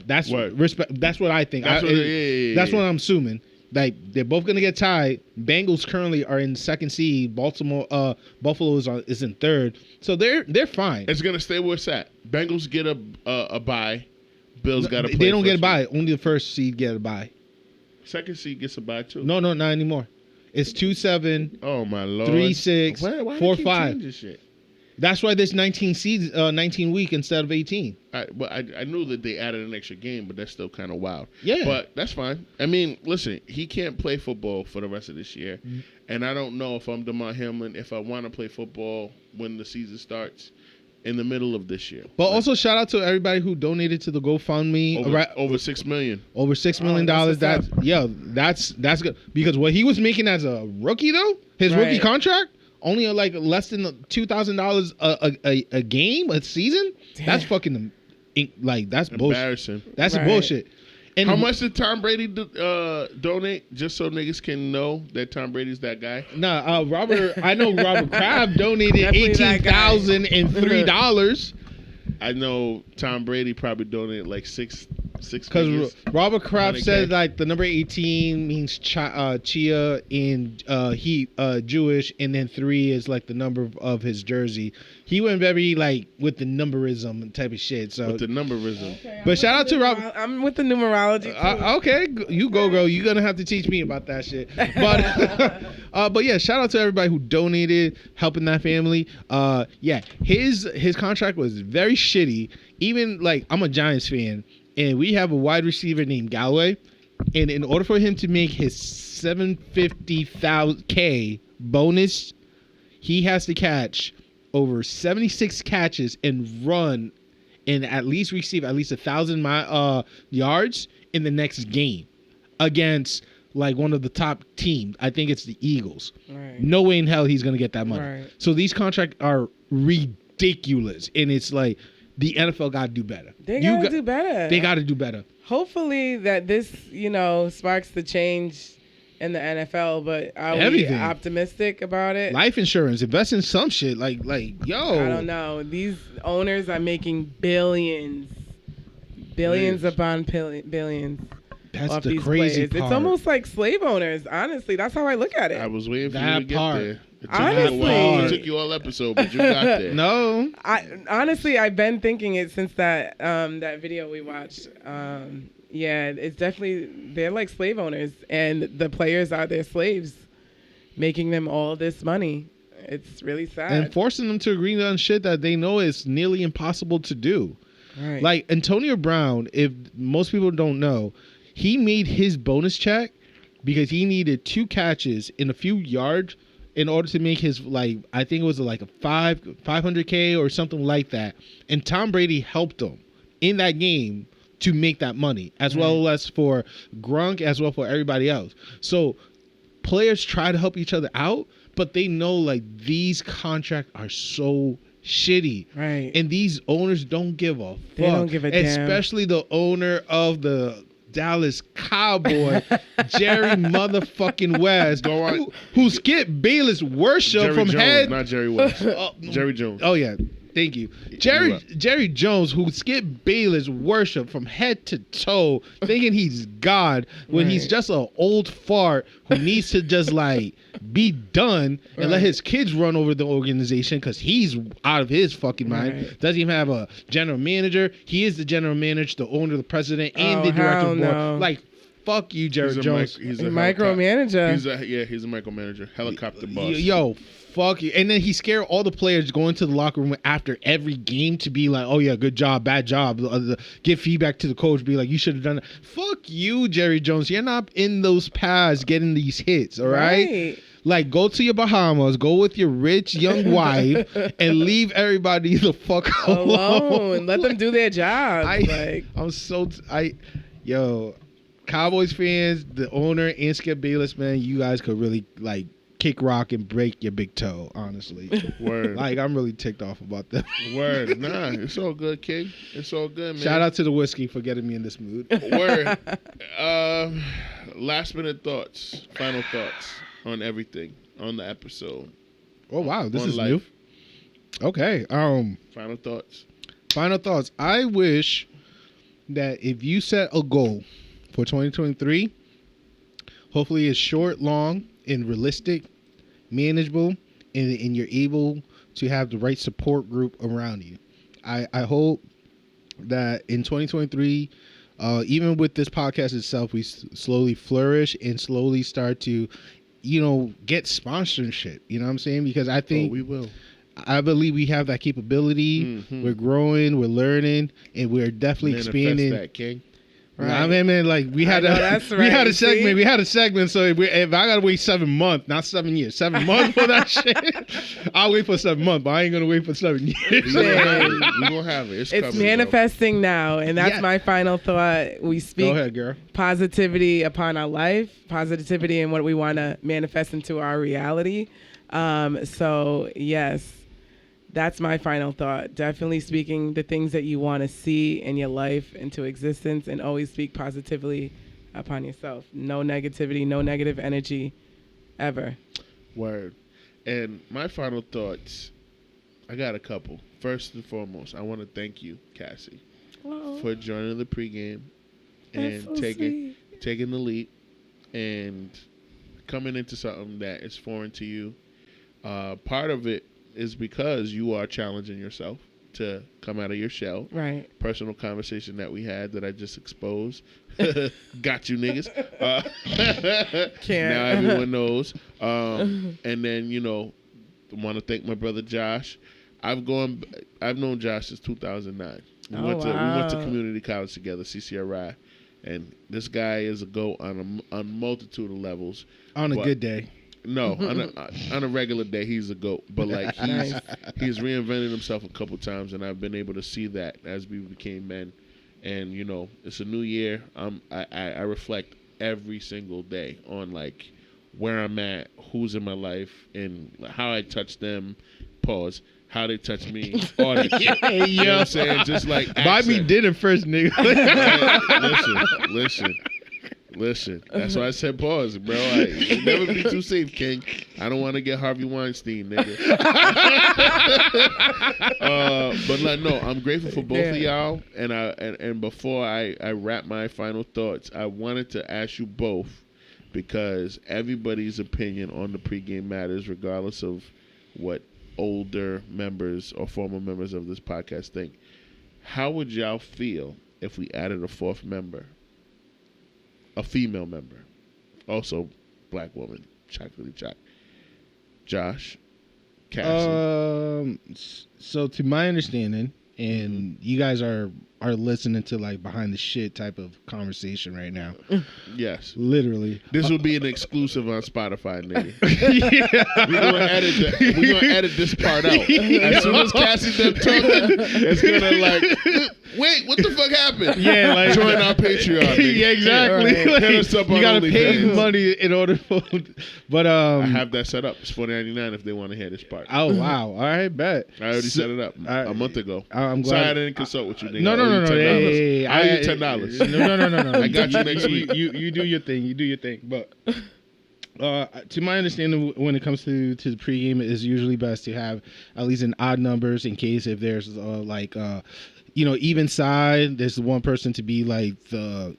That's respect. That's what I think. That's what I'm assuming. Like they're both going to get tied. Bengals currently are in second seed. Buffalo is in third. So they're fine. It's going to stay where it's at. Bengals get a bye. Bills got to play. They don't get a bye. Only the first seed get a bye. Second seed gets a bye too. No, not anymore. It's 2-7. Oh my lord. 3-6. Why 4-5. That's why there's 19 week instead of 18. I knew that they added an extra game, but that's still kind of wild. Yeah. But that's fine. I mean, listen, he can't play football for the rest of this year, and I don't know if I'm DeMar Hamlin if I want to play football when the season starts. In the middle of this year. But also shout out to everybody who donated to the GoFundMe. Over $6 million. Over $6 million. That's good. Because what he was making as a rookie though, his rookie contract, only like less than $2,000 a game, a season. Damn. That's fucking that's embarrassing. Bullshit. That's bullshit. And how much did Tom Brady donate? Just so niggas can know that Tom Brady's that guy. Nah, I know Robert Kraft donated $18,003. I know Tom Brady probably donated like six. Because Robert Kraft said like the number 18 means Chia and he Jewish, and then 3 is like the number of his jersey. He went very like with the numberism type of shit. So with the numberism. Okay, but shout out to Robert. I'm with the numerology too. Okay, you go, girl. You're gonna have to teach me about that shit. But yeah, shout out to everybody who donated, helping that family. Yeah, his contract was very shitty. Even like I'm a Giants fan. And we have a wide receiver named Galway. And in order for him to make his $750,000 bonus, he has to catch over 76 catches and run and at least receive at least 1,000 yards in the next game against like one of the top teams. I think it's the Eagles. Right. No way in hell he's going to get that money. Right. So these contracts are ridiculous. And it's like, the NFL got to do better. They got to do better. They got to do better. Hopefully that this, sparks the change in the NFL, but are we optimistic about it? Life insurance, invest in some shit. Like, yo. I don't know. These owners are making billions upon billions. That's off the these crazy players. part. It's almost like slave owners, honestly. That's how I look at it. I was waiting for you to get there. Honestly, it took you all episode, but you got there. No, I've been thinking it since that video we watched. Yeah, it's definitely they're like slave owners, and the players are their slaves, making them all this money. It's really sad. And forcing them to agree on shit that they know is nearly impossible to do. Right. Like Antonio Brown, if most people don't know, he made his bonus check because he needed 2 catches in a few yards in order to make his, like, I think it was like a 500K or something like that. And Tom Brady helped him in that game to make that money, as well as for Gronk, as well for everybody else. So players try to help each other out, but they know, like, these contracts are so shitty. Right. And these owners don't give a fuck. They don't give a damn. Especially the owner of the Dallas Cowboy, Jerry motherfucking West, who skipped Bayless worship Jerry from Jones, head. not Jerry West. Jerry Jones. Oh yeah, thank you, Jerry Jones, who skipped Bayless worship from head to toe, thinking he's God when he's just an old fart who needs to just like be done and let his kids run over the organization because he's out of his fucking mind. Doesn't even have a general manager. He is the general manager, the owner, the president, and the director of board. No. Like, fuck you, Jerry Jones. He's a micromanager. He's a micromanager. Helicopter boss. Yo, fuck you. And then he scared all the players going to the locker room after every game to be like, oh yeah, good job, bad job. Give feedback to the coach. Be like, you should have done it. Fuck you, Jerry Jones. You're not in those paths getting these hits, all right? Like, go to your Bahamas, go with your rich young wife, and leave everybody the fuck alone. Let them do their job. Yo, Cowboys fans, the owner and Skip Bayless, man, you guys could really like kick rock and break your big toe, honestly. Word. Like, I'm really ticked off about that. Word. Nah, it's all good, King. It's all good, man. Shout out to the whiskey for getting me in this mood. Word. Last minute thoughts, final thoughts on everything on the episode. Oh wow, this on is life. new. Okay. Final thoughts. Final thoughts. I wish that if you set a goal for 2023, hopefully it's short, long, and realistic, manageable, and you're able to have the right support group around you. I hope that in 2023, even with this podcast itself, we slowly flourish and slowly start to, get sponsorship. You know what I'm saying? Because I think we will. I believe we have that capability. Mm-hmm. We're growing, we're learning, and we're definitely expanding. That, King. Right. I mean, like we had a segment. See? We had a segment. So if I gotta wait 7 months, not 7 years, 7 months for that shit, I'll wait for 7 months. But I ain't gonna wait for 7 years. We gonna have it. It's coming, manifesting now, and that's my final thought. We speak. Go ahead, girl. Positivity upon our life, positivity in what we want to manifest into our reality. So yes. That's my final thought. Definitely speaking the things that you want to see in your life into existence, and always speak positively upon yourself. No negativity, no negative energy ever. Word. And my final thoughts, I got a couple. First and foremost, I want to thank you, Cassie, for joining the pregame and taking the leap and coming into something that is foreign to you. Part of it is because you are challenging yourself to come out of your shell. Right. Personal conversation that we had that I just exposed. Got you niggas. Now everyone knows. And then, want to thank my brother Josh. I've known Josh since 2009. We went to community college together, CCRI. And this guy is a GOAT on a multitude of levels. On a good day. No, on a regular day, he's a GOAT. But like he's reinvented himself a couple times, and I've been able to see that as we became men. And it's a new year. I reflect every single day on like where I'm at, who's in my life, and how I touch them. Pause. How they touch me. All that shit. You know what I'm saying? Just like buy me dinner first, nigga. Listen, that's why I said pause, bro. Never be too safe, King. I don't want to get Harvey Weinstein, nigga. But no, I'm grateful for both of y'all. And before I wrap my final thoughts, I wanted to ask you both, because everybody's opinion on the pregame matters, regardless of what older members or former members of this podcast think. How would y'all feel if we added a fourth member? A female member, also black woman, chocolatey choc. Josh, Cassie. So to my understanding, and you guys are are listening to like behind the shit type of conversation right now. Yes. Literally. This will be an exclusive on Spotify, nigga. We're gonna edit this part out. As soon as Cassie's done talking, it's gonna like, wait, what the fuck happened? Yeah, like join our Patreon. Nigga. Yeah, exactly. Yeah, Like, hit us up you on gotta pay OnlyFans. money in order for. But I have that set up. It's $4.99 if they want to hear this part. Oh wow! All right, bet. I already set it up a month ago. I'm glad. Sorry I didn't consult with you, nigga. No. Hey, I owe you $10. No. I got you next week. You do your thing. You do your thing. But to my understanding, when it comes to the pregame, it is usually best to have at least an odd numbers in case if there's even side. There's one person to be like the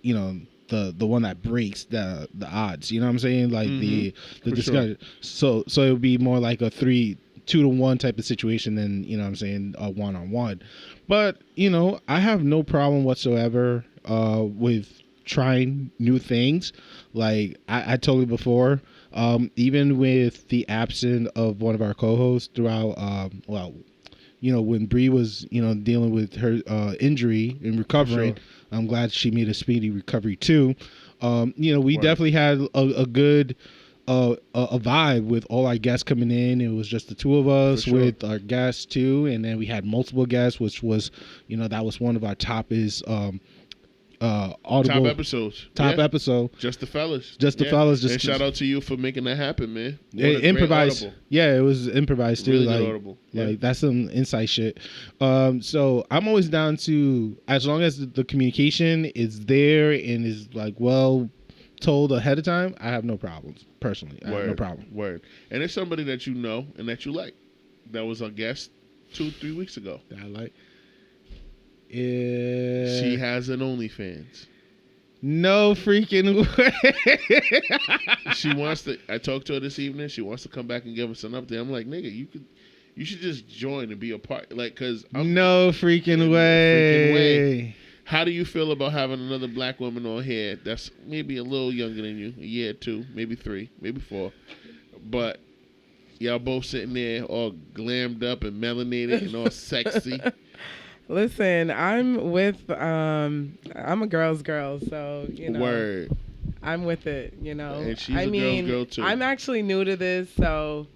one that breaks the odds. You know what I'm saying? Like the discussion. Sure. So it would be more like a 2-to-1 type of situation than, you know what I'm saying, a 1-on-1. But, I have no problem whatsoever with trying new things. Like I told you before, even with the absence of one of our co-hosts throughout, when Bree was, dealing with her injury and recovering, sure. I'm glad she made a speedy recovery too. We definitely had a good a vibe with all our guests coming in. It was just the two of us with our guests too, and then we had multiple guests, which was, that was one of our toppest audible top episode. Just the fellas. Just the fellas. And shout out to you for making that happen, man. Improvised. Yeah, it was improvised too. Really good audible. Like that's some inside shit. So I'm always down to, as long as the communication is there and is like well told ahead of time, I have no problems. Personally, I have no problem. Word. And it's somebody that you know and that you like. That was our guest 2-3 weeks ago. That I like. She has an OnlyFans. No freaking way. She wants to. I talked to her this evening. She wants to come back and give us an update. I'm like, nigga, you should just join and be a part. Like, cause no freaking way. How do you feel about having another black woman on here that's maybe a little younger than you, a year or two, maybe 3, maybe 4, but y'all both sitting there all glammed up and melanated and all sexy? Listen, I'm a girl's girl, so, Word. I'm with it, And she's a girl's girl, too. I'm actually new to this, so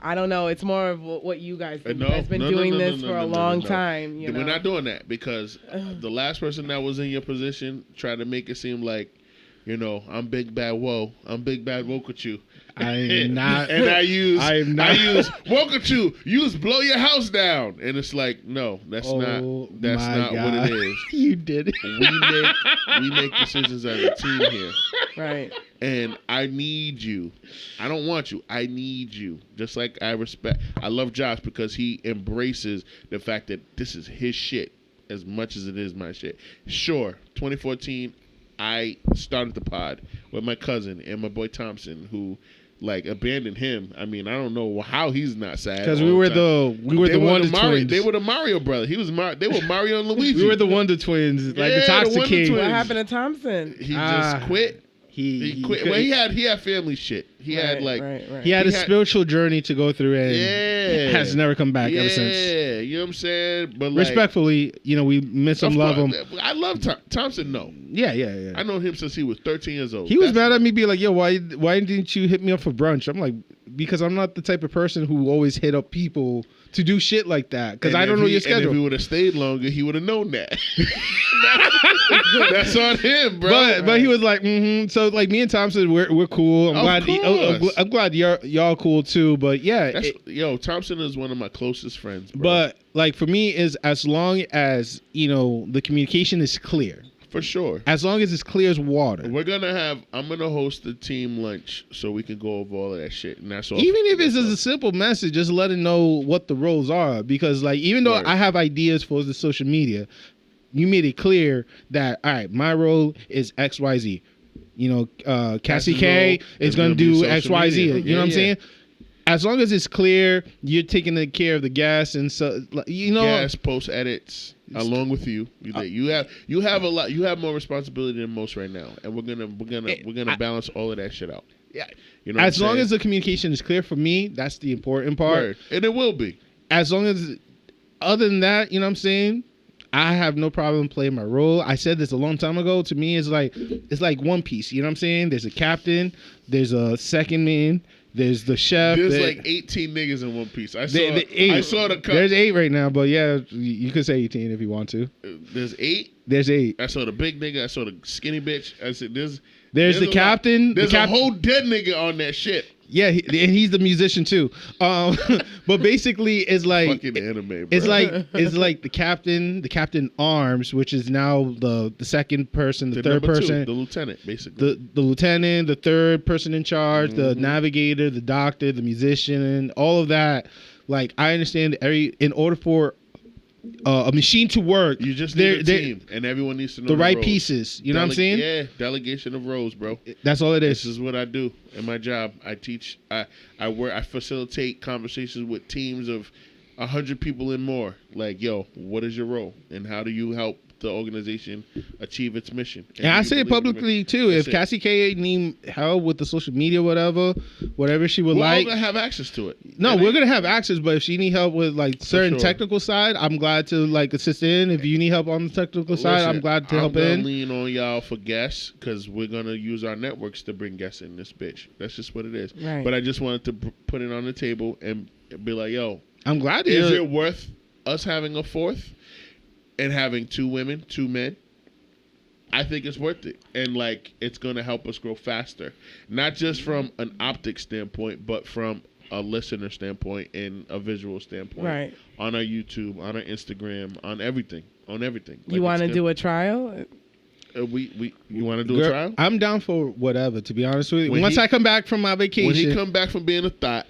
I don't know. It's more of what you guys think. You guys been doing this for a long time. We're not doing that because the last person that was in your position tried to make it seem like, I'm big bad Wole. I'm big bad Wokachu. I am not. And I use Wokachu. Use blow your house down. And it's like, no, that's not what it is. You did it. We make decisions as a team here. Right. And I need you. I don't want you. I need you. Just like I love Josh because he embraces the fact that this is his shit as much as it is my shit. Sure, 2014, I started the pod with my cousin and my boy Thompson, who abandoned him. I mean, I don't know how he's not sad. Because we were the Wonder Twins. They were the Mario brothers. They were Mario and Luigi. We were the Wonder Twins, the Toxic King. What happened to Thompson? He just quit. He quit. Well, he had family shit. He had he had a spiritual journey to go through and has never come back ever since. Yeah, you know what I'm saying? But respectfully, we miss him, love him. I love Thompson. No. Yeah. I know him since he was 13 years old. He was mad at me, being like, "Yo, why didn't you hit me up for brunch?" I'm like, because I'm not the type of person who always hit up people to do shit like that. Because I don't know your schedule. And if he would have stayed longer, he would have known that. That's on him, bro. But he was like, So me and Thompson, we're cool. I'm glad y'all cool too. But yeah, Thompson is one of my closest friends, bro. But for me, is as long as the communication is clear. For sure. As long as it's clear as water. I'm gonna host a team lunch so we can go over all of that shit, and that's all. Even if it's just a simple message, just let it know what the roles are. Because even though I have ideas for the social media, you made it clear that all right, my role is XYZ. Cassie K is gonna do XYZ. You know what I'm saying? As long as it's clear, you're taking care of the gas and so gas post edits along with you. You have a lot. You have more responsibility than most right now, and we're gonna balance all of that shit out. Yeah, as long as the communication is clear for me, that's the important part. Word. And it will be. As long as, other than that, you know what I'm saying, I have no problem playing my role. I said this a long time ago. To me, it's like One Piece. You know what I'm saying? There's a captain. There's a second man. There's the chef. There's like 18 niggas in One Piece. I saw the cut. There's 8 right now, but yeah, you could say 18 if you want to. There's 8? There's 8. I saw the big nigga. I saw the skinny bitch. I said there's the captain. There's a whole dead nigga on that shit. Yeah, and he's the musician too. But basically, it's like fucking anime, bro. It's like the captain arms, which is now the second person, the third person, the lieutenant, basically. The lieutenant, the third person in charge, the navigator, the doctor, the musician, all of that. Like, I understand in order for a machine to work, you just need a team, and everyone needs to know the right roles. pieces. You know what I'm saying? Yeah, delegation of roles, bro. That's all it is. This is what I do in my job. I teach. I facilitate conversations with teams of 100 people and more. Like, yo, what is your role, and how do you help the organization achieve its mission? And I say it publicly too. If Cassie K need help with the social media, whatever she would like, we're all gonna have access to it. No, we're gonna have access, but if she need help with like certain technical side, I'm glad to like assist in. If you need help on the technical side, I'm glad to help in. I'm gonna lean on y'all for guests because we're gonna use our networks to bring guests in this bitch. That's just what it is. Right. But I just wanted to put it on the table and be like, yo, I'm glad. Is it worth us having a fourth? And having 2 women, 2 men, I think it's worth it. And, like, it's going to help us grow faster. Not just from an optic standpoint, but from a listener standpoint and a visual standpoint. Right. On our YouTube, on our Instagram, on everything. Like, you want to do a trial? You want to do a trial? I'm down for whatever, to be honest with you. Once I come back from my vacation. When he come back from being a thought.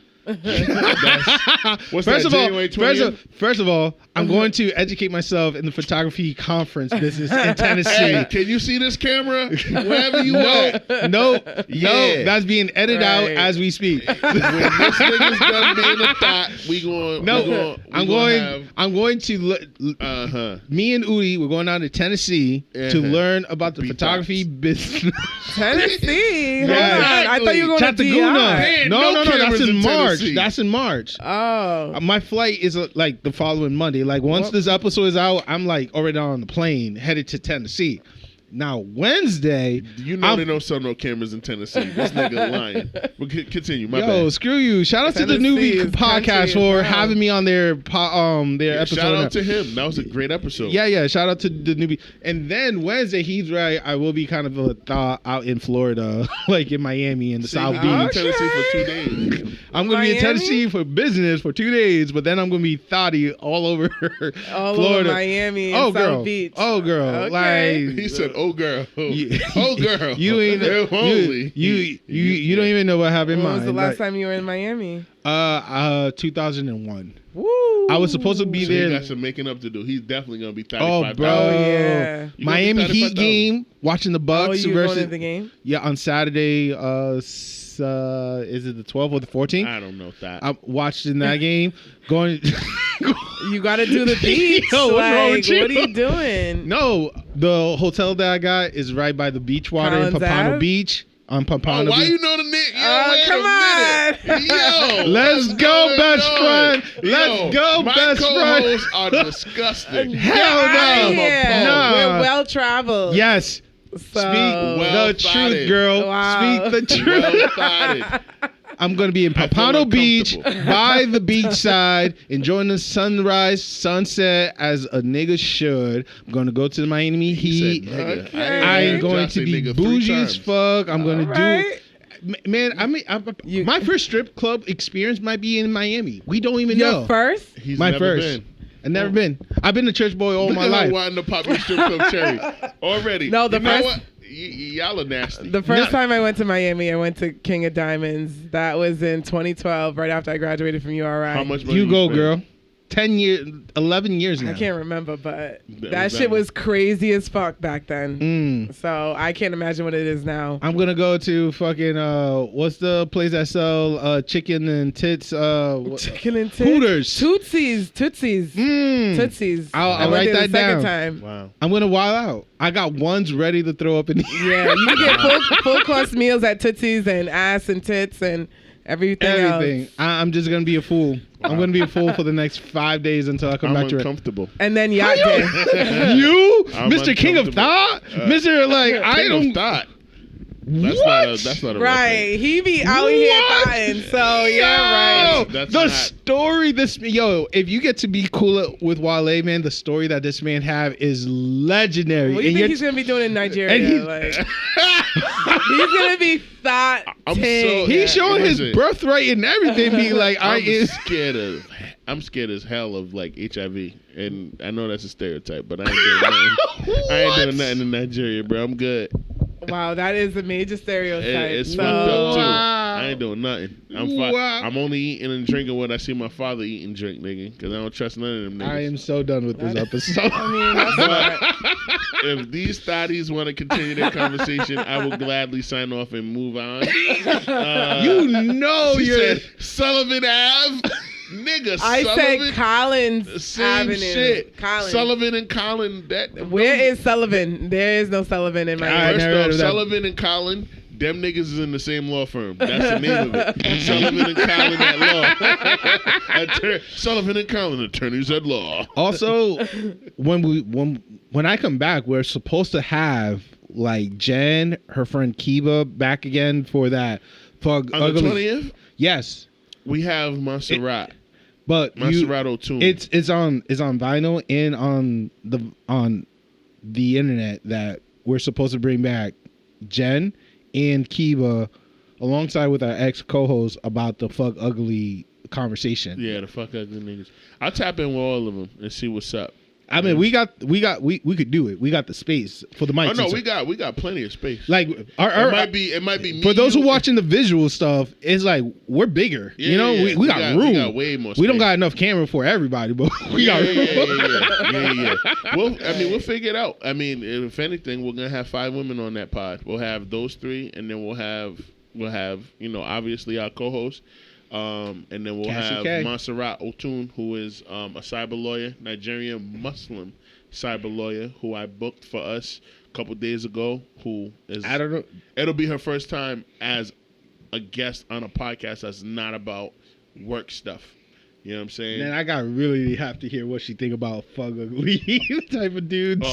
First of all, I'm going to educate myself in the photography conference business in Tennessee. Hey, can you see this camera? Wherever you want. No, that's being edited out as we speak. When this nigga's done being a thought, me and Udi, we're going down to Tennessee to learn about the photography business. Tennessee? Yeah. Hold on. I thought you were going to DI. No, that's in March. That's in March. Oh. My flight is like the following Monday. Like once this episode is out, I'm like already on the plane headed to Tennessee. Now Wednesday, they don't sell no cameras in Tennessee. This nigga lying. But continue. My bad. Screw you. Shout out to the New Week podcast for having me on their episode. Shout out to him. That was a great episode. Yeah. Shout out to the New Week. And then Wednesday, he's right. I will be kind of out in Florida, like in Miami in the South Beach. In Tennessee for 2 days. I'm going to be in Tennessee for business for 2 days, but then I'm going to be thotty all over Florida. Over Miami and South Beach. Oh, girl. Okay. Like, he said, oh, girl. Oh, girl. You ain't you don't even know what I have in mind. When was the last time you were in Miami? 2001. Woo. I was supposed to be there. He got some making up to do. He's definitely gonna be 35. Oh, bro. Yeah. Miami Heat game. Watching the Bucks you versus going to the game? Yeah, on Saturday. Is it the 12th or the 14th? I don't know that. I'm watching that game. Going. You got to do the beach. Yo, what's wrong with you? What are you doing? No, the hotel that I got is right by the beach water in Pompano Beach. On Pompano Beach. Why you know the nigga? Come on. Yo, let's go, best friend. Let's go, best friend. My co-hosts are disgusting. Hell no. No. We're well traveled. Yes. Speak the truth, girl. Wow. Speak the truth. Well thought. I'm going to be in Pompano Beach by the beachside, enjoying the sunrise, sunset as a nigga should. I'm going to go to the Miami Heat. I ain't going to be bougie as fuck. I'm going to do... Man, my first strip club experience might be in Miami. We don't even know. Your first? He's my never first. Been. I've never been. I've been a church boy all my life. Look at her wanting to pop your strip club cherry already. No, the first... Y'all are nasty. The first time I went to Miami, I went to King of Diamonds. That was in 2012, right after I graduated from URI. How much money you go, girl? 11 years now. I can't remember, but that shit was crazy as fuck back then. So I can't imagine what it is now. I'm gonna go to fucking what's the place that sell chicken and tits? Chicken and tits. Hooters. Tootsies. Tootsies. I'll write that down. Time. Wow. I'm gonna wild out. I got ones ready to throw up in the Yeah, you can get full course meals at Tootsies and ass and tits and Everything. I'm just gonna be a fool. I'm gonna be a fool for the next 5 days until I come back to it. Uncomfortable. And then yacht day. You, I'm Mr. King of Thought, Mr. Like I King don't. of Thought. That's not a Right. He be out here thotting. So yeah, right. That's the not- story if you get to be cool with Wale, man, the story that this man have is legendary. What do you think he's gonna be doing in Nigeria? Like, he's gonna be thought. He's showing his birthright and everything. Being like, I'm scared as hell of like HIV, and I know that's a stereotype, but I ain't doing nothing. I ain't doing nothing in Nigeria, bro. I'm good. Wow, that is a major stereotype. It's fucked up too. I ain't doing nothing. I'm only eating and drinking what I see my father eat and drink, nigga, because I don't trust none of them niggas. I am so done with this episode. I mean, that's right. If these thotties want to continue their conversation, I will gladly sign off and move on. She said Sullivan Ave. Nigga, I Sullivan, said Collins same Avenue. shit. Collins. Sullivan and Collin. Where is Sullivan? There is no Sullivan in my First off, Sullivan and Collin, them niggas is in the same law firm. That's the name of it. Sullivan and Collin at law. Sullivan and Collin, attorneys at law. Also, when I come back, we're supposed to have like Jen, her friend Kiba, back again for that On the 20th? Yes. We have Montserrat. But Montserrat O'Toole. It's on vinyl and on the internet that we're supposed to bring back Jen and Kiba alongside with our ex co-host about the fuck ugly conversation. Yeah, the fuck ugly niggas. I'll tap in with all of them and see what's up. I mean, we could do it. We got the space for the mics. Oh no, we got plenty of space. Like it might be me, for those who watching the visual stuff. It's like we're bigger. Yeah, you know, yeah. we got room. We got way more space. We don't got enough camera for everybody, but we got room. Yeah. We'll figure it out. I mean, if anything, we're gonna have 5 women on that pod. We'll have those 3, and then we'll have obviously our co-host. And then we'll have Montserrat O'Toole, who is a cyber lawyer, Nigerian Muslim cyber lawyer, who I booked for us a couple days ago. Who is I don't know. It'll be her first time as a guest on a podcast that's not about work stuff. You know what I'm saying? Man, I really have to hear what she think about fuck ugly type of dudes.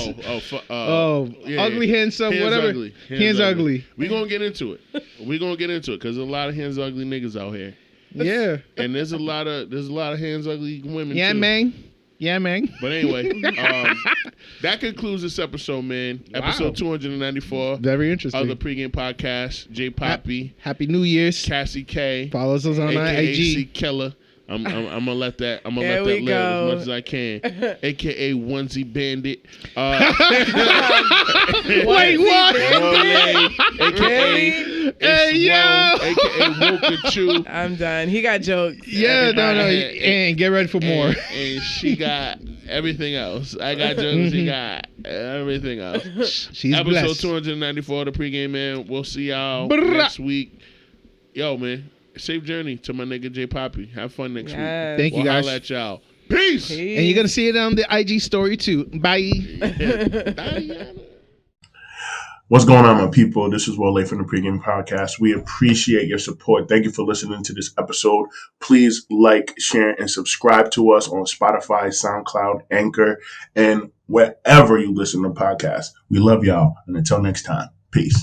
Ugly, handsome, whatever. Ugly. Hands ugly. We gonna get into it. Because there's a lot of hands ugly niggas out here. Yeah. And there's a lot of hands ugly women too. Yeah, man. But anyway, that concludes this episode, man. Wow. Episode 294. Very interesting. Of the Pregame Podcast. J Poppy. Happy New Year's. Cassie K. Follow us on IG. C Keller. I'm gonna let that live as much as I can. AKA Onesie Bandit. Wait, what? AKA Woke Chew. I'm done. He got jokes. Yeah, no. And get ready for more. And she got everything else. I got jokes. She got everything else. She's episode blessed. 294 of the Pregame, man. We'll see y'all next week. Yo, man. Safe journey to my nigga J Poppy. Have fun next week. Thank you, guys. I'll let y'all. Peace. And you're going to see it on the IG story, too. Bye. What's going on, my people? This is Wole from the Pregame Podcast. We appreciate your support. Thank you for listening to this episode. Please like, share, and subscribe to us on Spotify, SoundCloud, Anchor, and wherever you listen to podcasts. We love y'all. And until next time, peace.